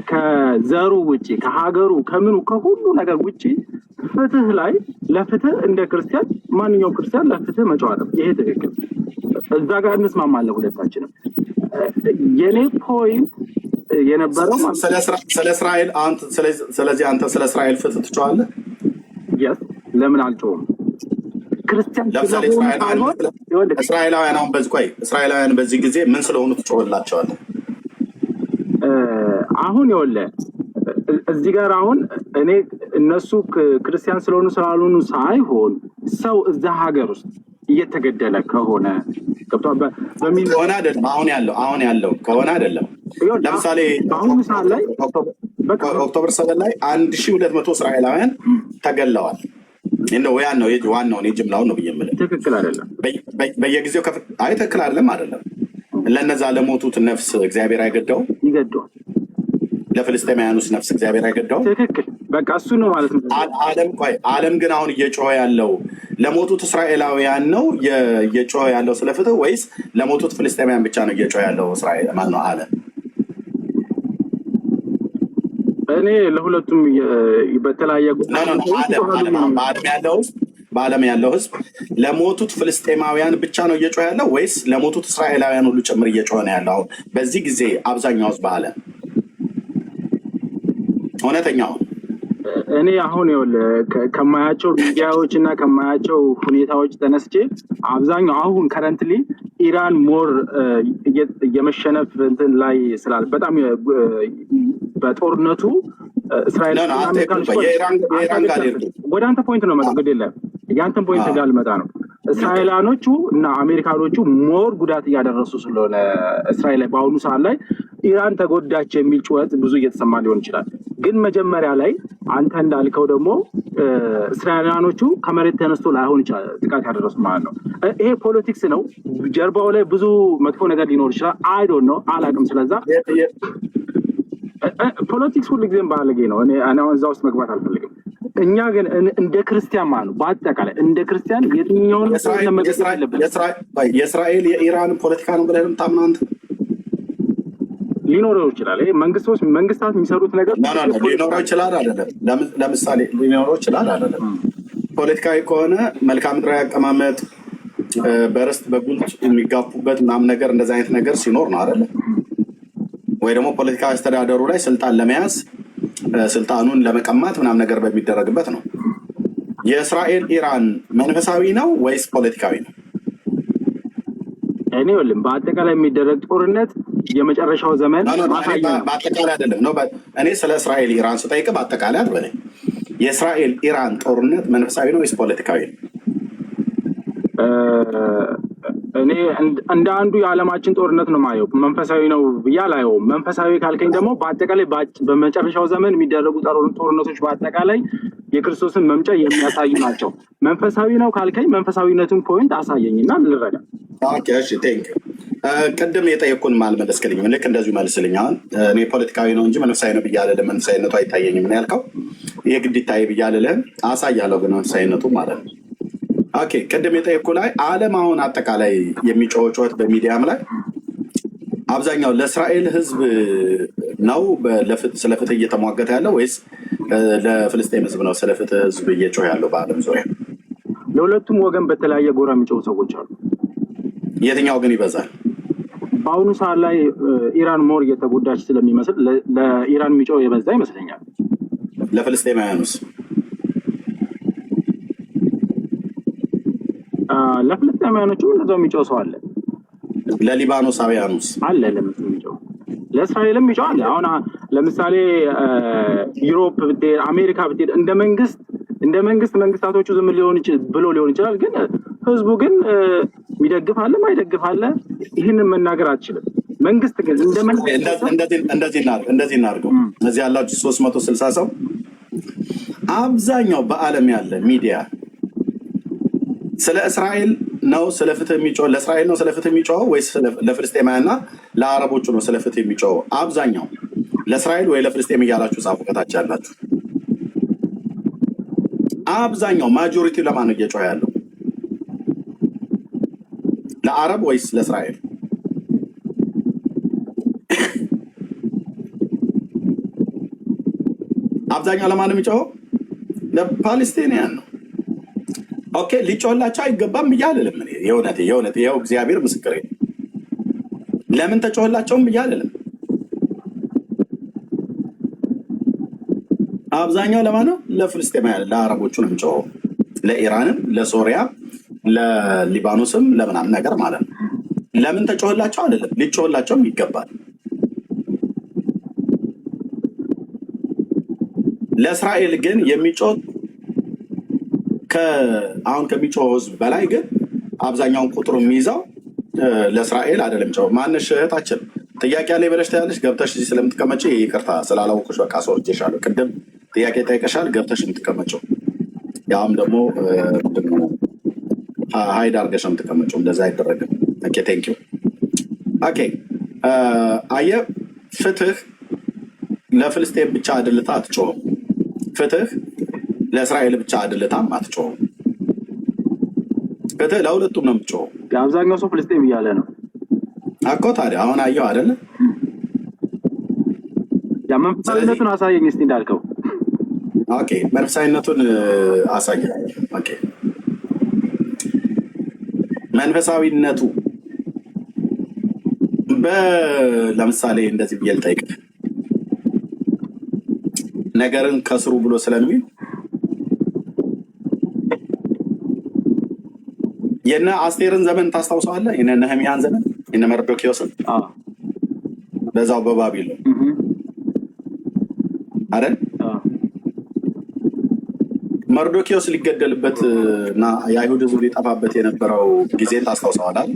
ከዘሩ ውጭ ከሀገሩ ከምኑ ከሁሉ ነገር ውጭ ፍትህ ላይ ለፍትህ እንደ ክርስቲያን ማንኛውም ክርስቲያን ለፍትህ መጫወት ይሄ ትክክል። እዛ ጋር እንስማማለን ሁለታችንም። የኔ ፖይንት የነበረው ስለ እስራኤል ስለዚህ አንተ ስለ እስራኤል ፍትህ ትጮኻለህ? የስ ለምን አልጮህም? ክርስቲያን ለምሳሌ እስራኤላውያን አሁን እስራኤላውያን በዚህ ጊዜ ምን ስለሆኑ ትጮህላቸዋለህ? አሁን ይኸውልህ እዚህ ጋር አሁን እኔ እነሱ ክርስቲያን ስለሆኑ ስላልሆኑ ሳይሆን ሰው እዛ ሀገር ውስጥ እየተገደለ ከሆነ ከሆነ አይደለም አሁን ያለው ከሆነ አይደለም። ለምሳሌ በአሁኑ ሰዓት ላይ ኦክቶበር 7 ላይ 1200 እስራኤላውያን ተገለዋል። እንደው ዋናውን የጅምላውን ነው ብዬ የምልህ ትክክል አይደለም። በየጊዜው ትክክል አይደለም። ለነዛ ለሞቱት ነፍስ እግዚአብሔር አይገዳውም? ይገዳዋል። ለፍልስጤማውያኑስ ነፍስ እግዚአብሔር አይገዳውም? ትክክል። በቃ እሱ ነው ማለት ነው። ዓለም ግን አሁን እየጮኸ ያለው ለሞቱት እስራኤላውያን ነው እየጮኸ ያለው ስለ ፍትህ ወይስ ለሞቱት ፍልስጤማውያን ብቻ ነው እየጮኸ ያለው እስራኤል ማነው ዓለም? እኔ ለሁለቱም በተለያየ በዓለም ያለው ህዝብ ለሞቱት ፍልስጤማውያን ብቻ ነው እየጮኸ ያለው ወይስ ለሞቱት እስራኤላውያን ሁሉ ጭምር እየጮኸ ነው ያለው? አሁን በዚህ ጊዜ አብዛኛው ህዝብ በዓለም እውነተኛው እኔ አሁን ከማያቸው ሚዲያዎች እና ከማያቸው ሁኔታዎች ተነስቼ አብዛኛው አሁን ከረንትሊ ኢራን ሞር የመሸነፍ እንትን ላይ ስላለ በጣም በጦርነቱ እስራኤል ወደ አንተ ፖይንት ነው መጣ ግድ የለም ያንተን ፖይንት ጋር ልመጣ ነው። እስራኤላኖቹ እና አሜሪካኖቹ ሞር ጉዳት እያደረሱ ስለሆነ እስራኤል ላይ በአሁኑ ሰዓት ላይ ኢራን ተጎዳች የሚል ጩኸት ብዙ እየተሰማ ሊሆን ይችላል። ግን መጀመሪያ ላይ አንተ እንዳልከው ደግሞ እስራኤላኖቹ ከመሬት ተነስቶ ላይሆን ይችላል ጥቃት ያደረሱ ማለት ነው። ይሄ ፖለቲክስ ነው። ጀርባው ላይ ብዙ መጥፎ ነገር ሊኖር ይችላል። አይ ዶንት ኖ አላውቅም። ስለዛ ፖለቲክስ ሁልጊዜም ባለጌ ነው። እኔ አሁን እዛ ውስጥ መግባት አልፈልግም። እኛ ግን እንደ ክርስቲያን ማለት ነው በአጠቃላይ እንደ ክርስቲያን የትኛውን የእስራኤል የኢራን ፖለቲካ ነው ብለህ የምታምነው አንተ? ሊኖረው ይችላል። ይሄ መንግስታት የሚሰሩት ነገር ሊኖረው ይችላል አይደለም። ለምሳሌ ሊኖረው ይችላል አይደለም። ፖለቲካዊ ከሆነ መልክዓ ምድራዊ አቀማመጥ በርስት በጉልት የሚጋፉበት ምናምን ነገር እንደዚህ አይነት ነገር ሲኖር ነው አይደለም? ወይ ደግሞ ፖለቲካዊ አስተዳደሩ ላይ ስልጣን ለመያዝ ስልጣኑን ለመቀማት ምናምን ነገር በሚደረግበት ነው። የእስራኤል ኢራን መንፈሳዊ ነው ወይስ ፖለቲካዊ ነው? እኔ እኔ ወልም በአጠቃላይ የሚደረግ ጦርነት የመጨረሻው ዘመን ማሳያ ነው። በአጠቃላይ አይደለም ነው። እኔ ስለ እስራኤል ኢራን ስጠይቅ በአጠቃላይ አትበለኝ። የእስራኤል ኢራን ጦርነት መንፈሳዊ ነው ወይስ ፖለቲካዊ ነው? እኔ እንደ አንዱ የዓለማችን ጦርነት ነው ማየው። መንፈሳዊ ነው ብዬ አላየውም። መንፈሳዊ ካልከኝ ደግሞ በአጠቃላይ በመጨረሻው ዘመን የሚደረጉ ጦርነቶች በአጠቃላይ የክርስቶስን መምጫ የሚያሳዩ ናቸው። መንፈሳዊ ነው ካልከኝ መንፈሳዊነቱን ፖይንት አሳየኝና ልረዳ። ኦኬ እሺ፣ ቴንክ ቅድም የጠየኩን አልመለስክልኝም። ልክ እንደዚሁ መልስልኝ። አሁን እኔ ፖለቲካዊ ነው እንጂ መንፈሳዊ ነው ብዬ አልልም። መንፈሳዊነቱ አይታየኝም ነው ያልከው። ይሄ ግድ ይታይ ብዬ አልልህም። አሳያለሁ ግን መንፈሳዊነቱ ማለት ነው። ኦኬ ቅድም የጠየኩ ላይ ዓለም አሁን አጠቃላይ የሚጮህ ጩኸት በሚዲያም ላይ አብዛኛው ለእስራኤል ሕዝብ ነው ስለ ፍትህ እየተሟገተ ያለው ወይስ ለፍልስጤም ሕዝብ ነው ስለ ፍትህ ሕዝብ እየጮህ ያለው? በዓለም ዙሪያ ለሁለቱም ወገን በተለያየ ጎራ የሚጮሁ ሰዎች አሉ። የትኛው ግን ይበዛል? በአሁኑ ሰዓት ላይ ኢራን ሞር እየተጎዳች ስለሚመስል ለኢራን የሚጮህ የበዛ ይመስለኛል። ለፍልስጤማውያኑስ? ለፍልስጤማውያኖቹም እንደዛው የሚጮህ ሰው አለ። ለሊባኖሳውያኑስ አለ? ለምሳሌ የሚጮህ ለእስራኤልም የሚጮህ አለ። አሁን ለምሳሌ ዩሮፕ ብትሄድ፣ አሜሪካ ብትሄድ እንደ መንግስታቶቹ ዝም ብሎ ሊሆን ይችላል። ግን ህዝቡ ግን የሚደግፍ አለ ማይደግፍ አለ። ይህንን መናገር አትችልም። መንግስት ግን እንደዚህ እናድርገው። እነዚህ ያላችሁ 360 ሰው አብዛኛው በዓለም ያለ ሚዲያ ስለ እስራኤል ነው ስለ ፍትህ የሚጮህ? ለእስራኤል ነው ስለ ፍትህ የሚጮኸው ወይስ ለፍልስጤማውያንና ለአረቦቹ ነው ስለ ፍትህ የሚጮኸው? አብዛኛው ለእስራኤል ወይ ለፍልስጤም እያላችሁ ጻፉ ከታች ያላችሁ። አብዛኛው ማጆሪቲ ለማን ነው እየጮኸ ያለው? ለአረብ ወይስ ለእስራኤል? አብዛኛው ለማን ነው የሚጮኸው? ለፓለስቲኒያን ነው። ኦኬ ሊጮህላቸው አይገባም እያልልም የእውነት ይኸው እግዚአብሔር ምስክሬ ለምን ተጮህላቸውም እያልልም። አብዛኛው ለማን ነው? ለፍልስጤማውያን ለአረቦቹ ነው የሚጮኸው። ለኢራንም፣ ለሶሪያ፣ ለሊባኖስም ለምናምን ነገር ማለት ነው። ለምን ተጮህላቸው አይደለም፣ ሊጮህላቸውም ይገባል። ለእስራኤል ግን የሚጮህ አሁን ከሚጮህ ህዝብ በላይ ግን አብዛኛውን ቁጥሩ የሚይዘው ለእስራኤል አይደለም። ጮህ ማነሽ እህታችን ጥያቄ ላይ በለሽ ታያለሽ። ገብተሽ እዚህ ስለምትቀመጭ ይቅርታ ስላላወቅሽ በቃ ሰውቼሻለሁ። ቅድም ጥያቄ ጠይቀሻል፣ ገብተሽ የምትቀመጨው ያውም ደግሞ ምንድነው ሀይድ አድርገሽ የምትቀመጨው። እንደዛ አይደረግም። ኦኬ ቴንክ ዩ። ኦኬ አየህ፣ ፍትህ ለፍልስጤም ብቻ አድልታ አትጮህም። ፍትህ ለእስራኤል ብቻ አድልታም አትጮህም። ፍትህ ለሁለቱም ነው የምትጮኸው። አብዛኛው ሰው ፍልስጤም እያለ ነው እኮ። ታዲያ አሁን አየው አይደለ? መንፈሳዊነቱን አሳየኝ እስኪ እንዳልከው። ኦኬ መንፈሳዊነቱን አሳየኝ። ኦኬ መንፈሳዊነቱ ለምሳሌ እንደዚህ ብዬ ልጠይቅህ፣ ነገርን ከስሩ ብሎ ስለሚል የነ አስቴርን ዘመን ታስታውሰዋለህ? የነ ነህምያን ዘመን፣ የነ መርዶኪዎስን በዛው በባቢሎን አይደል? መርዶኪዎስ ሊገደልበት እና የአይሁድ ሕዝብ ሊጠፋበት የነበረው ጊዜን ታስታውሰዋለህ?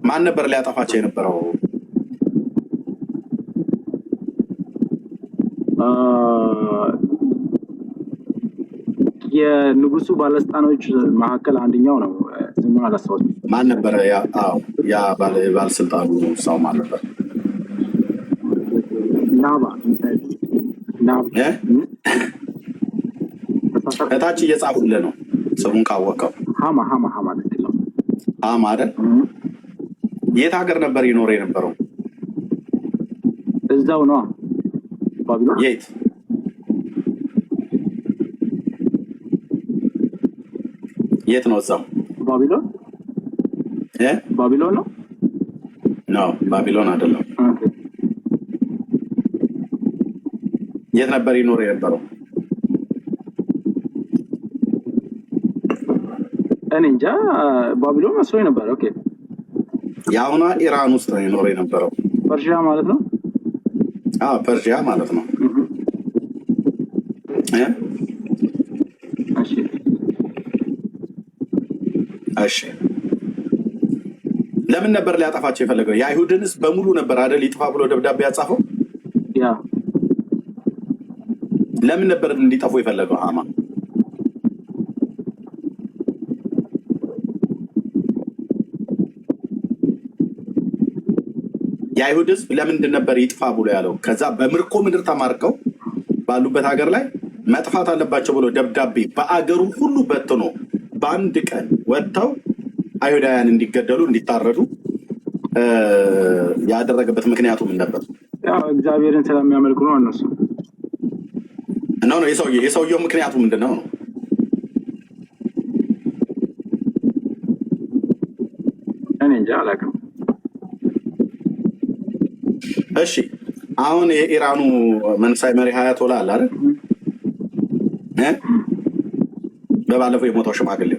ማን ነበር ሊያጠፋቸው የነበረው? የንጉሱ ባለስልጣኖች መካከል አንደኛው ነው። ስሙን አላስታውስም። ማን ነበረ? ያ ባለስልጣኑ ሰው ማን ነበር? ከታች እየጻፉልህ ነው ስሙን ካወቀው። ሀማ ትክክል ነው። ሀማ አይደል? የት ሀገር ነበር ይኖር የነበረው? እዛው ነው ባቢሎን። የት የት ነው? እዛው ባቢሎን። ባቢሎን ነው? ነው ባቢሎን አይደለም። የት ነበር ይኖር የነበረው? እኔ እንጃ ባቢሎን መስሎኝ ነበር። ኦኬ የአሁኗ ኢራን ውስጥ ነው የኖረ የነበረው። ፐርሺያ ማለት ነው። ፐርሺያ ማለት ነው። እሺ ለምን ነበር ሊያጠፋቸው የፈለገው? የአይሁድንስ በሙሉ ነበር አይደል ይጥፋ ብሎ ደብዳቤ ያጻፈው? ያ ለምን ነበር እንዲጠፉ የፈለገው? ሃማ የአይሁድስ ለምንድን ነበር ይጥፋ ብሎ ያለው? ከዛ በምርኮ ምድር ተማርከው ባሉበት ሀገር ላይ መጥፋት አለባቸው ብሎ ደብዳቤ በአገሩ ሁሉ በትኖ በአንድ ቀን ወጥተው አይሁዳውያን እንዲገደሉ እንዲታረዱ ያደረገበት ምክንያቱ ምን ነበር? ያው እግዚአብሔርን ስለሚያመልኩ ነው እነሱ ነው። የሰውየው ምክንያቱ ምንድን ነው? እኔ እንጃ አላውቅም። እሺ አሁን የኢራኑ መንሳይ መሪ ሀያቶላ አለ አይደል? በባለፈው የሞተው ሽማግሌ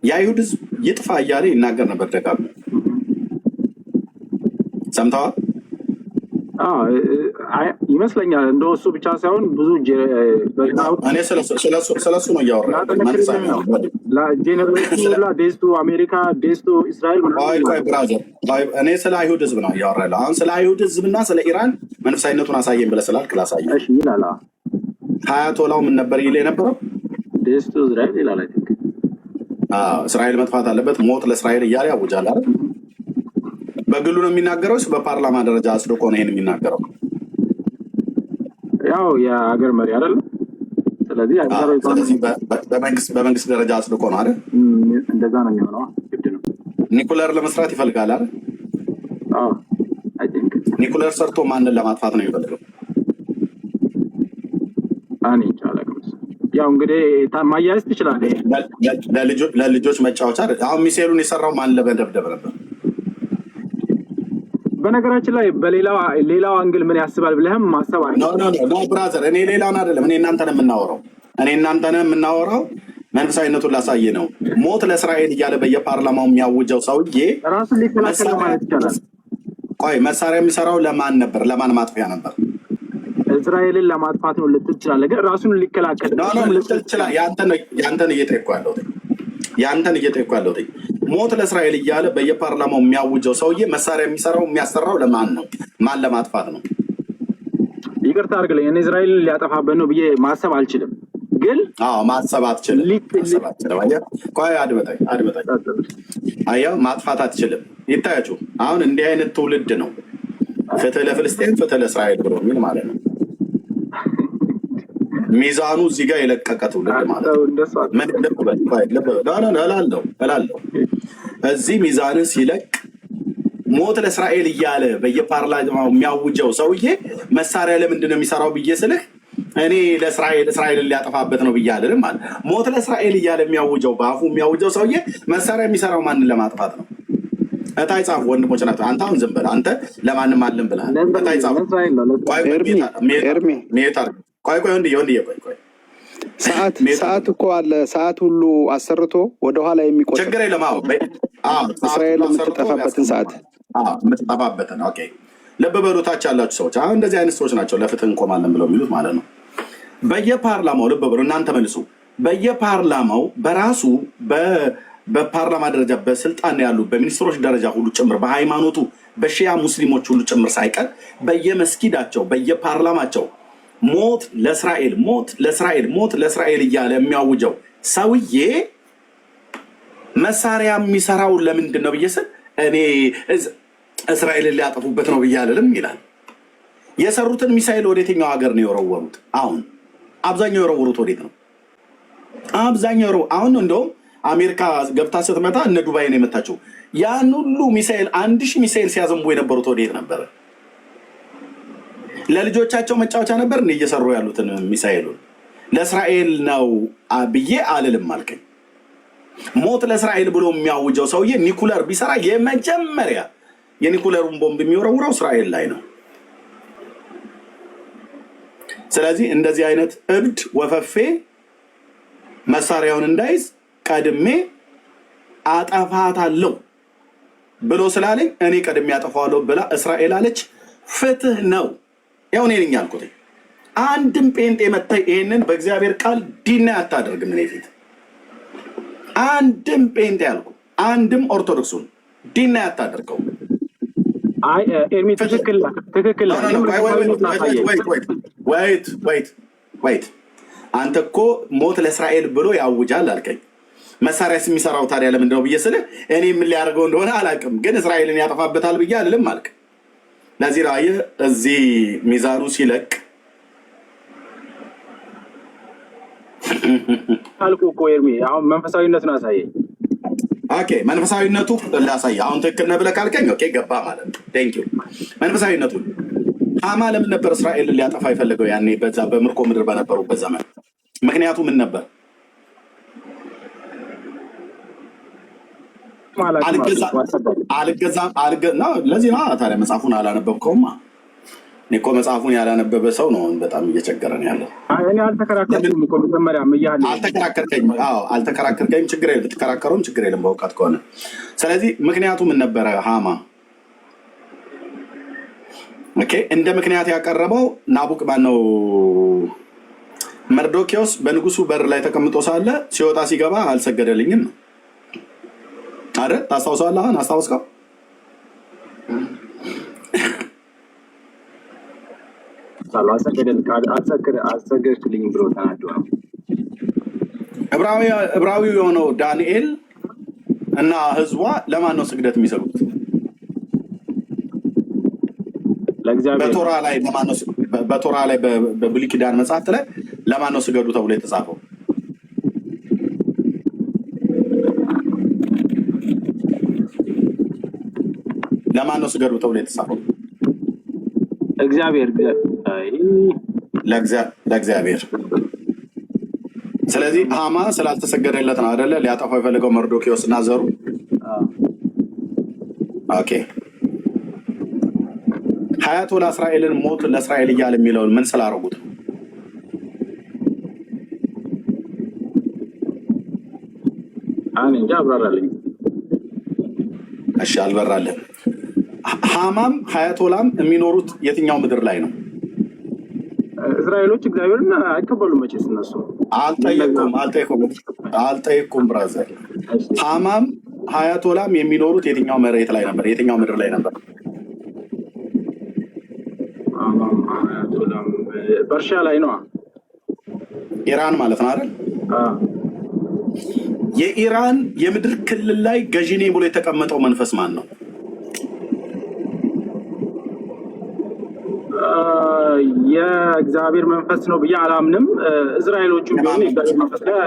የአይሁድ ህዝብ ይጥፋ እያለ ይናገር ነበር ደጋግሞ። ሰምተዋል? ይመስለኛል። እንደው እሱ ብቻ ሳይሆን ብዙ እኔ ስለሱ ነው እያወራ ዴስቱ አሜሪካ ዴስቱ እስራኤል ብራዘር፣ እኔ ስለ አይሁድ ህዝብ ነው እያወራ ያለው። አሁን ስለ አይሁድ ህዝብና ስለ ኢራን መንፈሳዊነቱን አሳየን ብለህ ስላልክ ላሳየህ ይላል። ሀያቶላው ምን ነበር ይል የነበረው? ዴስቱ እስራኤል ይላል። እስራኤል መጥፋት አለበት፣ ሞት ለእስራኤል እያለ ያውጃል አይደል? በግሉ ነው የሚናገረው? በፓርላማ ደረጃ አጽድቆ ነው ይሄን የሚናገረው? ያው የሀገር መሪ አይደለም። ስለዚህ በመንግስት ደረጃ አጽድቆ ነው አይደል? እንደዛ ነው የሚሆነው። ግድ ነው። ኒኩለር ለመስራት ይፈልጋል አይደል? ኒኩለር ሰርቶ ማንን ለማጥፋት ነው የሚፈልገው? ያው እንግዲህ ማያያዝ ትችላለህ። ለልጆች መጫወቻ አይደል? አሁን ሚሳኤሉን የሰራው ማን ለመደብደብ ነበር? በነገራችን ላይ በሌላው አንግል ምን ያስባል ብለህም ማሰብ አለ። ኖ ብራዘር፣ እኔ ሌላውን አይደለም፣ እኔ እናንተን የምናወራው መንፈሳዊነቱን ላሳይ ነው። ሞት ለእስራኤል እያለ በየፓርላማው የሚያውጀው ሰውዬ ራሱን ሊከላከል ማለት ይቻላል። ቆይ መሳሪያ የሚሰራው ለማን ነበር? ለማን ማጥፊያ ነበር? እስራኤልን ለማጥፋት ነው ልትል ትችላለህ፣ ግን ራሱን ሊከላከል ልትል ትችላለህ። ያንተን እየጠየኩ ያለሁት ሞት ለእስራኤል እያለ በየፓርላማው የሚያውጀው ሰውዬ መሳሪያ የሚያሰራው ለማን ነው? ማን ለማጥፋት ነው? ይቅርታ አድርግልኝ፣ እኔ እስራኤልን ሊያጠፋበት ነው ብዬ ማሰብ አልችልም። ግን ማሰብ አትችልም። ቆይ አድመጠኝ። አየህ፣ ማጥፋት አትችልም። ይታያችሁ፣ አሁን እንዲህ አይነት ትውልድ ነው ፍትህ ለፍልስጤን ፍትህ ለእስራኤል ብሎ የሚል ማለት ነው። ሚዛኑ እዚህ ጋር የለቀቀ ትውልድ ማለት ነው። እላለሁ እዚህ ሚዛንን ሲለቅ ሞት ለእስራኤል እያለ በየፓርላማው የሚያውጀው ሰውዬ መሳሪያ ለምንድን ነው የሚሰራው ብዬ ስልህ እኔ እስራኤልን ሊያጠፋበት ነው ብዬ አልልም ማለት። ሞት ለእስራኤል እያለ የሚያውጀው በአፉ የሚያውጀው ሰውዬ መሳሪያ የሚሰራው ማንን ለማጥፋት ነው? እታይ ጻፍ ወንድሞች ናቸው። አንተ አሁን ዝም ብለህ አንተ ለማንም አለን ብለሃል። እታይ ጻፍ። ቆይ ወንድዬ ቆይ ሰዓት እኮ አለ። ሰዓት ሁሉ አሰርቶ ወደኋላ የሚቆጥር ችግር የለም። እስራኤል የምትጠፋበትን ሰዓት የምትጠፋበትን ልብ በሉ። ታች ያላችሁ ሰዎች አሁን እንደዚህ አይነት ሰዎች ናቸው ለፍትህ እንቆማለን ብለው የሚሉት ማለት ነው። በየፓርላማው ልብ በሉ እናንተ መልሱ። በየፓርላማው በራሱ በፓርላማ ደረጃ በስልጣን ያሉ በሚኒስትሮች ደረጃ ሁሉ ጭምር በሃይማኖቱ በሺያ ሙስሊሞች ሁሉ ጭምር ሳይቀር በየመስጊዳቸው በየፓርላማቸው ሞት ለእስራኤል ሞት ለእስራኤል ሞት ለእስራኤል እያለ የሚያውጀው ሰውዬ መሳሪያ የሚሰራው ለምንድን ነው ብዬ ስል እኔ እስራኤልን ሊያጠፉበት ነው ብዬ አልልም ይላል። የሰሩትን ሚሳይል ወደ የትኛው ሀገር ነው የወረወሩት? አሁን አብዛኛው የወረወሩት ወዴት ነው? አብዛኛው አሁን እንደውም አሜሪካ ገብታ ስትመታ እነ ዱባይ ነው የመታቸው። ያን ሁሉ ሚሳኤል 1000 ሚሳኤል ሲያዘንቡ የነበሩት ወዴት ነበረ? ለልጆቻቸው መጫወቻ ነበር እንደ እየሰሩ ያሉትን ሚሳኤሉን ለእስራኤል ነው ብዬ አልልም አልከኝ። ሞት ለእስራኤል ብሎ የሚያውጀው ሰውዬ ኒኩለር ቢሰራ የመጀመሪያ የኒኩለሩን ቦምብ የሚወረውረው እስራኤል ላይ ነው። ስለዚህ እንደዚህ አይነት እብድ ወፈፌ መሳሪያውን እንዳይዝ ቀድሜ አጠፋታለሁ ብሎ ስላለኝ እኔ ቀድሜ አጠፋዋለሁ ብላ እስራኤል አለች። ፍትህ ነው። ያው እኔ ነኝ ያልኩት። አንድም ጴንጤ መጣ ይሄንን በእግዚአብሔር ቃል ዲና አታደርግም። እኔ ፊት አንድም ጴንጤ ያልኩ አንድም ኦርቶዶክሱን ዲና አታደርገው። አይ ኤርሚ ትክክል ወይት አንተ እኮ ሞት ለእስራኤል ብሎ ያውጃል አልከኝ። መሳሪያስ የሚሰራው ታዲያ ለምንድን ነው ብዬ ስልህ እኔ ምን ሊያደርገው እንደሆነ አላውቅም፣ ግን እስራኤልን ያጠፋበታል ብዬ አልልም አልክ። ለዚህ ነው አየህ እዚህ ሚዛኑ ሲለቅ አልኩ እኮ ኤርሚ። አሁን መንፈሳዊነቱን አሳየኝ። ኦኬ መንፈሳዊነቱ ላሳየህ። አሁን ትክክል ነህ ብለህ ካልከኝ ኦኬ ገባ ማለት ነው። ቴንክ ዩ። መንፈሳዊነቱ ሐማ ለምን ነበር እስራኤልን ሊያጠፋ የፈለገው ያኔ በዛ በምርኮ ምድር በነበሩበት ዘመን? ምክንያቱ ምን ነበር? ለዚህ ነው ታዲያ መጽሐፉን አላነበብከውማ። እኔ እኮ መጽሐፉን ያላነበበ ሰው ነው በጣም እየቸገረን ያለው። አልተከራከርከኝም፣ ችግር የለም። ብትከራከረውም ችግር የለም በእውቀት ከሆነ። ስለዚህ ምክንያቱ ምን ነበረ? ሐማ ኦኬ እንደ ምክንያት ያቀረበው ናቡቅ ማነው መርዶኪዎስ በንጉሱ በር ላይ ተቀምጦ ሳለ ሲወጣ ሲገባ አልሰገደልኝም ነው አይደል? ታስታውሳለህ? አሁን አስታውስከው? አልሰገድክልኝም ብሎ ተናዶ ነው። ዕብራዊ የሆነው ዳንኤል እና ህዝቧ ለማን ነው ስግደት የሚሰሩት? በቶራ ላይ ለማን ነው? በቶራ ላይ በብሉይ ኪዳን መጽሐፍት ላይ ለማን ነው ስገዱ ተብሎ የተጻፈው? ለማን ነው ስገዱ ተብሎ የተጻፈው? ለእግዚአብሔር። ስለዚህ ሐማ ስላልተሰገደለት ነው አይደለ ሊያጠፋው የፈለገው መርዶኪዎስ እና ዘሩ። ኦኬ ሀያቶላ እስራኤልን ሞት ለእስራኤል እያለ የሚለውን ምን ስላደረጉት ነው? እሺ አልበራለን። ሐማም ሀያቶላም የሚኖሩት የትኛው ምድር ላይ ነው? እስራኤሎች እግዚአብሔርን አይቀበሉም መቼስ እነሱ። አልጠየኩም ብራዘር። ሐማም ሀያቶላም የሚኖሩት የትኛው መሬት ላይ ነበር? የትኛው ምድር ላይ ነበር? በእርሻ ላይ ነው። ኢራን ማለት ነው አይደል? የኢራን የምድር ክልል ላይ ገዢ ነኝ ብሎ የተቀመጠው መንፈስ ማን ነው? የእግዚአብሔር መንፈስ ነው ብዬ አላምንም። እስራኤሎቹ ቢሆን የእግዚአብሔር መንፈስ ላይ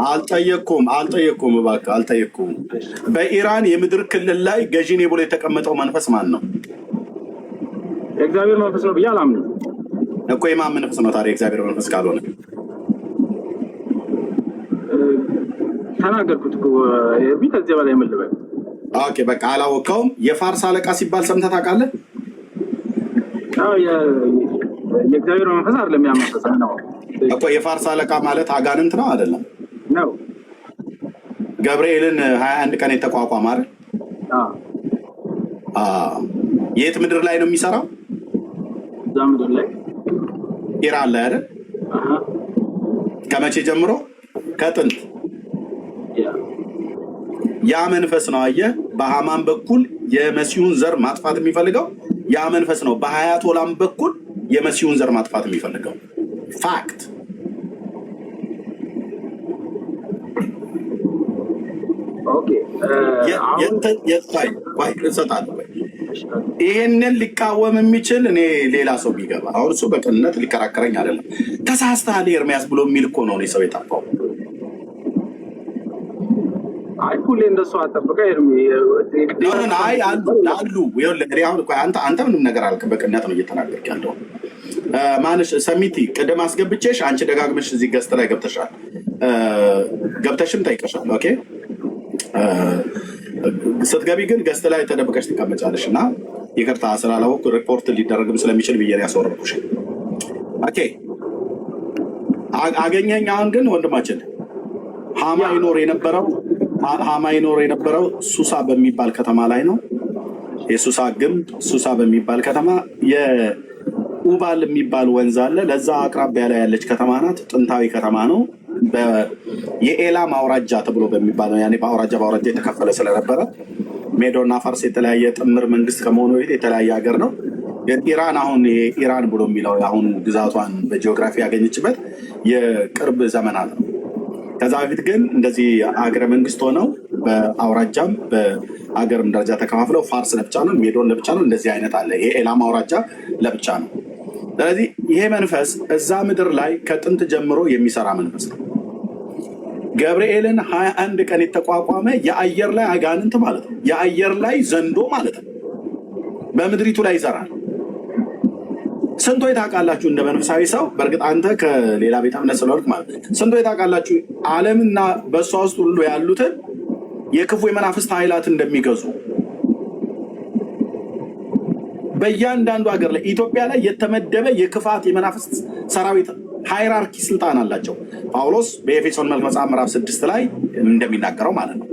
አልጠየቅኩም። እባክህ አልጠየቅኩም። በኢራን የምድር ክልል ላይ ገዢ ነኝ ብሎ የተቀመጠው መንፈስ ማን ነው? የእግዚአብሔር መንፈስ ነው ብዬ አላምንም እኮ። የማን መንፈስ ነው ታዲያ? የእግዚአብሔር መንፈስ ካልሆነ ተናገርኩት እኮ። ከዚህ በላይ ምን ልበል? ኦኬ በቃ አላወቀውም። የፋርስ አለቃ ሲባል ሰምተህ ታውቃለህ? የእግዚአብሔር መንፈስ አይደለም ያመፈሰ ነው እኮ። የፋርስ አለቃ ማለት አጋንንት ነው አይደለም? ነው። ገብርኤልን 21 ቀን የተቋቋመ አይደል? የት ምድር ላይ ነው የሚሰራው? እዛ ምድር ላይ ኢራን ላይ አይደል? ከመቼ ጀምሮ? ከጥንት። ያ መንፈስ ነው አየህ፣ በሐማን በኩል የመሲሁን ዘር ማጥፋት የሚፈልገው ያ መንፈስ ነው። በሀያቶላም በኩል የመሲሁን ዘር ማጥፋት የሚፈልገው ፋክት። እሰጣለሁ። ይሄንን ሊቃወም የሚችል እኔ ሌላ ሰው ቢገባ አሁን እሱ በቅንነት ሊከራከረኝ አይደለም። ተሳስተሃል ኤርሚያስ ብሎ የሚል እኮ ነው እኔ ሰው የጠፋው። አይ ሁሌ እንደሱ አጠብቀ አይ አሉ አንተ ምንም ነገር አልክ። በቅንነት ነው እየተናገርክ ያለው። ማንሽ ሰሚቲ ቅድም አስገብቼሽ አንቺ ደጋግመሽ እዚህ ገስት ላይ ገብተሻል፣ ገብተሽም ጠይቀሻል። ኦኬ ስትገቢ ግን ገስት ላይ ተደብቀሽ ትቀመጫለሽ እና ይቅርታ ስላላወቅኩ ሪፖርት ሊደረግም ስለሚችል ብዬ ያስወረድኩሽ። ኦኬ አገኘኝ። አሁን ግን ወንድማችን ሃማ ይኖር የነበረው ሱሳ በሚባል ከተማ ላይ ነው። የሱሳ ግንብ ሱሳ በሚባል ከተማ የኡባል የሚባል ወንዝ አለ። ለዛ አቅራቢያ ላይ ያለች ከተማ ናት። ጥንታዊ ከተማ ነው። የኤላም አውራጃ ተብሎ በሚባለው ያኔ በአውራጃ የተከፈለ ስለነበረ ሜዶና ፋርስ የተለያየ ጥምር መንግስት ከመሆኑ በፊት የተለያየ ሀገር ነው። ኢራን አሁን ኢራን ብሎ የሚለው አሁን ግዛቷን በጂኦግራፊ ያገኘችበት የቅርብ ዘመናት ነው። ከዛ በፊት ግን እንደዚህ አገረ መንግስት ሆነው በአውራጃም በአገርም ደረጃ ተከፋፍለው ፋርስ ለብቻ ነው፣ ሜዶን ለብቻ ነው። እንደዚህ አይነት አለ። ይሄ ኤላም አውራጃ ለብቻ ነው። ስለዚህ ይሄ መንፈስ እዛ ምድር ላይ ከጥንት ጀምሮ የሚሰራ መንፈስ ነው። ገብርኤልን 21 ቀን የተቋቋመ የአየር ላይ አጋንንት ማለት ነው። የአየር ላይ ዘንዶ ማለት ነው። በምድሪቱ ላይ ይሰራል። ስንቶ ታውቃላችሁ? እንደ መንፈሳዊ ሰው በእርግጥ አንተ ከሌላ ቤተ እምነት ስለሆንክ ማለት ነው። ስንቶ ታውቃላችሁ? ዓለምና በእሷ ውስጥ ሁሉ ያሉትን የክፉ የመናፍስት ኃይላት እንደሚገዙ በእያንዳንዱ ሀገር ላይ ኢትዮጵያ ላይ የተመደበ የክፋት የመናፍስት ሰራዊት ሃይራርኪ ስልጣን አላቸው። ጳውሎስ በኤፌሶን መልእክት መጽሐፍ ምዕራፍ 6 ላይ እንደሚናገረው ማለት ነው።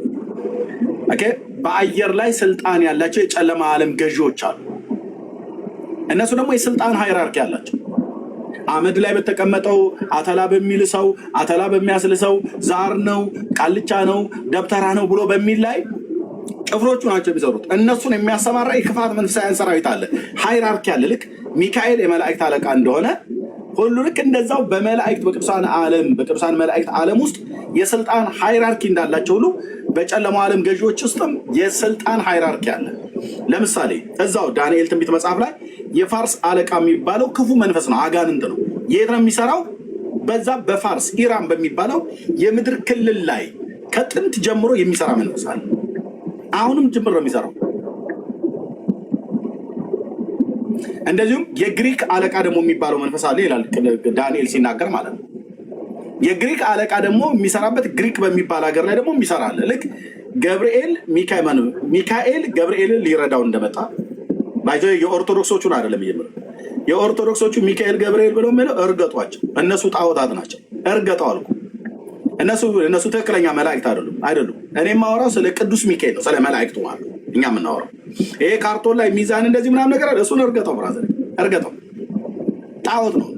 በአየር ላይ ስልጣን ያላቸው የጨለማ ዓለም ገዢዎች አሉ። እነሱ ደግሞ የስልጣን ሃይራርኪ አላቸው። አመድ ላይ በተቀመጠው አተላ በሚል ሰው አተላ በሚያስልሰው ዛር ነው፣ ቃልቻ ነው፣ ደብተራ ነው ብሎ በሚል ላይ ጭፍሮቹ ናቸው የሚሰሩት። እነሱን የሚያሰማራ የክፋት መንፈሳውያን ሰራዊት አለ፣ ሃይራርኪ አለ። ልክ ሚካኤል የመላእክት አለቃ እንደሆነ ሁሉ ልክ እንደዛው በመላእክት በቅዱሳን መላእክት ዓለም ውስጥ የስልጣን ሃይራርኪ እንዳላቸው ሁሉ በጨለማው ዓለም ገዢዎች ውስጥም የስልጣን ሃይራርኪ አለ። ለምሳሌ እዛው ዳንኤል ትንቢት መጽሐፍ ላይ የፋርስ አለቃ የሚባለው ክፉ መንፈስ ነው፣ አጋንንት ነው። የት ነው የሚሰራው? በዛ በፋርስ ኢራን በሚባለው የምድር ክልል ላይ ከጥንት ጀምሮ የሚሰራ መንፈስ አለ። አሁንም ጅምር ነው የሚሰራው። እንደዚሁም የግሪክ አለቃ ደግሞ የሚባለው መንፈስ አለ ይላል ዳንኤል ሲናገር ማለት ነው። የግሪክ አለቃ ደግሞ የሚሰራበት ግሪክ በሚባል ሀገር ላይ ደግሞ የሚሰራ አለ። ልክ ገብርኤል ሚካኤል ገብርኤልን ሊረዳው እንደመጣ ባይዞ የኦርቶዶክሶቹን አይደለም እየምለው የኦርቶዶክሶቹ ሚካኤል ገብርኤል ብለው የሚለው እርገጧቸው። እነሱ ጣዖታት ናቸው። እርገጠው አልኩ። እነሱ ትክክለኛ መላእክት አይደሉም። እኔ የማወራው ስለ ቅዱስ ሚካኤል ነው፣ ስለ መላእክቱ ማለት ነው። እኛ የምናወራው ይሄ ካርቶን ላይ ሚዛን እንደዚህ ምናምን ነገር እሱን እርገጠው፣ ብራዘር እርገጠው፣ ጣዖት ነው።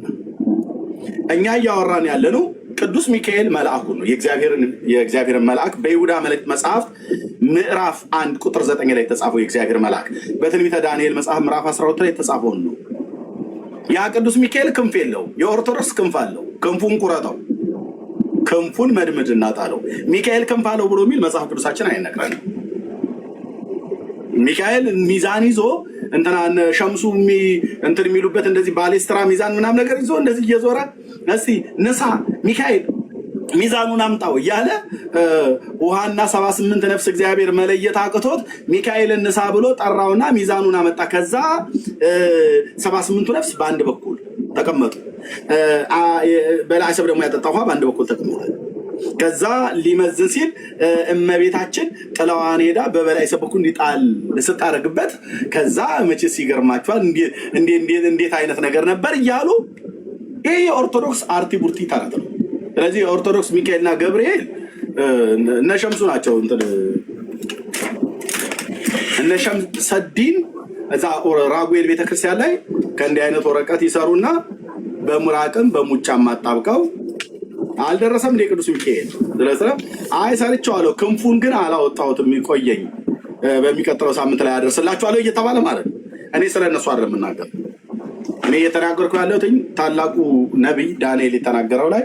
እኛ እያወራን ያለነው ቅዱስ ሚካኤል መልአኩ ነው። የእግዚአብሔርን መልአክ በይሁዳ መልእክት መጽሐፍ ምዕራፍ 1 ቁጥር 9 ላይ የተጻፈው የእግዚአብሔር መልአክ በትንቢተ ዳንኤል መጽሐፍ ምዕራፍ 12 ላይ የተጻፈውን ነው። ያ ቅዱስ ሚካኤል ክንፍ የለው፣ የኦርቶዶክስ ክንፍ አለው። ክንፉን ቁረጠው፣ ክንፉን መድምድ እናጣለው። ሚካኤል ክንፍ አለው ብሎ የሚል መጽሐፍ ቅዱሳችን አይነግረንም። ሚካኤል ሚዛን ይዞ እንትና ሸምሱ እንትን የሚሉበት እንደዚህ ባሌስትራ ሚዛን ምናምን ነገር ይዞ እንደዚህ እየዞረ እስቲ ንሳ ሚካኤል ሚዛኑን አምጣው እያለ ውሃና 78 ነፍስ እግዚአብሔር መለየት አቅቶት ሚካኤልን ንሳ ብሎ ጠራውና ሚዛኑን አመጣ። ከዛ 78ቱ ነፍስ በአንድ በኩል ተቀመጡ። በላይሰብ ደግሞ ያጠጣ ውሃ በአንድ በኩል ተቀመጠ። ከዛ ሊመዝን ሲል እመቤታችን ጥላዋን ሄዳ በበላይ ሰበኩ እንዲጣል ስታደርግበት ከዛ መቼስ ይገርማችኋል እንዴት አይነት ነገር ነበር እያሉ ይህ የኦርቶዶክስ አርቲ ቡርቲ ተረት ነው። ስለዚህ የኦርቶዶክስ ሚካኤልና ገብርኤል እነ ሸምሱ ናቸው። እነ ሸምሰዲን እዛ ራጉኤል ቤተክርስቲያን ላይ ከእንዲህ አይነት ወረቀት ይሰሩና በምራቅም በሙጫም አጣብቀው አልደረሰም እንደ ቅዱስ ሚካኤል ስለዚህ አይ ሰርቼዋለሁ፣ ክንፉን ግን አላወጣሁትም፣ የሚቆየኝ በሚቀጥለው ሳምንት ላይ አደርስላችኋለሁ እየተባለ ማለት ነው። እኔ ስለነሱ አይደለም የምናገር። እኔ እየተናገርኩ ያለሁት ታላቁ ነቢይ ዳንኤል የተናገረው ላይ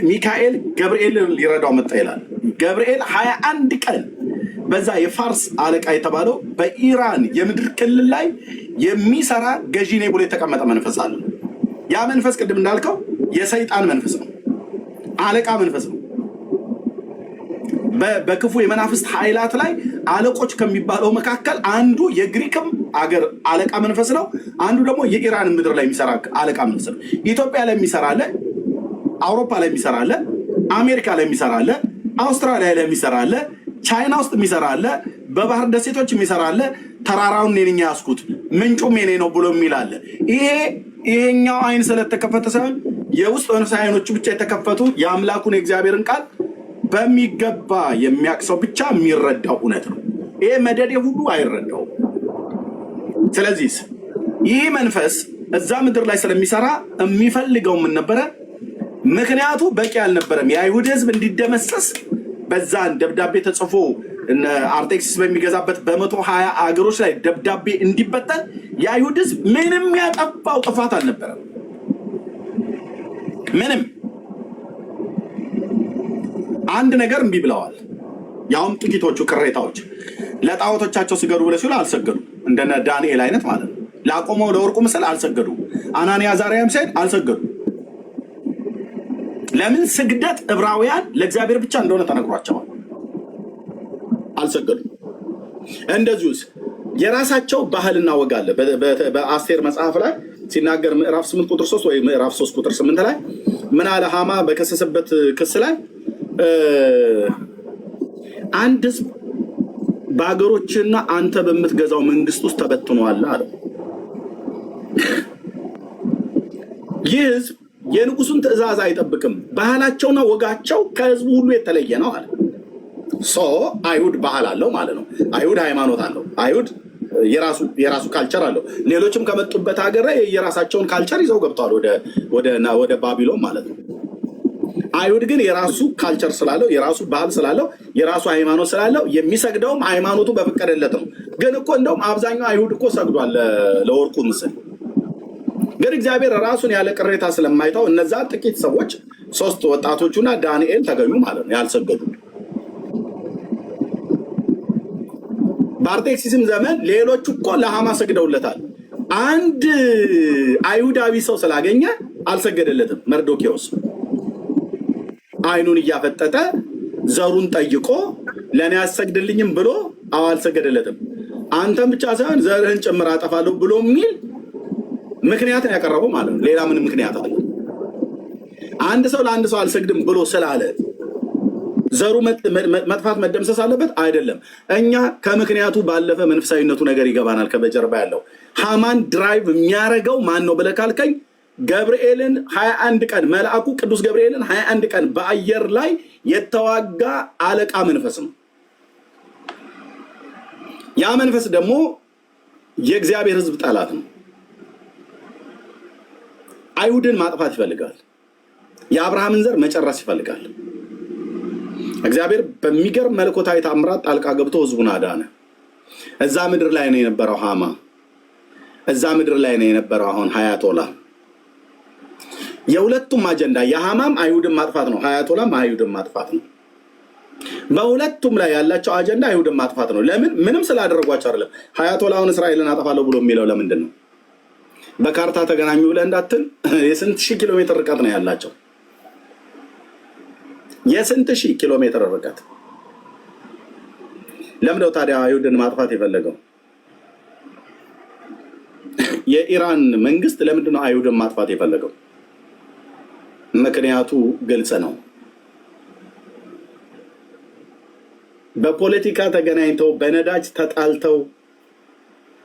ሚካኤል ገብርኤልን ሊረዳው መጣ ይላል። ገብርኤል 21 ቀን በዛ የፋርስ አለቃ የተባለው በኢራን የምድር ክልል ላይ የሚሰራ ገዢ ነኝ ብሎ የተቀመጠ መንፈስ አለ። ያ መንፈስ ቅድም እንዳልከው የሰይጣን መንፈስ ነው፣ አለቃ መንፈስ ነው። በክፉ የመናፍስት ኃይላት ላይ አለቆች ከሚባለው መካከል አንዱ የግሪክም አገር አለቃ መንፈስ ነው። አንዱ ደግሞ የኢራን ምድር ላይ የሚሰራ አለቃ መንፈስ ነው። ኢትዮጵያ ላይ የሚሰራ አለ፣ አውሮፓ ላይ የሚሰራ አለ፣ አሜሪካ ላይ የሚሰራ አለ፣ አውስትራሊያ ላይ የሚሰራ አለ፣ ቻይና ውስጥ የሚሰራ አለ፣ በባህር ደሴቶች የሚሰራ አለ። ተራራውን እኔ ነኝ ያስኩት ምንጩም የኔ ነው ብሎ የሚል አለ። ይሄኛው አይን ስለተከፈተ ሳይሆን የውስጥ መንፈሳዊ ዓይኖቹ ብቻ የተከፈቱ የአምላኩን የእግዚአብሔርን ቃል በሚገባ የሚያቅሰው ብቻ የሚረዳው እውነት ነው። ይሄ መደዴ ሁሉ አይረዳውም። ስለዚህ ይህ መንፈስ እዛ ምድር ላይ ስለሚሰራ የሚፈልገው ምን ነበረ? ምክንያቱ በቂ አልነበረም። የአይሁድ ሕዝብ እንዲደመሰስ በዛን ደብዳቤ ተጽፎ አርጤክስስ በሚገዛበት በ120 አገሮች ላይ ደብዳቤ እንዲበተን የአይሁድ ሕዝብ ምንም ያጠፋው ጥፋት አልነበረም። ምንም አንድ ነገር እምቢ ብለዋል። ያውም ጥቂቶቹ ቅሬታዎች ለጣዖቶቻቸው ስገዱ ብለው ሲሉ አልሰገዱ። እንደነ ዳንኤል አይነት ማለት ነው። ላቆመው ለወርቁ ምስል አልሰገዱ። አናንያ አዛርያም ሲሄድ አልሰገዱ። ለምን? ስግደት ዕብራውያን ለእግዚአብሔር ብቻ እንደሆነ ተነግሯቸዋል። አልሰገዱ። እንደዚሁስ የራሳቸው ባህልና ወግ አለ። በአስቴር መጽሐፍ ላይ ሲናገር ምዕራፍ 8 ቁጥር 3 ወይ ምዕራፍ 3 ቁጥር 8 ላይ ምን አለ? ሃማ በከሰሰበት ክስ ላይ አንድ ሕዝብ በአገሮችና አንተ በምትገዛው መንግስት ውስጥ ተበትኗል አለ። ይህ ሕዝብ የንጉሱን ትእዛዝ አይጠብቅም፣ ባህላቸውና ወጋቸው ከሕዝቡ ሁሉ የተለየ ነው አለ። አይሁድ ባህል አለው ማለት ነው። አይሁድ ሃይማኖት አለው። አይሁድ የራሱ ካልቸር አለው። ሌሎችም ከመጡበት ሀገር ላይ የራሳቸውን ካልቸር ይዘው ገብተዋል ወደ ባቢሎን ማለት ነው። አይሁድ ግን የራሱ ካልቸር ስላለው፣ የራሱ ባህል ስላለው፣ የራሱ ሃይማኖት ስላለው የሚሰግደውም ሃይማኖቱ በፈቀደለት ነው። ግን እኮ እንደውም አብዛኛው አይሁድ እኮ ሰግዷል ለወርቁ ምስል። ግን እግዚአብሔር ራሱን ያለ ቅሬታ ስለማይተው እነዛ ጥቂት ሰዎች 3 ወጣቶቹና ዳንኤል ተገኙ ማለት ነው ያልሰገዱ። በአርጤክሲስም ዘመን ሌሎቹ እኮ ለሃማ ሰግደውለታል። አንድ አይሁዳዊ ሰው ስላገኘ አልሰገደለትም። መርዶኪዎስ አይኑን እያፈጠጠ ዘሩን ጠይቆ ለእኔ አሰግድልኝም ብሎ አልሰገደለትም። አንተም ብቻ ሳይሆን ዘርህን ጭምር አጠፋለሁ ብሎ የሚል ምክንያትን ያቀረበው ማለት ነው። ሌላ ምን ምክንያት አለ? አንድ ሰው ለአንድ ሰው አልሰግድም ብሎ ስላለ ዘሩ መጥፋት መደምሰስ አለበት አይደለም። እኛ ከምክንያቱ ባለፈ መንፈሳዊነቱ ነገር ይገባናል። ከበጀርባ ያለው ሃማን ድራይቭ የሚያደርገው ማን ነው ብለህ ካልከኝ ገብርኤልን 21 ቀን መልአኩ ቅዱስ ገብርኤልን 21 ቀን በአየር ላይ የተዋጋ አለቃ መንፈስ ነው። ያ መንፈስ ደግሞ የእግዚአብሔር ሕዝብ ጠላት ነው። አይሁድን ማጥፋት ይፈልጋል። የአብርሃምን ዘር መጨረስ ይፈልጋል። እግዚአብሔር በሚገርም መለኮታዊ ተአምራት ጣልቃ ገብቶ ሕዝቡን አዳነ። እዛ ምድር ላይ ነው የነበረው ሃማ። እዛ ምድር ላይ ነው የነበረው አሁን ሀያቶላ። የሁለቱም አጀንዳ የሃማም አይሁድን ማጥፋት ነው፣ ሀያቶላም አይሁድን ማጥፋት ነው። በሁለቱም ላይ ያላቸው አጀንዳ አይሁድን ማጥፋት ነው። ለምን? ምንም ስላደረጓቸው አይደለም። ሀያቶላውን እስራኤልን አጠፋለሁ ብሎ የሚለው ለምንድን ነው? በካርታ ተገናኙ ብለህ እንዳትል የስንት ሺህ ኪሎ ሜትር ርቀት ነው ያላቸው። የስንት ሺህ ኪሎ ሜትር ርቀት። ለምንድነው ታዲያ አይሁድን ማጥፋት የፈለገው? የኢራን መንግስት ለምንድነው አይሁድን ማጥፋት የፈለገው? ምክንያቱ ግልጽ ነው። በፖለቲካ ተገናኝተው በነዳጅ ተጣልተው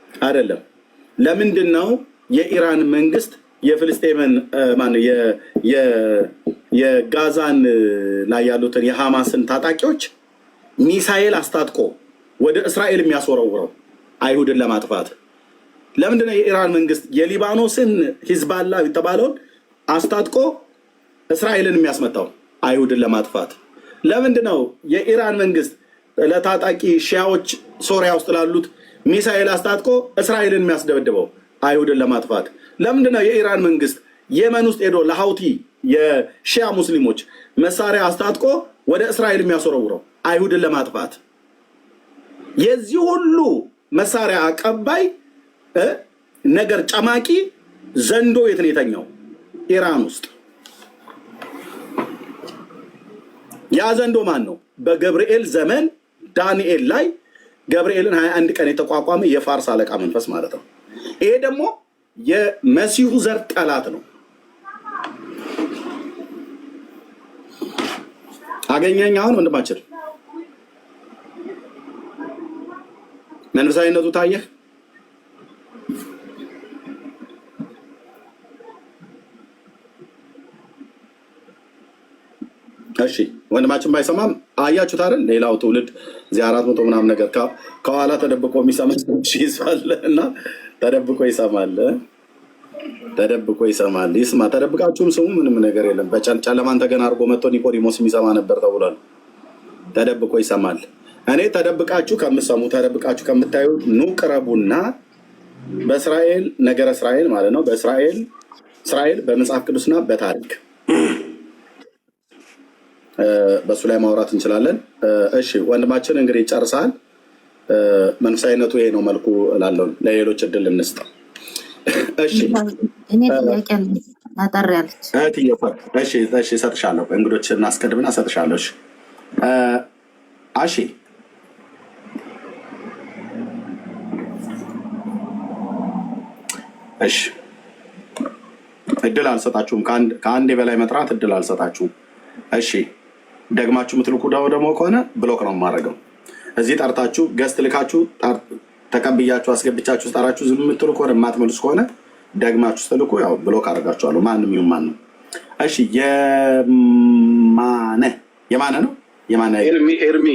አይደለም። ለምንድነው የኢራን መንግስት የፍልስጤምን የጋዛን ላይ ያሉትን የሐማስን ታጣቂዎች ሚሳኤል አስታጥቆ ወደ እስራኤል የሚያስወረውረው? አይሁድን ለማጥፋት። ለምንድነው የኢራን መንግስት የሊባኖስን ሂዝባላ የተባለውን አስታጥቆ እስራኤልን የሚያስመጣው? አይሁድን ለማጥፋት። ለምንድነው የኢራን መንግስት ለታጣቂ ሺያዎች ሶሪያ ውስጥ ላሉት ሚሳኤል አስታጥቆ እስራኤልን የሚያስደበድበው? አይሁድን ለማጥፋት። ለምንድነው የኢራን መንግስት የመን ውስጥ ሄዶ ለሀውቲ የሺያ ሙስሊሞች መሳሪያ አስታጥቆ ወደ እስራኤል የሚያስወረውረው? አይሁድን ለማጥፋት። የዚህ ሁሉ መሳሪያ አቀባይ ነገር ጨማቂ ዘንዶ የት ነው የተኛው? ኢራን ውስጥ። ያ ዘንዶ ማን ነው? በገብርኤል ዘመን ዳንኤል ላይ ገብርኤልን 21 ቀን የተቋቋመ የፋርስ አለቃ መንፈስ ማለት ነው። ይሄ ደግሞ የመሲሁ ዘር ጠላት ነው። አገኘኝ አሁን ወንድማችን፣ መንፈሳዊነቱ ታየህ? እሺ ወንድማችን ባይሰማም አያችሁት አይደል? ሌላው ትውልድ እዚህ 400 ምናምን ነገር ከኋላ ተደብቆ የሚሰማ ይስፋል እና ተደብቆ ይሰማል። ተደብቆ ይሰማል። ይስማ። ተደብቃችሁም ስሙ፣ ምንም ነገር የለም። በጨለማን ተገና አድርጎ መጥቶ ኒቆዲሞስ የሚሰማ ነበር ተብሏል። ተደብቆ ይሰማል። እኔ ተደብቃችሁ ከምሰሙ ተደብቃችሁ ከምታዩ ኑ ቅረቡና በእስራኤል ነገረ እስራኤል ማለት ነው። እስራኤል በመጽሐፍ ቅዱስና በታሪክ በሱ ላይ ማውራት እንችላለን። እሺ ወንድማችን እንግዲህ ጨርሰሃል። መንፈሳዊነቱ ይሄ ነው መልኩ እላለሁ። ለሌሎች እድል እንስጥ። እሺ እኔ ጥያቄ አለኝ አጠር ያለች። እሺ እሰጥሻለሁ። እንግዶች እናስቀድምና እሰጥሻለሁ። እሺ አሺ እሺ እድል አልሰጣችሁም። ከአንዴ በላይ መጥራት እድል አልሰጣችሁም። እሺ ደግማችሁ የምትልኩ ደግሞ ከሆነ ብሎክ ነው የማደርገው። እዚህ ጠርታችሁ ገስት ልካችሁ ተቀብያችሁ አስገብቻችሁ ስጠራችሁ ዝም የምትሉ ከሆነ የማትመልሱ ከሆነ ደግማችሁ ስትልኩ ያው ብሎክ አደርጋችኋለሁ። ማንም ይሁን ማንም። እሺ የማነ ነው ኤርሚ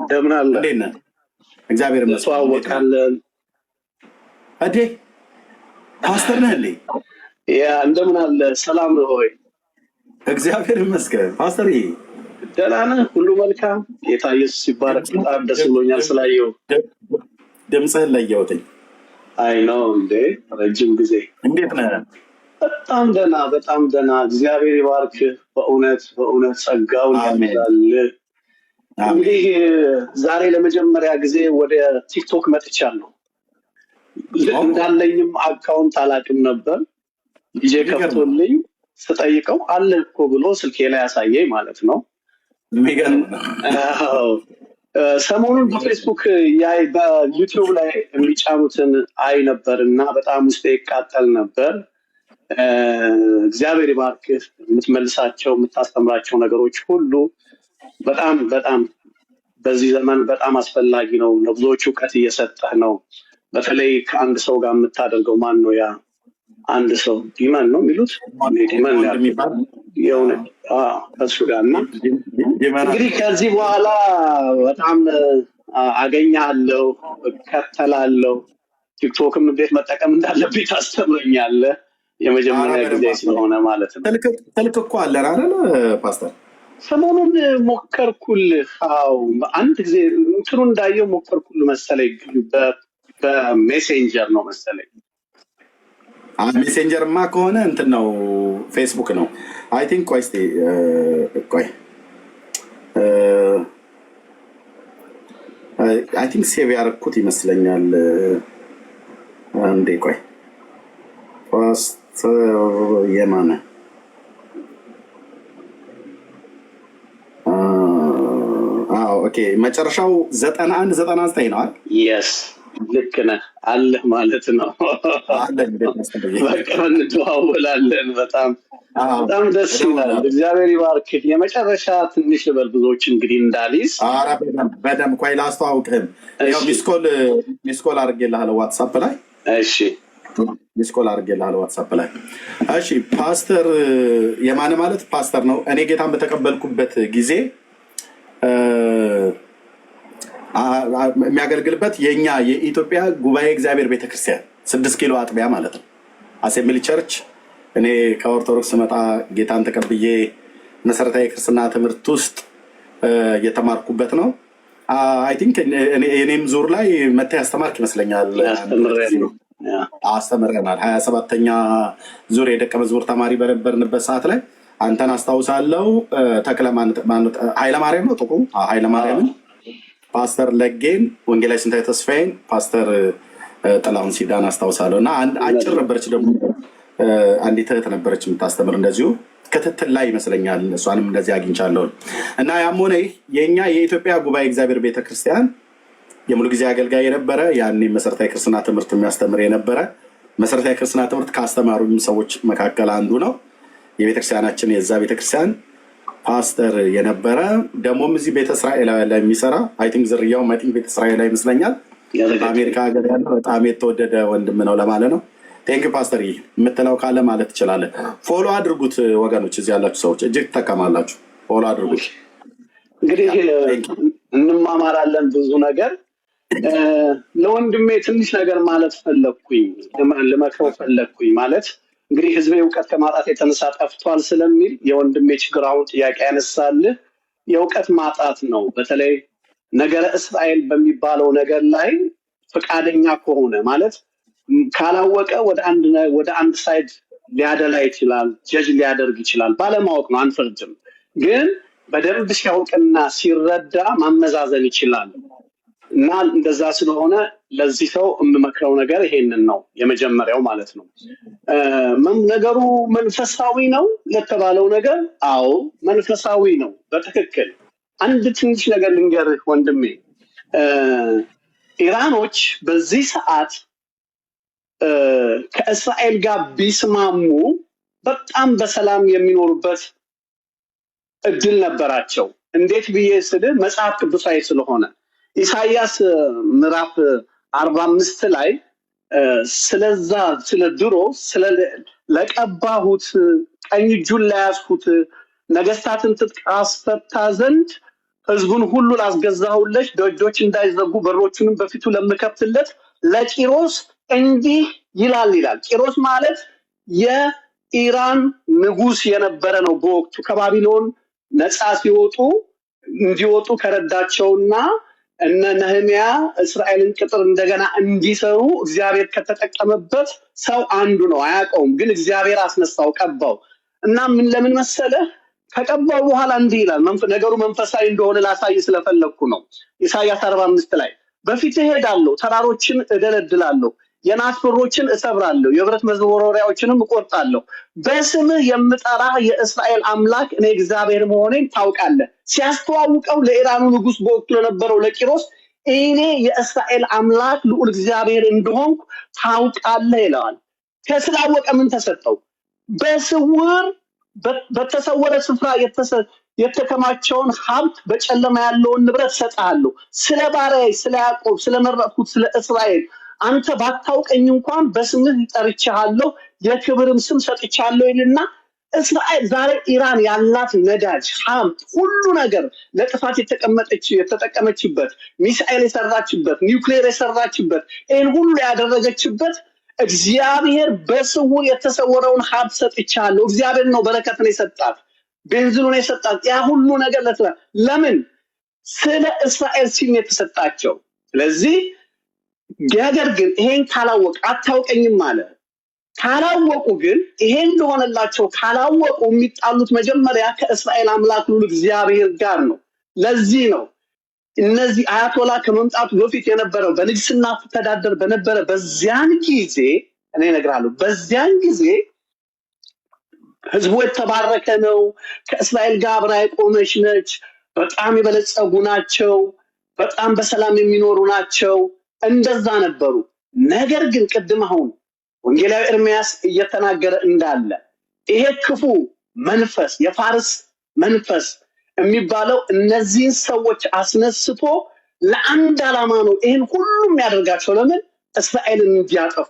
እንደምን አለ? እንዴት ነህ? እግዚአብሔር ይመስገን። ተዋወቃለን እዴ ፓስተር ነህ እንዴ? ያ እንደምን አለ? ሰላም ነው ሆይ? እግዚአብሔር ይመስገን። ፓስተር ደህና ነህ? ሁሉ መልካም? ጌታ ኢየሱስ ይባረክ። በጣም ደስ ብሎኛል ስላየው። ድምፅህን ለየሁትኝ። አይ ነው እንዴ? ረጅም ጊዜ። እንዴት ነህ? በጣም ደህና፣ በጣም ደህና። እግዚአብሔር ይባርክ። በእውነት ጸጋውን ያብዛልህ። እንግዲህ ዛሬ ለመጀመሪያ ጊዜ ወደ ቲክቶክ መጥቻለሁ። እንዳለኝም አካውንት አላውቅም ነበር። ልጄ ከፍቶልኝ ስጠይቀው አለ እኮ ብሎ ስልኬ ላይ ያሳየኝ ማለት ነው። ሰሞኑን በፌስቡክ በዩቲዩብ ላይ የሚጫኑትን አይ ነበር እና በጣም ውስጤ ይቃጠል ነበር። እግዚአብሔር ይባርክህ። የምትመልሳቸው የምታስተምራቸው ነገሮች ሁሉ በጣም በጣም በዚህ ዘመን በጣም አስፈላጊ ነው። ለብዙዎች እውቀት እየሰጠህ ነው። በተለይ ከአንድ ሰው ጋር የምታደርገው ማን ነው? ያ አንድ ሰው ዲመን ነው የሚሉት ዲመን የሆነ ከሱ ጋር እና እንግዲህ ከዚህ በኋላ በጣም አገኛለሁ፣ እከተላለሁ። ቲክቶክም እንዴት መጠቀም እንዳለብኝ ታስተምረኛለህ። የመጀመሪያ ጊዜ ስለሆነ ማለት ነው። ስልክ እኮ አለን አይደል ፓስተር? ሰሞኑን ሞከርኩልህ። አዎ አንድ ጊዜ እንትኑ እንዳየው ሞከርኩልህ መሰለኝ። በሜሴንጀር ነው መሰለኝ። ሜሴንጀርማ ከሆነ እንትን ነው ፌስቡክ ነው አይ ቲንክ። ቆይ እስኪ አይ ቲንክ ሴቭ ያደረኩት ይመስለኛል። እንዴ ቆይ ፓስተር የማነ ኦኬ መጨረሻው 9199 ነው አይደል? የስ ልክ ነህ አለህ ማለት ነው። በቃ እንደዋወላለን። በጣም ደስ ይላል። እግዚአብሔር ይባርክ። የመጨረሻ ትንሽ ልበል ብዙዎች እንግዲህ እንዳልይዝ። ኧረ በደምብ ቆይ ላስተዋውቅህም። ሚስኮል አድርጌልሃለሁ ዋትሳፕ ላይ። እሺ ሚስኮል አድርጌልሃለሁ ዋትሳፕ ላይ። እሺ ፓስተር የማነ ማለት ፓስተር ነው። እኔ ጌታን በተቀበልኩበት ጊዜ የሚያገለግልበት የኛ የኢትዮጵያ ጉባኤ እግዚአብሔር ቤተክርስቲያን 6 ኪሎ አጥቢያ ማለት ነው። አሴምብሊ ቸርች እኔ ከኦርቶዶክስ መጣ ጌታን ተቀብዬ መሰረታዊ ክርስትና ትምህርት ውስጥ የተማርኩበት ነው። አይ ቲንክ እኔም ዙር ላይ መተህ ያስተማርክ ይመስለኛል። አስተምረናል። 27ኛ ዙር የደቀ መዝሙር ተማሪ በነበርንበት ሰዓት ላይ አንተን አስታውሳለሁ። ኃይለማርያም ነው ጥቁ ኃይለማርያምን፣ ፓስተር ለጌን፣ ወንጌላዊ ስንታየ ተስፋዬን፣ ፓስተር ጥላሁን ሲዳን አስታውሳለሁ። እና አጭር ነበረች ደግሞ አንዲት እህት ነበረች የምታስተምር እንደዚሁ ክትትል ላይ ይመስለኛል። እሷንም እንደዚህ አግኝቻለሁ። እና ያም ሆነ የኛ የኢትዮጵያ ጉባኤ እግዚአብሔር ቤተክርስቲያን የሙሉ ጊዜ አገልጋይ የነበረ ያኔ መሰረታዊ ክርስትና ትምህርት የሚያስተምር የነበረ መሰረታዊ ክርስትና ትምህርት ካስተማሩ ሰዎች መካከል አንዱ ነው። የቤተክርስቲያናችን የዛ ቤተክርስቲያን ፓስተር የነበረ ደግሞም እዚህ ቤተ እስራኤል ላይ የሚሰራ አይ ቲንክ ዝርያው ቤተ እስራኤል ላይ ይመስለኛል በአሜሪካ ሀገር ያለው በጣም የተወደደ ወንድም ነው ለማለት ነው። ቴንክ ፓስተር የምትለው ካለ ማለት ትችላለህ። ፎሎ አድርጉት ወገኖች፣ እዚህ ያላችሁ ሰዎች እጅግ ትጠቀማላችሁ። ፎሎ አድርጉ። እንግዲህ እንማማራለን ብዙ ነገር። ለወንድሜ ትንሽ ነገር ማለት ፈለግኩኝ፣ ልመክረው ፈለግኩኝ። ማለት እንግዲህ ህዝቤ እውቀት ከማጣት የተነሳ ጠፍቷል ስለሚል የወንድሜ ችግር አሁን ጥያቄ ያነሳልህ የእውቀት ማጣት ነው። በተለይ ነገረ እስራኤል በሚባለው ነገር ላይ ፈቃደኛ ከሆነ ማለት ካላወቀ ወደ አንድ ሳይድ ሊያደላ ይችላል፣ ጀጅ ሊያደርግ ይችላል። ባለማወቅ ነው፣ አንፈርድም። ግን በደንብ ሲያውቅና ሲረዳ ማመዛዘን ይችላል። እና እንደዛ ስለሆነ ለዚህ ሰው የምመክረው ነገር ይሄንን ነው፣ የመጀመሪያው ማለት ነው። ነገሩ መንፈሳዊ ነው ለተባለው ነገር፣ አዎ መንፈሳዊ ነው በትክክል። አንድ ትንሽ ነገር ልንገርህ ወንድሜ፣ ኢራኖች በዚህ ሰዓት ከእስራኤል ጋር ቢስማሙ በጣም በሰላም የሚኖሩበት እድል ነበራቸው። እንዴት ብዬ ስልህ መጽሐፍ ቅዱሳዊ ስለሆነ ኢሳይያስ ምዕራፍ 45 ላይ ስለዛ ስለ ድሮ ለቀባሁት ቀኝ እጁን ለያዝኩት ነገስታትን ትጥቅ አስፈታ ዘንድ ህዝቡን ሁሉ ላስገዛሁለት ደጆች እንዳይዘጉ በሮቹንም በፊቱ ለምከፍትለት ለቂሮስ እንዲህ ይላል ይላል። ቂሮስ ማለት የኢራን ንጉስ የነበረ ነው። በወቅቱ ከባቢሎን ነፃ እንዲወጡ ከረዳቸውና እነ ነህምያ እስራኤልን ቅጥር እንደገና እንዲሰሩ እግዚአብሔር ከተጠቀመበት ሰው አንዱ ነው። አያውቀውም፣ ግን እግዚአብሔር አስነሳው፣ ቀባው። እና ምን ለምን መሰለህ ከቀባው በኋላ እንዲህ ይላል። ነገሩ መንፈሳዊ እንደሆነ ላሳይ ስለፈለግኩ ነው። ኢሳይያስ 45 ላይ በፊትህ እሄዳለሁ፣ ተራሮችን እደለድላለሁ፣ የናስ በሮችን እሰብራለሁ፣ የብረት መወርወሪያዎችንም እቆርጣለሁ። በስምህ የምጠራህ የእስራኤል አምላክ እኔ እግዚአብሔር መሆኔን ታውቃለህ። ሲያስተዋውቀው ለኢራኑ ንጉስ በወቅቱ ለነበረው ለቂሮስ እኔ የእስራኤል አምላክ ልዑል እግዚአብሔር እንደሆንኩ ታውቃለህ ይለዋል። ከስላወቀ ምን ተሰጠው? በስውር በተሰወረ ስፍራ የተከማቸውን ሀብት፣ በጨለማ ያለውን ንብረት ሰጥሃለሁ። ስለ ባሪያዬ ስለ ያዕቆብ ስለመረጥኩት ስለ እስራኤል አንተ ባታውቀኝ እንኳን በስምህ ጠርቼሃለሁ፣ የክብርም ስም ሰጥቻለሁ ይልና እስራኤል ዛሬ ኢራን ያላት ነዳጅ፣ ሀብት፣ ሁሉ ነገር ለጥፋት የተጠቀመችበት ሚሳኤል የሰራችበት ኒውክሌር የሰራችበት ይህን ሁሉ ያደረገችበት እግዚአብሔር በስውር የተሰወረውን ሀብት ሰጥቻለሁ። እግዚአብሔር ነው በረከትን የሰጣት፣ ቤንዚኑን የሰጣት። ያ ሁሉ ነገር ለምን? ስለ እስራኤል ሲል የተሰጣቸው። ስለዚህ ነገር ግን ይሄን ካላወቅ አታውቀኝም አለ። ካላወቁ ግን ይሄ እንደሆነላቸው ካላወቁ የሚጣሉት መጀመሪያ ከእስራኤል አምላክ ልዑል እግዚአብሔር ጋር ነው። ለዚህ ነው እነዚህ አያቶላ ከመምጣቱ በፊት የነበረው በንግስና ተዳደር በነበረ በዚያን ጊዜ እኔ እነግርሃለሁ፣ በዚያን ጊዜ ህዝቡ የተባረከ ነው። ከእስራኤል ጋር አብራ የቆመች ነች። በጣም የበለጸጉ ናቸው። በጣም በሰላም የሚኖሩ ናቸው። እንደዛ ነበሩ። ነገር ግን ቅድም አሁን ወንጌላዊ ኤርምያስ እየተናገረ እንዳለ ይሄ ክፉ መንፈስ የፋርስ መንፈስ የሚባለው እነዚህን ሰዎች አስነስቶ ለአንድ ዓላማ ነው ይህን ሁሉም ያደርጋቸው። ለምን? እስራኤልን እንዲያጠፉ።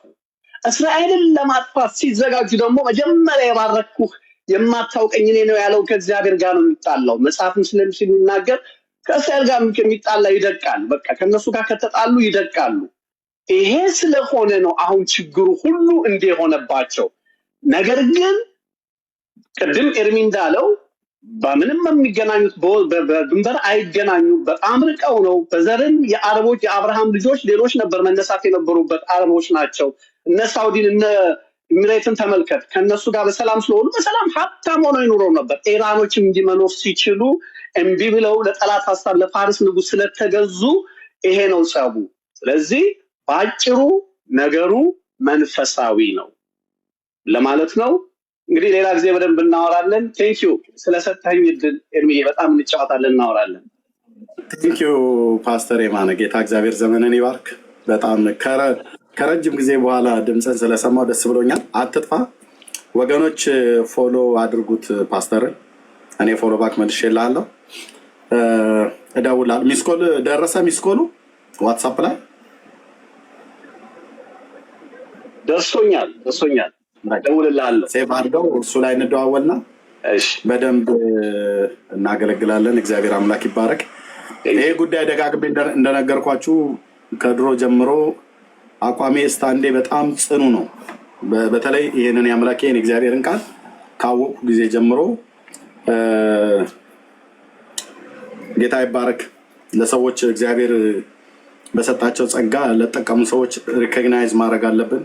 እስራኤልን ለማጥፋት ሲዘጋጁ ደግሞ መጀመሪያ የባረኩህ የማታውቀኝ እኔ ነው ያለው ከእግዚአብሔር ጋር ነው የሚጣላው። መጽሐፍም ስለሚናገር ከእስራኤል ጋር የሚጣላ ይደቃል። በቃ ከነሱ ጋር ከተጣሉ ይደቃሉ። ይሄ ስለሆነ ነው አሁን ችግሩ ሁሉ እንዲህ የሆነባቸው። ነገር ግን ቅድም ኤርሚ እንዳለው በምንም የሚገናኙት በድንበር አይገናኙም። በጣም ርቀው ነው። በዘርን የአረቦች የአብርሃም ልጆች ሌሎች ነበር መነሳት የነበሩበት አረቦች ናቸው። እነ ሳውዲን እነ ኢሚሬትን ተመልከት። ከነሱ ጋር በሰላም ስለሆኑ በሰላም ሀብታም ሆነው ይኖረው ነበር። ኢራኖችም እንዲመኖር ሲችሉ እምቢ ብለው ለጠላት ሀሳብ ለፋርስ ንጉስ ስለተገዙ ይሄ ነው ጸቡ። ስለዚህ በአጭሩ ነገሩ መንፈሳዊ ነው ለማለት ነው። እንግዲህ ሌላ ጊዜ በደንብ እናወራለን። ቴንኪዩ ስለሰጠኝ እድል ኤርሚዬ፣ በጣም እንጫወታለን፣ እናወራለን። ቴንኪዩ ፓስተር የማነ፣ ጌታ እግዚአብሔር ዘመንን ይባርክ። በጣም ከረጅም ጊዜ በኋላ ድምፅን ስለሰማው ደስ ብሎኛል። አትጥፋ ወገኖች፣ ፎሎ አድርጉት ፓስተርን። እኔ ፎሎ ባክ መልሼልሃለሁ፣ እደውላለሁ። ሚስኮል ደረሰ? ሚስኮሉ ዋትሳፕ ላይ ደርሶኛል። እደውልልሃለሁ። ሴቭ አድርገው፣ እሱ ላይ እንደዋወልና በደንብ እናገለግላለን። እግዚአብሔር አምላክ ይባረክ። ይሄ ጉዳይ ደጋግሜ እንደነገርኳችሁ ከድሮ ጀምሮ አቋሜ ስታንዴ በጣም ጽኑ ነው። በተለይ ይህንን የአምላኬን እግዚአብሔርን ቃል ካወቅኩ ጊዜ ጀምሮ ጌታ ይባረክ። ለሰዎች እግዚአብሔር በሰጣቸው ጸጋ ለተጠቀሙ ሰዎች ሪኮግናይዝ ማድረግ አለብን።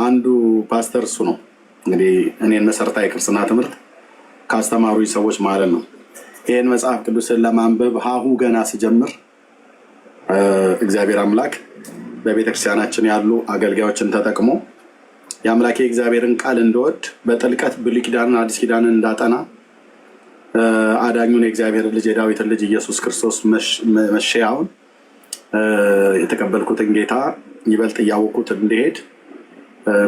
አንዱ ፓስተር እሱ ነው እንግዲህ እኔን መሰረታዊ ክርስትና ትምህርት ካስተማሩ ሰዎች ማለት ነው። ይህን መጽሐፍ ቅዱስን ለማንበብ ሀሁ ገና ስጀምር እግዚአብሔር አምላክ በቤተክርስቲያናችን ያሉ አገልጋዮችን ተጠቅሞ የአምላኬ እግዚአብሔርን ቃል እንደወድ በጥልቀት ብሉይ ኪዳንን አዲስ ኪዳንን እንዳጠና አዳኙን የእግዚአብሔር ልጅ የዳዊትን ልጅ ኢየሱስ ክርስቶስ መሸያውን የተቀበልኩትን ጌታ ይበልጥ እያወቁት እንዲሄድ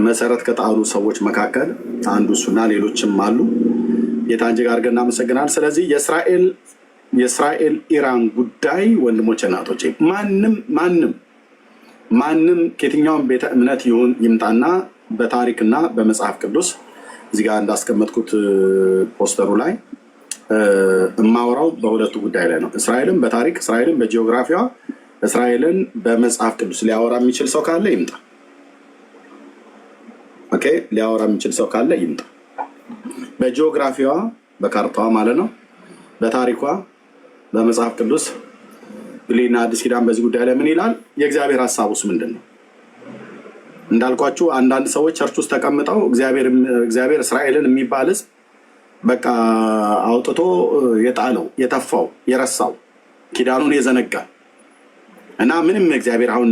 መሰረት ከጣሉ ሰዎች መካከል አንዱ እሱና ሌሎችም አሉ። ጌታ እጅግ አድርገን እናመሰግናለን። ስለዚህ የእስራኤል ኢራን ጉዳይ ወንድሞች እናቶቼ ማንም ከየትኛውም ቤተ እምነት ይሁን ይምጣና በታሪክና በመጽሐፍ ቅዱስ እዚህ ጋር እንዳስቀመጥኩት ፖስተሩ ላይ እማወራው በሁለቱ ጉዳይ ላይ ነው። እስራኤልን በታሪክ እስራኤልን በጂኦግራፊዋ እስራኤልን በመጽሐፍ ቅዱስ ሊያወራ የሚችል ሰው ካለ ይምጣ። ኦኬ፣ ሊያወራ የሚችል ሰው ካለ ይምጣ። በጂኦግራፊዋ በካርታዋ ማለት ነው፣ በታሪኳ በመጽሐፍ ቅዱስ ብሉይና አዲስ ኪዳን በዚህ ጉዳይ ላይ ምን ይላል? የእግዚአብሔር ሀሳቡስ ምንድን ነው? እንዳልኳችሁ አንዳንድ ሰዎች ቸርች ውስጥ ተቀምጠው እግዚአብሔር እስራኤልን የሚባል ህዝብ በቃ አውጥቶ የጣለው የተፋው የረሳው ኪዳኑን የዘነጋ እና ምንም እግዚአብሔር አሁን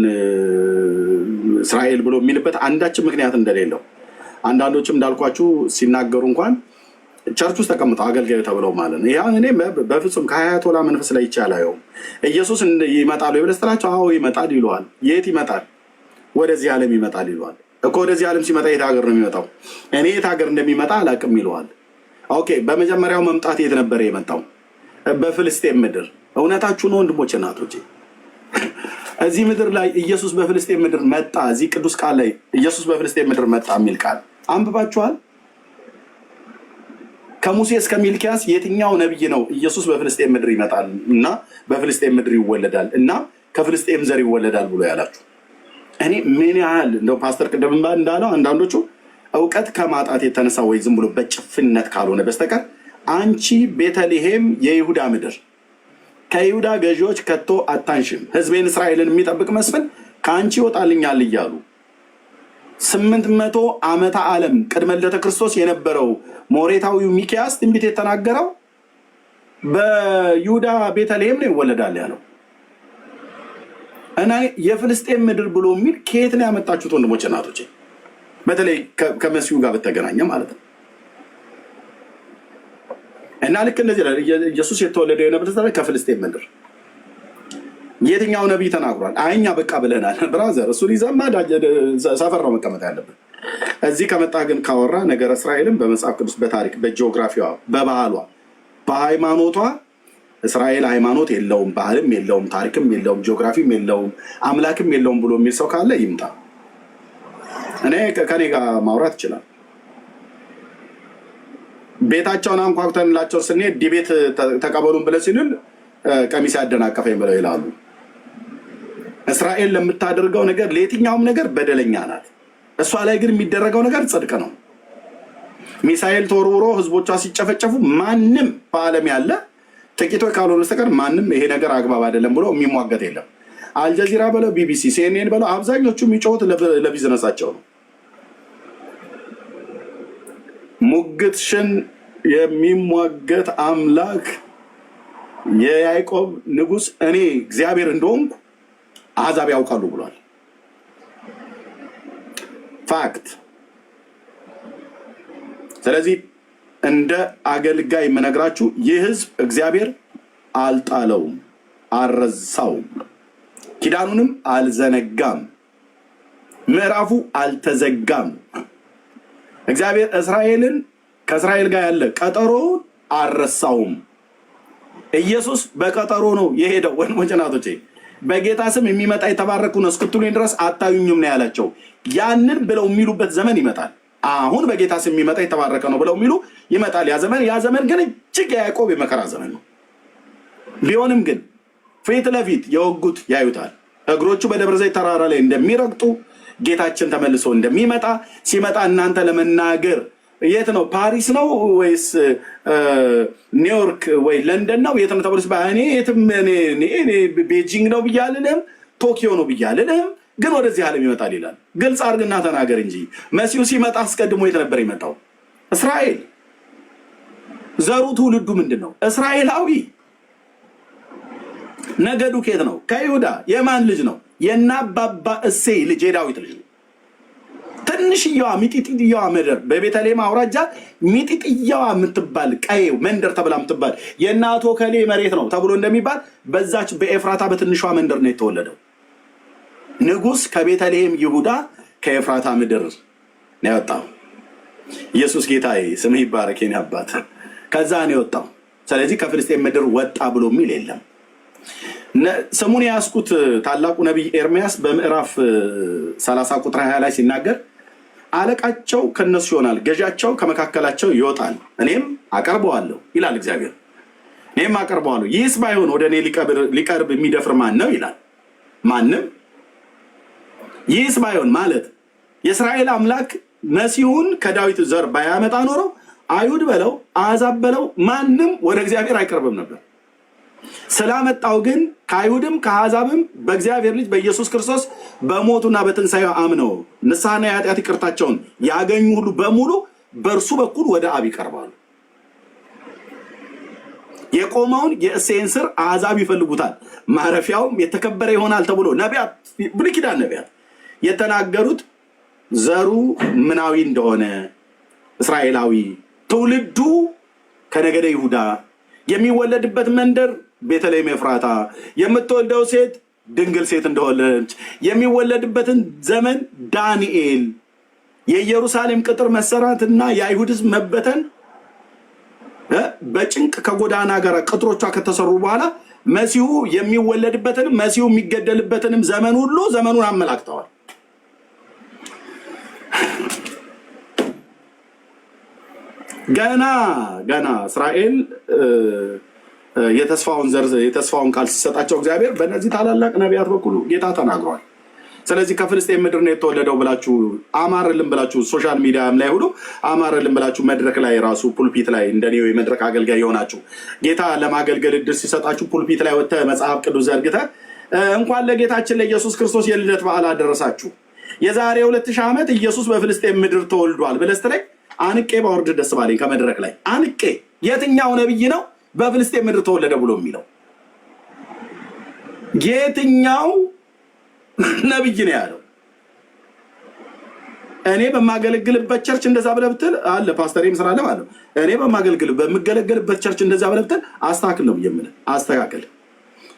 እስራኤል ብሎ የሚልበት አንዳችን ምክንያት እንደሌለው አንዳንዶችም እንዳልኳችሁ ሲናገሩ እንኳን ቸርች ውስጥ ተቀምጠው አገልጋዩ ተብለው ማለት ነው። ያ እኔ በፍጹም ከአያቶላ መንፈስ ላይ ይቻላል። ኢየሱስ ይመጣል ብለህ ስትላቸው አዎ ይመጣል ይለዋል። የት ይመጣል? ወደዚህ ዓለም ይመጣል ይለዋል እኮ። ወደዚህ ዓለም ሲመጣ የት ሀገር ነው የሚመጣው? እኔ የት ሀገር እንደሚመጣ አላውቅም ይለዋል። ኦኬ፣ በመጀመሪያው መምጣት የት ነበረ የመጣው? በፍልስጤም ምድር። እውነታችሁ ነው ወንድሞች እናቶቼ። እዚህ ምድር ላይ ኢየሱስ በፍልስጤም ምድር መጣ። እዚህ ቅዱስ ቃል ላይ ኢየሱስ በፍልስጤም ምድር መጣ የሚል ቃል አንብባችኋል? ከሙሴ እስከ ሚልኪያስ የትኛው ነብይ ነው ኢየሱስ በፍልስጤም ምድር ይመጣል እና በፍልስጤም ምድር ይወለዳል እና ከፍልስጤም ዘር ይወለዳል ብሎ ያላችሁ? እኔ ምን ያህል እንደው ፓስተር ቅድም እንዳለው አንዳንዶቹ እውቀት ከማጣት የተነሳ ወይ ዝም ብሎ በጭፍነት ካልሆነ በስተቀር አንቺ ቤተልሔም የይሁዳ ምድር ከይሁዳ ገዢዎች ከቶ አታንሽም፣ ህዝቤን እስራኤልን የሚጠብቅ መስፍን ከአንቺ ይወጣልኛል እያሉ 800 ዓመተ ዓለም ቅድመ ልደተ ክርስቶስ የነበረው ሞሬታዊው ሚኪያስ ትንቢት የተናገረው በይሁዳ ቤተልሔም ነው ይወለዳል ያለው። እና የፍልስጤም ምድር ብሎ የሚል ከየት ነው ያመጣችሁት ወንድሞች እናቶቼ? በተለይ ከመሲሁ ጋር በተገናኘ ማለት ነው። እና ልክ እንደዚህ ኢየሱስ የተወለደው የነበረ ከፍልስጤም ምድር የትኛው ነቢይ ተናግሯል? አይኛ በቃ ብለናል ብራዘር። እሱን ይዘማ ሰፈር ነው መቀመጥ ያለብን። እዚህ ከመጣ ግን ካወራ ነገር እስራኤልን በመጽሐፍ ቅዱስ በታሪክ በጂኦግራፊዋ በባህሏ በሃይማኖቷ እስራኤል ሃይማኖት የለውም፣ ባህልም የለውም፣ ታሪክም የለውም፣ ጂኦግራፊም የለውም፣ አምላክም የለውም ብሎ የሚል ሰው ካለ ይምጣ። እኔ ከኔ ጋር ማውራት ይችላል። ቤታቸውን አንኳኩተንላቸው ስንሄድ ዲቤት ተቀበሉን ብለን ሲሉን ቀሚስ ያደናቀፈኝ ብለው ይላሉ። እስራኤል ለምታደርገው ነገር ለየትኛውም ነገር በደለኛ ናት። እሷ ላይ ግን የሚደረገው ነገር ጽድቅ ነው። ሚሳኤል ተወርውሮ ህዝቦቿ ሲጨፈጨፉ ማንም በዓለም ያለ ጥቂቶች ካልሆነ በስተቀር ማንም ይሄ ነገር አግባብ አይደለም ብሎ የሚሟገት የለም። አልጀዚራ በለው ቢቢሲ፣ ሲኤንኤን በለው አብዛኞቹ የሚጮሁት ለቢዝነሳቸው ነው። ሙግትሽን የሚሟገት አምላክ የያዕቆብ ንጉስ እኔ እግዚአብሔር እንደሆንኩ አሕዛብ ያውቃሉ ብሏል። ፋክት። ስለዚህ እንደ አገልጋይ የምነግራችሁ ይህ ህዝብ እግዚአብሔር አልጣለውም፣ አልረሳውም፣ ኪዳኑንም አልዘነጋም፣ ምዕራፉ አልተዘጋም። እግዚአብሔር እስራኤልን ከእስራኤል ጋር ያለ ቀጠሮ አልረሳውም። ኢየሱስ በቀጠሮ ነው የሄደው። ወንድሞቼ እናቶቼ፣ በጌታ ስም የሚመጣ የተባረኩ ነው እስክትሉኝ ድረስ አታዩኝም ነው ያላቸው። ያንን ብለው የሚሉበት ዘመን ይመጣል። አሁን በጌታ ስም የሚመጣ የተባረከ ነው ብለው የሚሉ ይመጣል። ያ ዘመን ግን እጅግ የያዕቆብ የመከራ ዘመን ነው። ቢሆንም ግን ፊት ለፊት የወጉት ያዩታል። እግሮቹ በደብረ ዘይት ተራራ ላይ እንደሚረግጡ ጌታችን ተመልሶ እንደሚመጣ ሲመጣ እናንተ ለመናገር የት ነው? ፓሪስ ነው ወይስ ኒውዮርክ ወይ ለንደን ነው? የት ነው ተብሎ እኔ የትም ቤጂንግ ነው ብዬ አልልህም፣ ቶኪዮ ነው ብዬ አልልህም፣ ግን ወደዚህ ዓለም ይመጣል ይላል። ግልጽ አድርግና ተናገር እንጂ መሲሁ ሲመጣ አስቀድሞ የት ነበር የመጣው? እስራኤል። ዘሩ ትውልዱ ምንድን ነው? እስራኤላዊ። ነገዱ ከየት ነው? ከይሁዳ። የማን ልጅ ነው? የናባባ እሴይ ልጅ፣ የዳዊት ልጅ ነው። ትንሽየዋ ሚጢጥየዋ ምድር በቤተልሔም አውራጃ ሚጢጥየዋ የምትባል ቀዬው መንደር ተብላ የምትባል የእናቶ ከሌ መሬት ነው ተብሎ እንደሚባል በዛች በኤፍራታ በትንሿ መንደር ነው የተወለደው። ንጉሥ ከቤተልሔም ይሁዳ ከኤፍራታ ምድር ነው የወጣው። ኢየሱስ ጌታዬ ስምህ ይባረክ የኔ አባት። ከዛ ነው የወጣው። ስለዚህ ከፍልስጤም ምድር ወጣ ብሎ የሚል የለም። ስሙን ያስኩት ታላቁ ነቢይ ኤርምያስ በምዕራፍ 30 ቁጥር 20 ላይ ሲናገር አለቃቸው ከነሱ ይሆናል፣ ገዣቸው ከመካከላቸው ይወጣል፣ እኔም አቀርበዋለሁ ይላል እግዚአብሔር። እኔም አቀርበዋለሁ። ይህስ ባይሆን ወደ እኔ ሊቀርብ የሚደፍር ማን ነው ይላል። ማንም። ይህስ ባይሆን ማለት የእስራኤል አምላክ መሲሁን ከዳዊት ዘር ባያመጣ ኖሮ አይሁድ በለው አሕዛብ በለው ማንም ወደ እግዚአብሔር አይቀርብም ነበር። ስላመጣው ግን ከአይሁድም ከአሕዛብም በእግዚአብሔር ልጅ በኢየሱስ ክርስቶስ በሞቱና በትንሣኤው አምነው ንስሐና የኃጢአት ይቅርታቸውን ያገኙ ሁሉ በሙሉ በእርሱ በኩል ወደ አብ ይቀርባሉ። የቆመውን የእሴይን ሥር አሕዛብ ይፈልጉታል፣ ማረፊያውም የተከበረ ይሆናል ተብሎ ነቢያት፣ ብሉይ ኪዳን ነቢያት የተናገሩት ዘሩ ምናዊ እንደሆነ እስራኤላዊ፣ ትውልዱ ከነገደ ይሁዳ፣ የሚወለድበት መንደር ቤተልሔም ኤፍራታ፣ የምትወልደው ሴት ድንግል ሴት እንደሆነች፣ የሚወለድበትን ዘመን ዳንኤል፣ የኢየሩሳሌም ቅጥር መሰራትና የአይሁድ ሕዝብ መበተን በጭንቅ ከጎዳና ጋር ቅጥሮቿ ከተሰሩ በኋላ መሲሁ የሚወለድበትንም መሲሁ የሚገደልበትንም ዘመን ሁሉ ዘመኑን አመላክተዋል። ገና እስራኤል የተስፋውን ቃል ሲሰጣቸው እግዚአብሔር በእነዚህ ታላላቅ ነቢያት በኩል ጌታ ተናግሯል። ስለዚህ ከፍልስጤም ምድር ነው የተወለደው ብላችሁ አማረልን ብላችሁ ሶሻል ሚዲያም ላይ ሁሉ አማረልን ብላችሁ መድረክ ላይ ራሱ ፑልፒት ላይ እንደኔው የመድረክ አገልጋይ የሆናችሁ ጌታ ለማገልገል እድል ሲሰጣችሁ ፑልፒት ላይ ወጥተህ መጽሐፍ ቅዱስ ዘርግተህ እንኳን ለጌታችን ለኢየሱስ ክርስቶስ የልደት በዓል አደረሳችሁ፣ የዛሬ 2000 ዓመት ኢየሱስ በፍልስጤም ምድር ተወልዷል ብለህ ስትለኝ አንቄ ባወርድ ደስ ባለኝ። ከመድረክ ላይ አንቄ የትኛው ነብይ ነው በፍልስጤም ምድር ተወለደ ብሎ የሚለው? የትኛው ነብይ ነው ያለው? እኔ በማገለግልበት ቸርች እንደዛ ብለህ ብትል አለ ፓስተር ስራ አለ ማለት እኔ በምገለገልበት ቸርች እንደዛ ብለህ ብትል አስተካክል ነው የምልህ። አስተካክል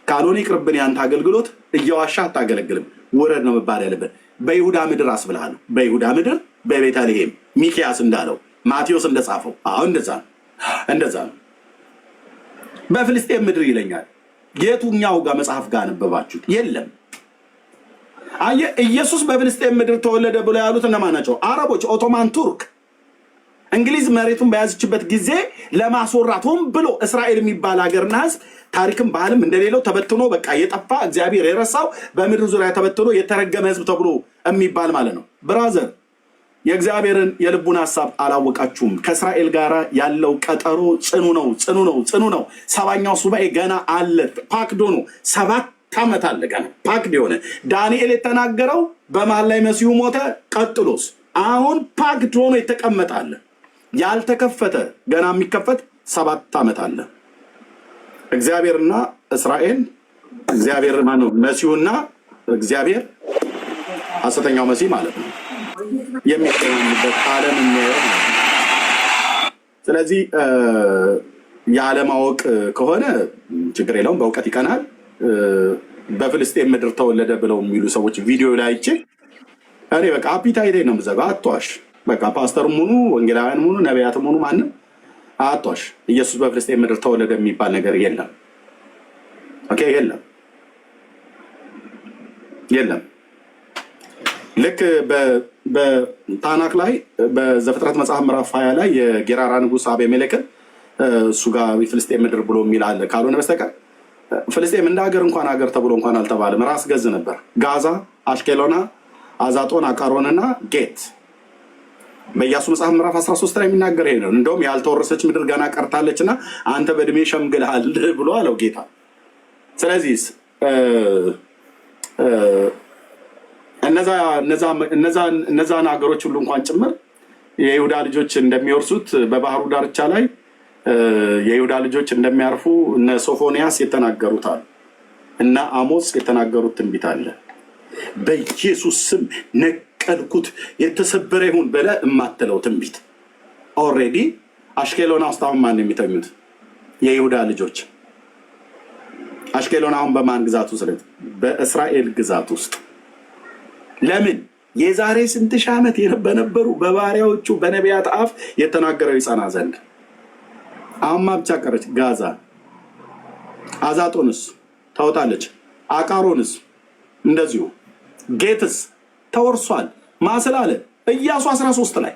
ካልሆነ ይቅርብን። ያንተ አገልግሎት እየዋሻህ አታገለግልም። ውረድ ነው መባል ያለበት። በይሁዳ ምድር አስብልሃለሁ። በይሁዳ ምድር በቤተልሔም ሚኪያስ እንዳለው ማቴዎስ እንደጻፈው አሁን እንደዛ ነው። በፍልስጤም ምድር ይለኛል። የቱኛው ጋር መጽሐፍ ጋር ነበባችሁት? የለም። አየህ፣ ኢየሱስ በፍልስጤም ምድር ተወለደ ብሎ ያሉት እነማን ናቸው? አረቦች፣ ኦቶማን ቱርክ። እንግሊዝ መሬቱን በያዘችበት ጊዜ ለማስወራት ሆን ብሎ እስራኤል የሚባል ሀገርና ሕዝብ ታሪክም ባህልም እንደሌለው ተበትኖ በቃ የጠፋ እግዚአብሔር የረሳው በምድር ዙሪያ ተበትኖ የተረገመ ሕዝብ ተብሎ የሚባል ማለት ነው። ብራዘር፣ የእግዚአብሔርን የልቡን ሀሳብ አላወቃችሁም። ከእስራኤል ጋር ያለው ቀጠሮ ጽኑ ነው። 7ኛው ሱባኤ ገና አለ። ፓክዶ ነው። 7 ዓመት አለ ገና ፓክድ የሆነ ዳንኤል የተናገረው በመሃል ላይ መሲሁ ሞተ። ቀጥሎስ አሁን ፓክድ ሆኖ የተቀመጠ አለ። ያልተከፈተ ገና የሚከፈት 7 ዓመት አለ። እግዚአብሔርና እስራኤል፣ እግዚአብሔር ማነው? መሲሁና እግዚአብሔር ሐሰተኛው መሲህ ማለት ነው የሚገናኙበት ዓለም የሚያየው። ስለዚህ የዓለማወቅ ከሆነ ችግር የለውም፣ በእውቀት ይቀናል። በፍልስጤም ምድር ተወለደ ብለው የሚሉ ሰዎች ቪዲዮ ላይ አይቼ እኔ በቃ አፒታይቴ ነው የምዘጋው። አትዋሽ። በቃ ፓስተርም ሁኑ ወንጌላውያንም ሁኑ ነቢያትም ሁኑ ማንም አትዋሽ። ኢየሱስ በፍልስጤም ምድር ተወለደ የሚባል ነገር የለም። ኦኬ፣ የለም። ልክ በታናክ ላይ በዘፍጥረት መጽሐፍ ምዕራፍ 20 ላይ የጌራራ ንጉሥ አቤሜሌክን እሱ ጋር የፍልስጤም ምድር ብሎ የሚል አለ። ካልሆነ በስተቀር ፍልስጤም እንደ ሀገር እንኳን ሀገር ተብሎ እንኳን አልተባለም። ራስ ገዝ ነበር። ጋዛ፣ አሽኬሎና፣ አዛጦን፣ አቃሮንና ጌት በኢያሱ መጽሐፍ ምዕራፍ 13 ላይ የሚናገር ይሄ ነው። እንደውም ያልተወረሰች ምድር ገና ቀርታለች እና አንተ በእድሜ ሸምግልሃል ብሎ አለው ጌታ። ስለዚህ እነዛን ሀገሮች ሁሉ እንኳን ጭምር የይሁዳ ልጆች እንደሚወርሱት በባህሩ ዳርቻ ላይ የይሁዳ ልጆች እንደሚያርፉ እነ ሶፎንያስ የተናገሩት አለ እና አሞጽ የተናገሩት ትንቢት አለ። በኢየሱስ ስም ነቀልኩት የተሰበረ ይሁን ብለህ የማትለው ትንቢት ኦልሬዲ አሽኬሎና ውስጥ አሁን ማን የሚተኙት? የይሁዳ ልጆች። አሽኬሎና አሁን በማን ግዛት ውስጥ? በእስራኤል ግዛት ውስጥ። ለምን? የዛሬ ስንት ሺህ ዓመት በነበሩ በባሪያዎቹ በነቢያት አፍ የተናገረው ይጸና ዘንድ። አሁን ብቻ ቀረች ጋዛ። አዛጦንስ ታወጣለች። አቃሮንስ እንደዚሁ። ጌትስ ተወርሷል። ማስላለ ኢያሱ 13 ላይ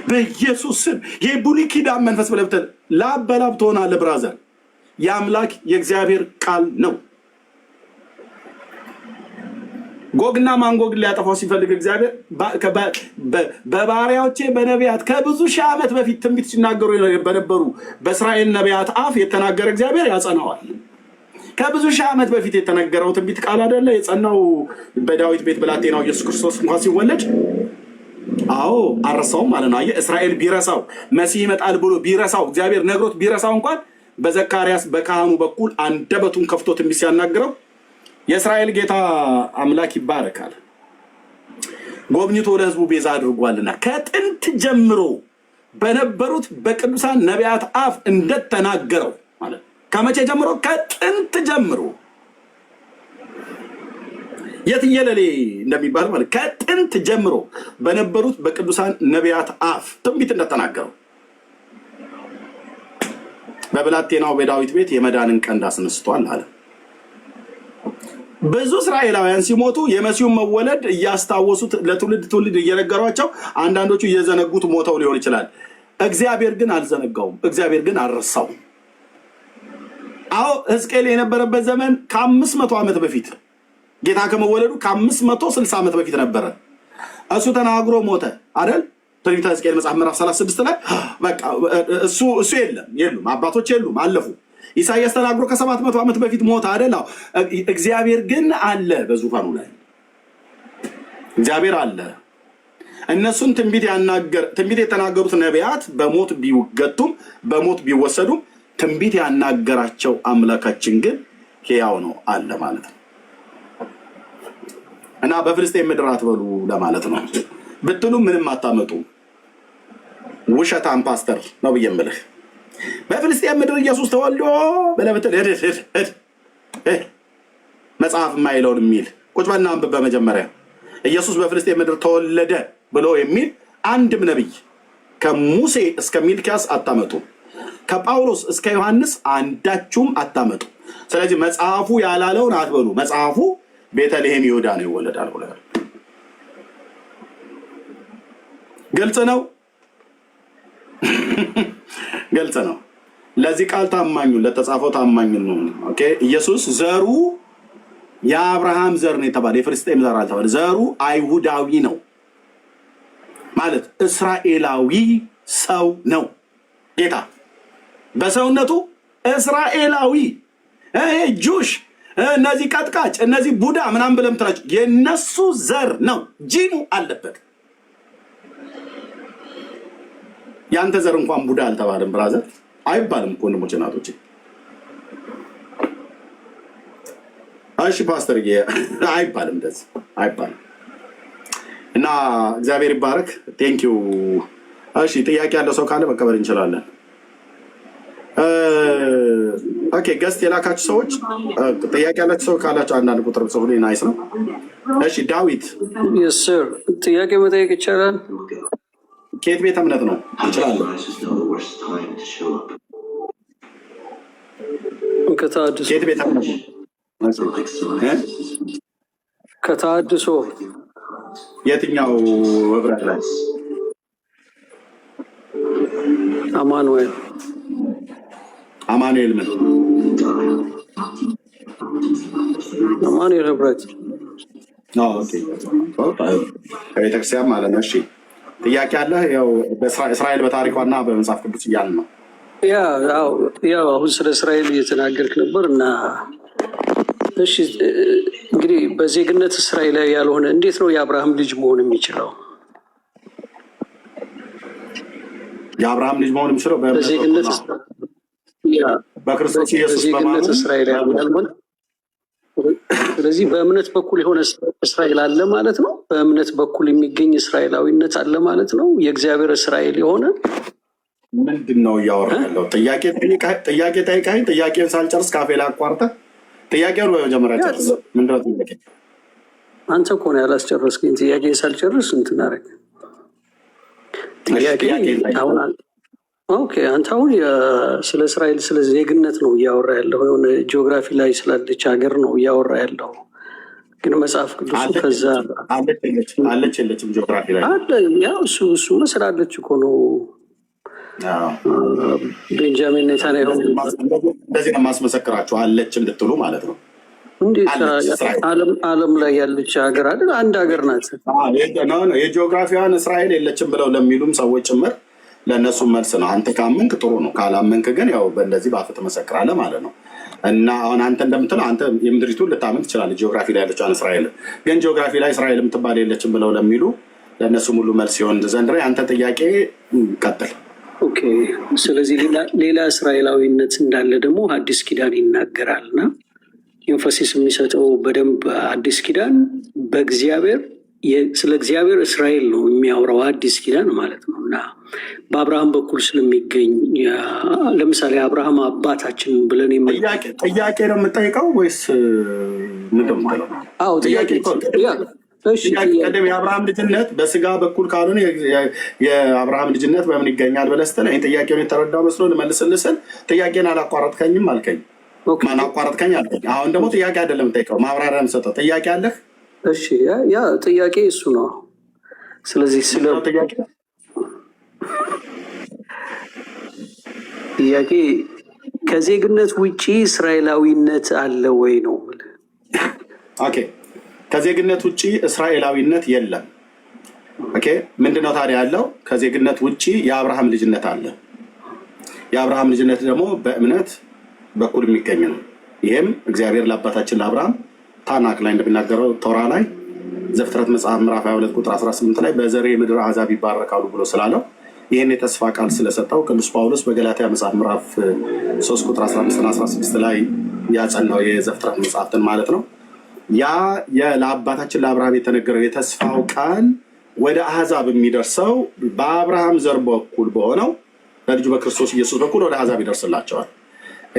በኢየሱስ ስም የብሉይ ኪዳን መንፈስ ብለብተን ላበላብ ትሆናለህ ብራዘር። የአምላክ የእግዚአብሔር ቃል ነው። ጎግና ማንጎግ ሊያጠፋው ሲፈልግ እግዚአብሔር በባሪያዎቼ በነቢያት ከብዙ ሺህ ዓመት በፊት ትንቢት ሲናገሩ በነበሩ በእስራኤል ነቢያት አፍ የተናገረ እግዚአብሔር ያጸናዋል። ከብዙ ሺህ ዓመት በፊት የተነገረው ትንቢት ቃል አይደለ የጸናው በዳዊት ቤት ብላቴናው ኢየሱስ ክርስቶስ እንኳን ሲወለድ። አዎ አረሳውም ማለት ነው። አየህ እስራኤል ቢረሳው መሲህ ይመጣል ብሎ ቢረሳው እግዚአብሔር ነግሮት ቢረሳው እንኳን በዘካርያስ በካህኑ በኩል አንደበቱን ከፍቶ ትንቢት ሲያናግረው የእስራኤል ጌታ አምላክ ይባረካል ጎብኝቶ ለሕዝቡ ቤዛ አድርጓልና ከጥንት ጀምሮ በነበሩት በቅዱሳን ነቢያት አፍ እንደተናገረው ማለት ከመቼ ጀምሮ? ከጥንት ጀምሮ። የትየለሌ እንደሚባል ማለት ከጥንት ጀምሮ በነበሩት በቅዱሳን ነቢያት አፍ ትንቢት እንደተናገረው በብላቴናው በዳዊት ቤት የመዳንን ቀንድ አስነስቷል አለ። ብዙ እስራኤላውያን ሲሞቱ የመሲሁን መወለድ እያስታወሱት ለትውልድ ትውልድ እየነገሯቸው አንዳንዶቹ እየዘነጉት ሞተው ሊሆን ይችላል። እግዚአብሔር ግን አልዘነጋውም። እግዚአብሔር ግን አልረሳውም። አዎ ሕዝቅኤል የነበረበት ዘመን ከ500 ዓመት በፊት ጌታ ከመወለዱ ከ560 ዓመት በፊት ነበረ። እሱ ተናግሮ ሞተ አይደል? ትንቢተ ሕዝቅኤል መጽሐፍ ምዕራፍ 36 ላይ በቃ እሱ የሉም፣ አባቶች የሉም፣ አለፉ። ኢሳይያስ ተናግሮ ከ700 ዓመት በፊት ሞተ አይደል? እግዚአብሔር ግን አለ በዙፋኑ ላይ እግዚአብሔር አለ። እነሱን ትንቢት የተናገሩት ነቢያት በሞት ቢገቱም በሞት ቢወሰዱም ትንቢት ያናገራቸው አምላካችን ግን ሕያው ነው አለ ማለት ነው። እና በፍልስጤም ምድር አትበሉ ለማለት ነው ብትሉ ምንም አታመጡ። ውሸታም ፓስተር ነው ብዬ የምልህ በፍልስጤም ምድር ኢየሱስ ተወልዶ ብለህ ብትል መጽሐፍ የማይለውን የሚል ቁጭ በልና አንብብ። በመጀመሪያ ኢየሱስ በፍልስጤም ምድር ተወለደ ብሎ የሚል አንድም ነቢይ ከሙሴ እስከ ሚልኪያስ አታመጡ። ከጳውሎስ እስከ ዮሐንስ አንዳችሁም አታመጡ። ስለዚህ መጽሐፉ ያላለውን አትበሉ። መጽሐፉ ቤተልሔም ይሁዳ ነው ይወለዳል ብሏል። ግልጽ ነው፣ ግልጽ ነው። ለዚህ ቃል ታማኙ ለተጻፈው ታማኙ ነው። ኦኬ ኢየሱስ ዘሩ የአብርሃም ዘር ነው የተባለ የፍልስጤም ዘር አልተባለ። ዘሩ አይሁዳዊ ነው ማለት እስራኤላዊ ሰው ነው። ጌታ በሰውነቱ እስራኤላዊ ጁሽ እነዚህ ቀጥቃጭ እነዚህ ቡዳ ምናምን ብለም ትራጭ የነሱ ዘር ነው። ጂኑ አለበት። ያንተ ዘር እንኳን ቡዳ አልተባለም ብራዘር፣ አይባልም እኮ ወንድሞቼ እናቶቼ። እሺ ፓስተር አይባልም፣ እንደዚህ አይባልም። እና እግዚአብሔር ይባረክ። ቴንኪዩ። እሺ ጥያቄ ያለው ሰው ካለ መቀበል እንችላለን። ኦኬ ገስት የላካችሁ ሰዎች ጥያቄ ያላችሁ ሰው ካላችሁ አንዳንድ ቁጥር ጽፉ። ናይስ ነው። እሺ ዳዊት ጥያቄ መጠየቅ ይቻላል? ከየት ቤተ እምነት ነው? እንችላለን። ከተሐድሶ። ከየት ቤተ እምነት ነው? ከተሐድሶ። የትኛው ህብረት ላይ? አማኑኤል ምን አማኑኤል ህብረት ከቤተክርስቲያን ማለት ነው። እሺ ጥያቄ አለ? ያው እስራኤል በታሪኳና በመጽሐፍ ቅዱስ እያልን ነው። ያው አሁን ስለ እስራኤል እየተናገርክ ነበር እና እሺ እንግዲህ በዜግነት እስራኤላዊ ያልሆነ እንዴት ነው የአብርሃም ልጅ መሆን የሚችለው? የአብርሃም ልጅ መሆን የሚችለው በዜግነት በክርስቶስ ኢየሱስ በማመን እስራኤላዊ ያልሆነ። ስለዚህ በእምነት በኩል የሆነ እስራኤል አለ ማለት ነው። በእምነት በኩል የሚገኝ እስራኤላዊነት አለ ማለት ነው። የእግዚአብሔር እስራኤል የሆነ ምንድን ነው እያወራ ያለው? ጥያቄ ጠይቃኝ፣ ጥያቄን ሳልጨርስ ካፌ ላይ አቋርጠህ ጥያቄውን በመጀመሪያ ጨርስ። ምንድን ነው ጥያቄ? አንተ እኮ ነው ያላስጨረስከኝ። ጥያቄ ሳልጨርስ እንትን አደረግ። ጥያቄ አሁን አንተ አሁን ስለ እስራኤል ስለ ዜግነት ነው እያወራ ያለው። የሆነ ጂኦግራፊ ላይ ስላለች ሀገር ነው እያወራ ያለው። ግን መጽሐፍ ቅዱሱ ከዛ አለች የለችም ጂኦግራፊ ላይ አለ። ያው እሱ ስላለች እኮ ነው ቤንጃሚን ኔታንያሁ እንደዚህ ነው ማስመሰክራችሁ አለች እንድትሉ ማለት ነው። ዓለም ላይ ያለች ሀገር አይደል? አንድ ሀገር ናት። የጂኦግራፊዋን እስራኤል የለችም ብለው ለሚሉም ሰዎች ጭምር ለእነሱ መልስ ነው። አንተ ካመንክ ጥሩ ነው፣ ካላመንክ ግን ያው በእንደዚህ በአፍ ትመሰክራለህ ማለት ነው። እና አሁን አንተ እንደምትለው አንተ የምድሪቱን ልታመን ትችላለህ፣ ጂኦግራፊ ላይ ያለችዋን እስራኤል። ግን ጂኦግራፊ ላይ እስራኤል የምትባል የለችም ብለው ለሚሉ ለእነሱም ሁሉ መልስ ሲሆን ዘንድ አንተ ጥያቄ ቀጥል። ኦኬ። ስለዚህ ሌላ እስራኤላዊነት እንዳለ ደግሞ አዲስ ኪዳን ይናገራል እና ኤንፈሲስ የሚሰጠው በደንብ አዲስ ኪዳን በእግዚአብሔር ስለ እግዚአብሔር እስራኤል ነው የሚያወራው አዲስ ኪዳን ማለት ነው። እና በአብርሃም በኩል ስለሚገኝ ለምሳሌ አብርሃም አባታችን ብለን ጥያቄ ነው የምጠይቀው ወይስ ምንድን ነው? ጥያቄ ቀደም የአብርሃም ልጅነት በስጋ በኩል ካልሆነ የአብርሃም ልጅነት በምን ይገኛል ብለህ ስትለኝ ጥያቄውን የተረዳው መስሎ ልመልስልህ ስል ጥያቄን አላቋረጥከኝም አልከኝ። ማን አቋረጥከኝ አልከኝ። አሁን ደግሞ ጥያቄ አይደለም የምጠይቀው ማብራሪያ የምሰጠው። ጥያቄ አለህ? እሺ ያ ጥያቄ እሱ ነው። ስለዚህ ስለ ጥያቄ ከዜግነት ውጪ እስራኤላዊነት አለ ወይ ነው። ኦኬ ከዜግነት ውጪ እስራኤላዊነት የለም። ኦኬ ምንድነው ታዲያ ያለው? ከዜግነት ውጪ የአብርሃም ልጅነት አለ። የአብርሃም ልጅነት ደግሞ በእምነት በኩል የሚገኝ ነው። ይህም እግዚአብሔር ለአባታችን ለአብርሃም ታናክ ላይ እንደሚናገረው ቶራ ላይ ዘፍጥረት መጽሐፍ ምዕራፍ 22 ቁጥር 18 ላይ በዘሬ ምድር አሕዛብ ይባረካሉ ብሎ ስላለው ይህን የተስፋ ቃል ስለሰጠው ቅዱስ ጳውሎስ በገላትያ መጽሐፍ ምዕራፍ 3 ቁጥር 15 16 ላይ ያጸናው የዘፍጥረት መጽሐፍትን ማለት ነው። ያ ለአባታችን ለአብርሃም የተነገረው የተስፋው ቃል ወደ አሕዛብ የሚደርሰው በአብርሃም ዘር በኩል በሆነው በልጁ በክርስቶስ ኢየሱስ በኩል ወደ አሕዛብ ይደርስላቸዋል።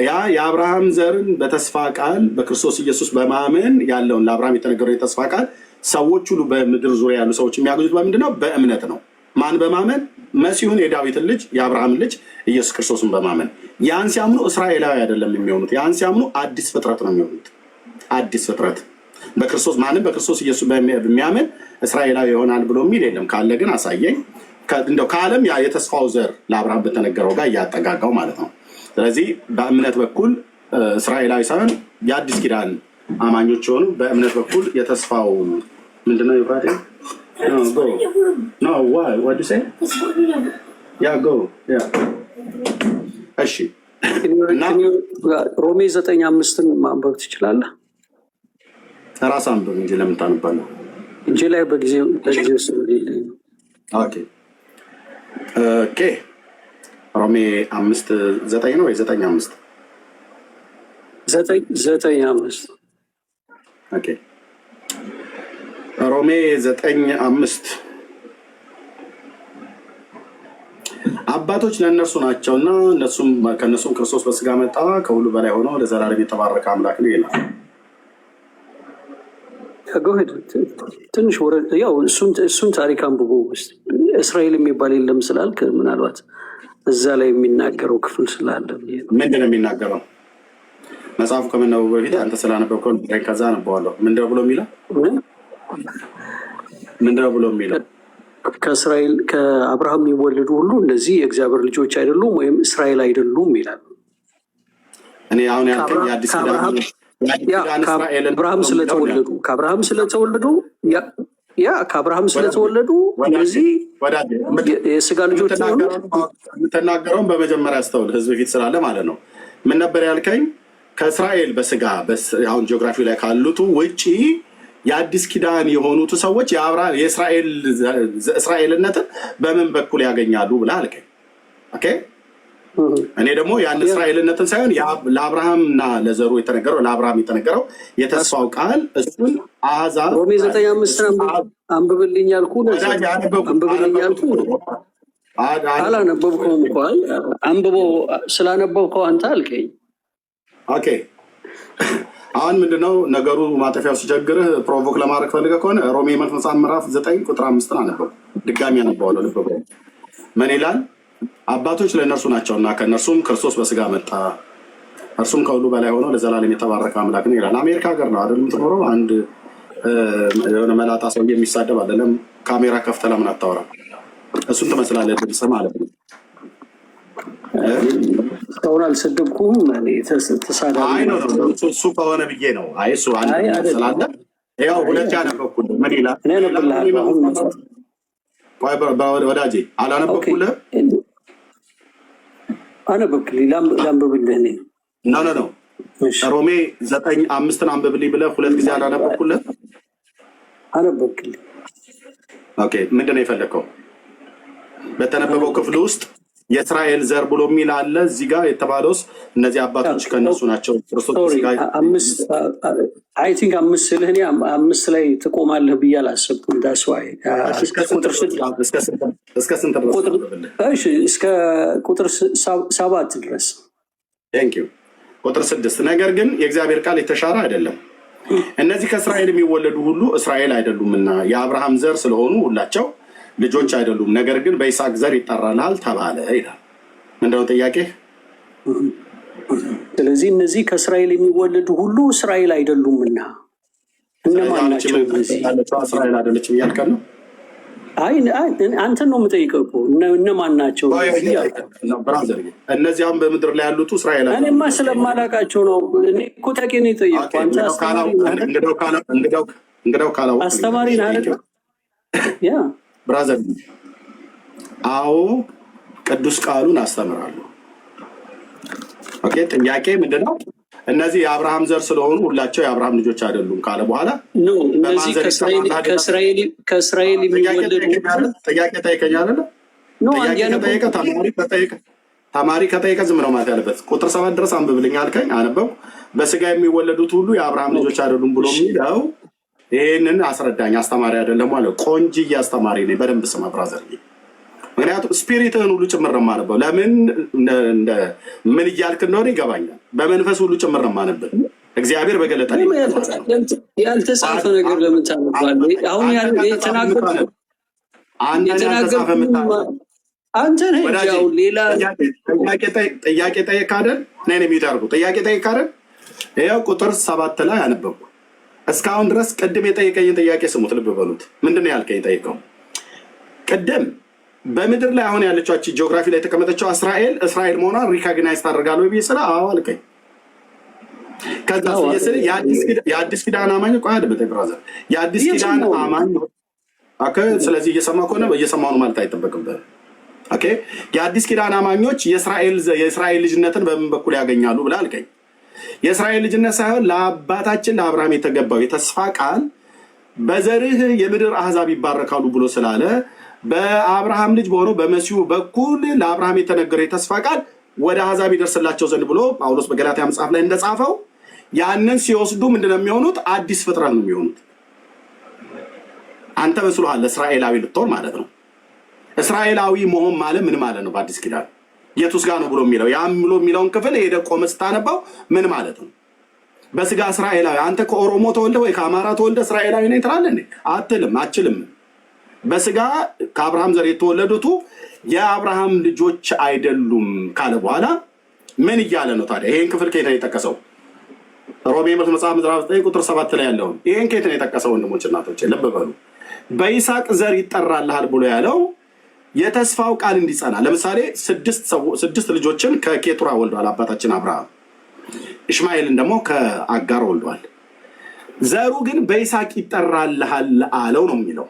ያ የአብርሃም ዘርን በተስፋ ቃል በክርስቶስ ኢየሱስ በማመን ያለውን ለአብርሃም የተነገረው የተስፋ ቃል ሰዎች ሁሉ በምድር ዙሪያ ያሉ ሰዎች የሚያገኙት በምንድን ነው? በእምነት ነው። ማን በማመን? መሲሁን የዳዊትን ልጅ የአብርሃምን ልጅ ኢየሱስ ክርስቶስን በማመን። ያን ሲያምኑ እስራኤላዊ አይደለም የሚሆኑት። ያን ሲያምኑ አዲስ ፍጥረት ነው የሚሆኑት። አዲስ ፍጥረት በክርስቶስ ማንም በክርስቶስ ኢየሱስ በሚያምን እስራኤላዊ ይሆናል ብሎ የሚል የለም። ካለ ግን አሳየኝ። እንደው ከዓለም ያ የተስፋው ዘር ለአብርሃም በተነገረው ጋር እያጠጋጋው ማለት ነው። ስለዚህ በእምነት በኩል እስራኤላዊ ሳይሆን የአዲስ ኪዳን አማኞች የሆኑ በእምነት በኩል የተስፋው ምንድነው ይባል እሺ። ሮሜ 9:5 ማንበብ ትችላለህ? ራስ አንብብ እንጂ ለምን ታነባለህ? እጄ ላይ በጊዜው ኦኬ ሮሜ 5:9 ነው ወይ 9:5? 9:5 ኦኬ ሮሜ 9:5 አባቶች ለእነርሱ ናቸውና ከእነሱም ክርስቶስ በስጋ መጣ፣ ከሁሉ በላይ ሆኖ ለዘላለም የተባረከ አምላክ ነው ይላል። ትንሽ ያው እሱን ታሪክ አንብቦ እስራኤል የሚባል የለም ስላልክ ምናልባት እዛ ላይ የሚናገረው ክፍል ስላለ ምንድን ነው የሚናገረው? መጽሐፉ ከመነበቡ በፊት አንተ ስላነበብከው ከዛ አነበዋለሁ። ምንድነው ብሎ የሚለው? ምንድነው ብሎ የሚለው? ከእስራኤል ከአብርሃም የሚወለዱ ሁሉ እነዚህ የእግዚአብሔር ልጆች አይደሉም ወይም እስራኤል አይደሉም ይላል። እኔ አሁን ያልከኝ የአዲስ ከአብርሃም ስለተወለዱ እነዚህ የስጋ ልጆች ሆኑ። የምትናገረውን በመጀመሪያ አስተውል፣ ህዝብ ፊት ስላለ ማለት ነው። ምን ነበር ያልከኝ? ከእስራኤል በስጋ አሁን ጂኦግራፊ ላይ ካሉት ውጭ የአዲስ ኪዳን የሆኑት ሰዎች የእስራኤልነትን በምን በኩል ያገኛሉ ብለህ አልከኝ። ኦኬ፣ እኔ ደግሞ ያን እስራኤልነትን ሳይሆን ለአብርሃምና ለዘሩ የተነገረው ለአብርሃም የተነገረው የተስፋው ቃል እሱን አሕዛብ ሮሜ 9:5 አንብብልኝ ያልኩህ አላነበብከውም እኮ አንብበው ስላነበብከው አንተ አልከኝ። ኦኬ፣ አሁን ምንድነው ነገሩ? ማጠፊያው ሲቸግርህ ፕሮቮክ ለማድረግ ፈልገህ ከሆነ ሮሜ መጽሐፍ ምዕራፍ 9 ቁጥር 5 አነበው። ድጋሚ አነበዋለሁ። ልብ በሉ። ምን ይላል? አባቶች ለእነርሱ ናቸውና ከእነርሱም ክርስቶስ በስጋ መጣ፣ እርሱም ከሁሉ በላይ ሆኖ ለዘላለም የተባረከ አምላክ ነው ይላል። አሜሪካ ሀገር ነው አይደል የምትኖረው? አንድ የሆነ መላጣ ሰው የሚሳደብ አይደለም። ካሜራ ከፍተህ ለምን አታወራም? እሱን ትመስላለህ ድምፅ ማለት ነው። እስካሁን አልሰደብኩም። እሱ ከሆነ ብዬ ነው። አይ እሱ አንድ ስላለ ያው ሁለት ያነበብኩልህ። ምን ይላል? ወዳጄ አላነበብኩልህ? አነበብክልኝ። ላንብብልህ? ኖ ሮሜ 9:5 አንብብልኝ ብለህ ሁለት ጊዜ አላነበብኩልህ? አነበብክልኝ። ኦኬ፣ ምንድን ነው የፈለግከው? በተነበበው ክፍል ውስጥ የእስራኤል ዘር ብሎ የሚል አለ። እዚህ ጋር የተባለውስ እነዚህ አባቶች ከነሱ ናቸው። ክርስቶስ አይ ቲንክ 5 ስልህ እኔ 5 ላይ ትቆማለህ ብዬ አላሰብኩም። ዳስዋይ እስከ ስንት ድረስ? እስከ ቁጥር 7 ድረስ። ቁጥር 6 ነገር ግን የእግዚአብሔር ቃል የተሻረ አይደለም። እነዚህ ከእስራኤል የሚወለዱ ሁሉ እስራኤል አይደሉምና የአብርሃም ዘር ስለሆኑ ሁላቸው ልጆች አይደሉም፣ ነገር ግን በይስሐቅ ዘር ይጠራልሃል ተባለ ይላል። ምንድነው ጥያቄ? ስለዚህ እነዚህ ከእስራኤል የሚወለዱ ሁሉ እስራኤል አይደሉምና እነማን ናቸው? እስራኤል አይደለችም እያልከን ነው? አይ አንተን ነው የምጠይቀው እኮ እነማን ናቸው? እነዚያም በምድር ላይ ያሉት እስራኤል አይደሉም። እኔማ ስለማላውቃቸው ነው። እኔ እኮ ታውቂ ነው የጠየቅኩህ። አንተ አስተማሪ ነህ አይደል? ያ ብራዘር፣ አዎ ቅዱስ ቃሉን አስተምራለሁ። ኦኬ፣ ጥያቄ ምንድነው? እነዚህ የአብርሃም ዘር ስለሆኑ ሁላቸው የአብርሃም ልጆች አይደሉም ካለ በኋላ እነዚህ ከእስራኤል የሚወለዱ ጥያቄ ጠይቀኛል። ተማሪ ከጠየቀ ዝም ነው ማለት ያለበት። ቁጥር 7 ድረስ አንብብልኝ አልከኝ፣ አነበብኩ። በስጋ የሚወለዱት ሁሉ የአብርሃም ልጆች አይደሉም ብሎ የሚለው ይህንን አስረዳኝ። አስተማሪ አይደለም ማለት ቆንጅዬ አስተማሪ ነኝ። በደንብ ስማ ብራዘር፣ ምክንያቱም ስፒሪትህን ሁሉ ጭምር ነው የማነበው። ለምን ምን እያልክ እንደሆነ ይገባኛል። በመንፈስ ሁሉ ጭምር ነው የማነበው። እግዚአብሔር በገለጠ ያልተጻፈ ነገር ለምን ታነባለህ? አሁን የተናገርኩት አንተ ነህ። ሌላ ጥያቄ ጠየቅ አይደል? ነይ ነው የሚታርጉ ጥያቄ ጠየቅ አይደል? ይኸው ቁጥር 7 ላይ አነበብኩ። እስካሁን ድረስ ቅድም የጠየቀኝን ጥያቄ ስሙት፣ ልብ በሉት። ምንድነው ያልከኝ? ጠይቀው ቅድም በምድር ላይ አሁን ያለችው ጂኦግራፊ ላይ የተቀመጠችው እስራኤል መሆኗን ሪኮግናይዝ ታደርጋለህ ወይ ብዬ ስለ አዎ አልከኝ። ከዛ የአዲስ ኪዳን አማኝ ቆይ ብራዘር፣ የአዲስ ኪዳን አማኝ ስለዚህ እየሰማ ከሆነ እየሰማሁ ነው ማለት አይጠበቅብህም። ኦኬ፣ የአዲስ ኪዳን አማኞች የእስራኤል ልጅነትን በምን በኩል ያገኛሉ ብለህ አልከኝ። የእስራኤል ልጅነት ሳይሆን ለአባታችን ለአብርሃም የተገባው የተስፋ ቃል በዘርህ የምድር አሕዛብ ይባረካሉ ብሎ ስላለ በአብርሃም ልጅ በሆነው በመሲሁ በኩል ለአብርሃም የተነገረው የተስፋ ቃል ወደ አሕዛብ ይደርስላቸው ዘንድ ብሎ ጳውሎስ በገላትያ መጽሐፍ ላይ እንደጻፈው ያንን ሲወስዱ ምንድነው የሚሆኑት? አዲስ ፍጥረት ነው የሚሆኑት። አንተ መስሎሃል እስራኤላዊ ልትሆን ማለት ነው። እስራኤላዊ መሆን ማለት ምን ማለት ነው? በአዲስ ኪዳን የቱስ ጋር ነው ብሎ የሚለው ያም ብሎ የሚለውን ክፍል ሄደ ቆመ ስታነባው ምን ማለት ነው? በስጋ እስራኤላዊ አንተ ከኦሮሞ ተወልደ ወይ ከአማራ ተወልደ እስራኤላዊ ነኝ ትላለህ እንዴ? አትልም፣ አችልም። በስጋ ከአብርሃም ዘር የተወለዱት የአብርሃም ልጆች አይደሉም ካለ በኋላ ምን እያለ ነው ታዲያ? ይሄን ክፍል ከየት ነው የጠቀሰው? ሮሜ መጽሐፍ ምዕራፍ 9 ቁጥር 7 ላይ ያለውን ይሄን ከየት ነው የጠቀሰው? ወንድሞች እናቶች ልብ በሉ። በይስሐቅ ዘር ይጠራልሃል ብሎ ያለው የተስፋው ቃል እንዲጸና። ለምሳሌ 6 ልጆችን ከኬጡራ ወልዷል አባታችን አብርሃም። ኢሽማኤልን ደግሞ ከአጋር ወልዷል። ዘሩ ግን በይስሐቅ ይጠራልሃል አለው ነው የሚለው።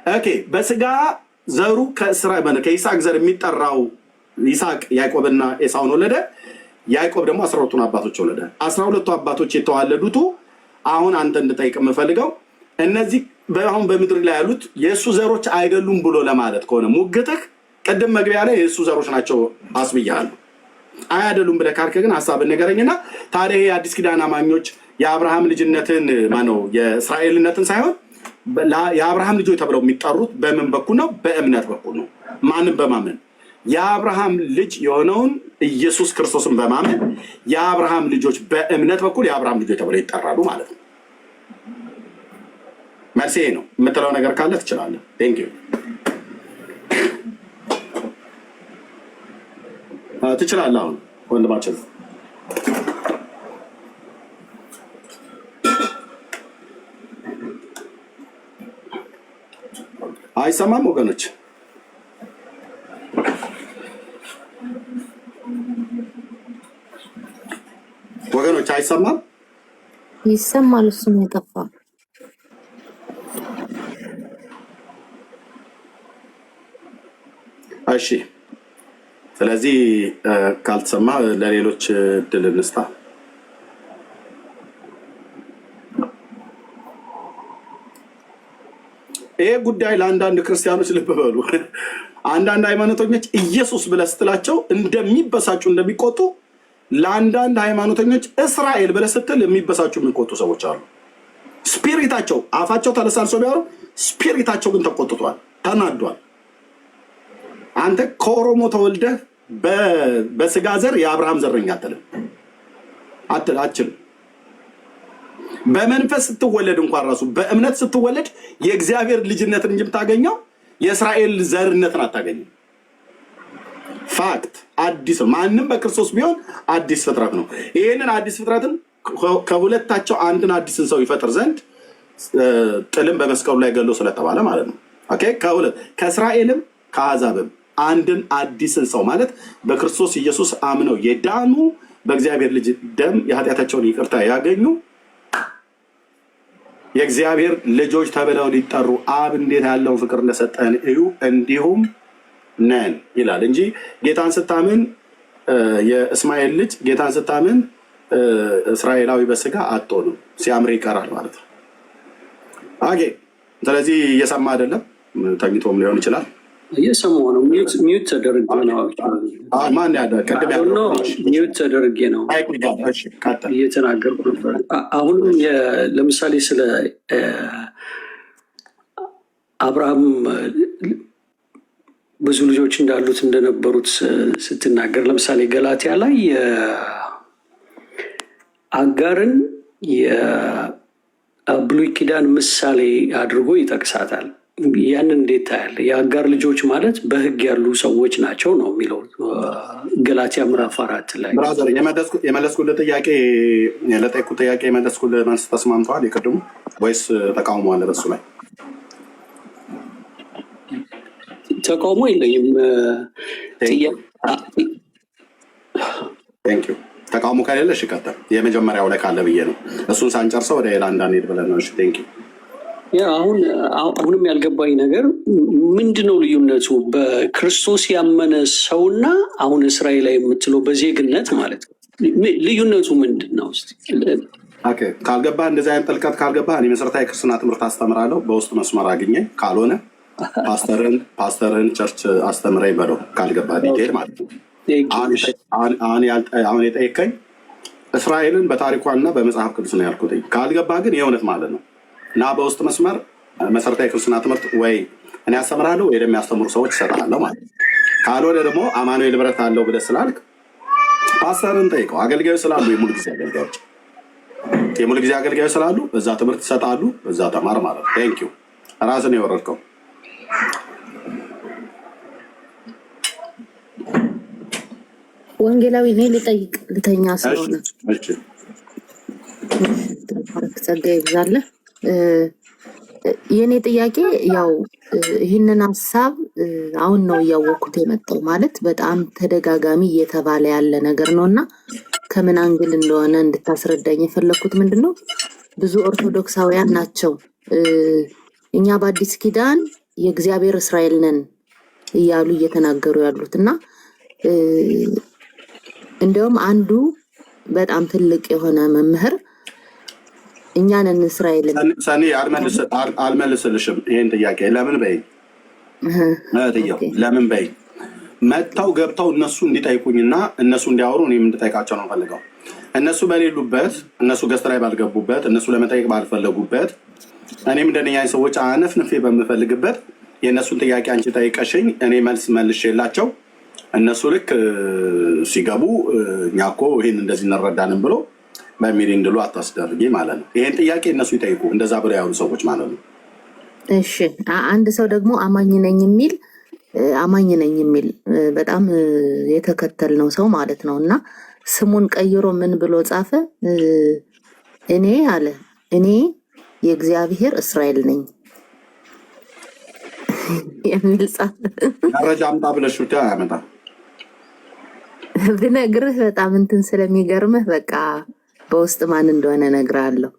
ኦኬ በስጋ ዘሩ ከይስሐቅ ዘር የሚጠራው ይስሐቅ ያዕቆብና ኤሳውን ወለደ። ያዕቆብ ደግሞ 12ቱን አባቶች ወለደ። 12ቱ አባቶች የተዋለዱት አሁን አንተ እንድጠይቅ የምፈልገው እነዚህ አሁን በምድር ላይ ያሉት የእሱ ዘሮች አይደሉም ብሎ ለማለት ከሆነ ሙግትህ ቅድም መግቢያ ላይ የእሱ ዘሮች ናቸው አስብያለሁ። አይደሉም ብለህ ካልክ ግን ሀሳብን ንገረኝና ታዲያ የአዲስ ኪዳን አማኞች የአብርሃም ልጅነትን ማነው የእስራኤልነትን ሳይሆን የአብርሃም ልጆች ተብለው የሚጠሩት በምን በኩል ነው? በእምነት በኩል ነው። ማንም በማመን የአብርሃም ልጅ የሆነውን ኢየሱስ ክርስቶስን በማመን የአብርሃም ልጆች በእምነት በኩል የአብርሃም ልጆች ተብለው ይጠራሉ ማለት ነው። መልሴ ነው። የምትለው ነገር ካለ ትችላለህ። ቴንክ ዩ ትችላለህ። አሁን ወንድማችን አይሰማም ወገኖች? ወገኖች አይሰማም? ይሰማል። እሱ ነው የጠፋው። እሺ ስለዚህ ካልተሰማ ለሌሎች እድል እንስጣ። ይሄ ጉዳይ ለአንዳንድ ክርስቲያኖች ልብ በሉ። አንዳንድ ሃይማኖተኞች ኢየሱስ ብለህ ስትላቸው እንደሚበሳጩ እንደሚቆጡ፣ ለአንዳንድ ሃይማኖተኞች እስራኤል ብለህ ስትል የሚበሳጩ የሚቆጡ ሰዎች አሉ። ስፒሪታቸው አፋቸው ተለሳልሶ ቢያወሩ ስፒሪታቸው ግን ተቆጥቷል፣ ተናዷል። አንተ ከኦሮሞ ተወልደህ በስጋ ዘር የአብርሃም ዘረኛ አትልም። በመንፈስ ስትወለድ እንኳን ራሱ በእምነት ስትወለድ የእግዚአብሔር ልጅነትን እንጂ የምታገኘው የእስራኤል ዘርነትን አታገኝም። ፋክት አዲስ ነው። ማንም በክርስቶስ ቢሆን አዲስ ፍጥረት ነው። ይህንን አዲስ ፍጥረትን ከሁለታቸው አንድን አዲስን ሰው ይፈጥር ዘንድ ጥልም በመስቀሉ ላይ ገሎ ስለተባለ ማለት ነው። ኦኬ ከእስራኤልም ከአሕዛብም አንድን አዲስን ሰው ማለት በክርስቶስ ኢየሱስ አምነው የዳኑ በእግዚአብሔር ልጅ ደም የኃጢአታቸውን ይቅርታ ያገኙ የእግዚአብሔር ልጆች ተብለው ሊጠሩ አብ እንዴት ያለውን ፍቅር እንደሰጠን እዩ እንዲሁም ነን ይላል እንጂ ጌታን ስታምን የእስማኤል ልጅ ጌታን ስታምን እስራኤላዊ በስጋ አትሆኑም፣ ሲያምር ይቀራል ማለት ነው። ኦኬ ስለዚህ እየሰማ አይደለም፣ ተኝቶም ሊሆን ይችላል። እየሰማሁ ነው። ሚዩት ተደርጌ ነው። ማን ያደ ቀደም ያለው ሚዩት ተደርጌ ነው እየተናገርኩ ነበር። አሁንም ለምሳሌ ስለ አብርሃም ብዙ ልጆች እንዳሉት እንደነበሩት ስትናገር ለምሳሌ ገላትያ ላይ አጋርን የብሉይ ኪዳን ምሳሌ አድርጎ ይጠቅሳታል። ያንን እንዴት ታያለህ? የአጋር ልጆች ማለት በሕግ ያሉ ሰዎች ናቸው ነው የሚለው ገላትያ ምዕራፍ 4 ላይ። ብራዘር የመለስኩልህ ጥያቄ ለጠየኩት ጥያቄ የመለስኩልህ መልስ ተስማምተዋል? የቅድሙ ወይስ ተቃውሞ አለ በሱ ላይ? ተቃውሞ የለኝም። ቴንክ ዩ። ተቃውሞ ከሌለ እሺ ቀጥል። የመጀመሪያው ላይ ካለ ብዬ ነው እሱን ሳንጨርሰው ወደ ሌላ እንዳንሄድ ብለን ነው። እሺ ቴንክ ዩ። አሁንም ያልገባኝ ነገር ምንድነው ልዩነቱ በክርስቶስ ያመነ ሰውና አሁን እስራኤላዊ የምትለው በዜግነት ማለት ነው? ልዩነቱ ምንድን ነው? ካልገባ እንደዚህ አይነት ጥልቀት ካልገባ እኔ መሰረታዊ ክርስትና ትምህርት አስተምራለሁ። በውስጥ መስመር አግኘኝ፣ ካልሆነ ፓስተርን ቸርች አስተምረኝ በለው። ካልገባ ዲቴል ማለት ነው። አሁን የጠየቀኝ እስራኤልን በታሪኳና በመጽሐፍ ቅዱስ ነው ያልኩት። ካልገባ ግን የእውነት ማለት ነው እና በውስጥ መስመር መሰረታዊ ክርስትና ትምህርት ወይ እኔ አስተምራለሁ ወይ የሚያስተምሩ ሰዎች ይሰጣለሁ ማለት ነው። ካልሆነ ደግሞ አማኑኤል ብረት አለው ብለህ ስላልክ ፓስተርን ጠይቀው። አገልጋዮች ስላሉ የሙሉ ጊዜ አገልጋዮች ስላሉ እዛ ትምህርት ይሰጣሉ፣ እዛ ተማር ማለት ነው። ቴንክ ዩ። ራስን የወረድከው ወንጌላዊ እኔ ልተኛ ስለሆነ ጸጋ ይብዛልህ። የኔ ጥያቄ ያው ይህንን ሀሳብ አሁን ነው እያወቅኩት የመጣው ማለት በጣም ተደጋጋሚ እየተባለ ያለ ነገር ነው እና ከምን አንግል እንደሆነ እንድታስረዳኝ የፈለኩት ምንድነው ብዙ ኦርቶዶክሳውያን ናቸው እኛ በአዲስ ኪዳን የእግዚአብሔር እስራኤል ነን እያሉ እየተናገሩ ያሉት እና እንደውም አንዱ በጣም ትልቅ የሆነ መምህር እኛንን እስራኤል ሰኒ አልመልስልሽም ይሄን ጥያቄ ለምን በይ ለምን በይ መጥተው ገብተው እነሱ እንዲጠይቁኝና እነሱ እንዲያወሩ እኔም እንድጠይቃቸው ነው ፈልገው እነሱ በሌሉበት እነሱ ገስት ላይ ባልገቡበት እነሱ ለመጠየቅ ባልፈለጉበት እኔም እንደነኛ ሰዎች አነፍንፌ በምፈልግበት የእነሱን ጥያቄ አንቺ ጠይቀሽኝ እኔ መልስ መልሼላቸው እነሱ ልክ ሲገቡ እኛ እኮ ይሄን እንደዚህ እንረዳንም ብሎ በሚል እንድሉ አታስደርጊ ማለት ነው። ይሄን ጥያቄ እነሱ ይጠይቁ እንደዛ ብለው ያሉ ሰዎች ማለት ነው። እሺ አንድ ሰው ደግሞ አማኝ ነኝ የሚል በጣም የተከተልነው ሰው ማለት ነው እና ስሙን ቀይሮ ምን ብሎ ጻፈ? እኔ የእግዚአብሔር እስራኤል ነኝ የሚል ጻፈ። መረጃ አምጣ ብለሽ ብቻ ያመጣ ብነግርህ በጣም እንትን ስለሚገርምህ በቃ በውስጥ ማን እንደሆነ እነግርሃለሁ።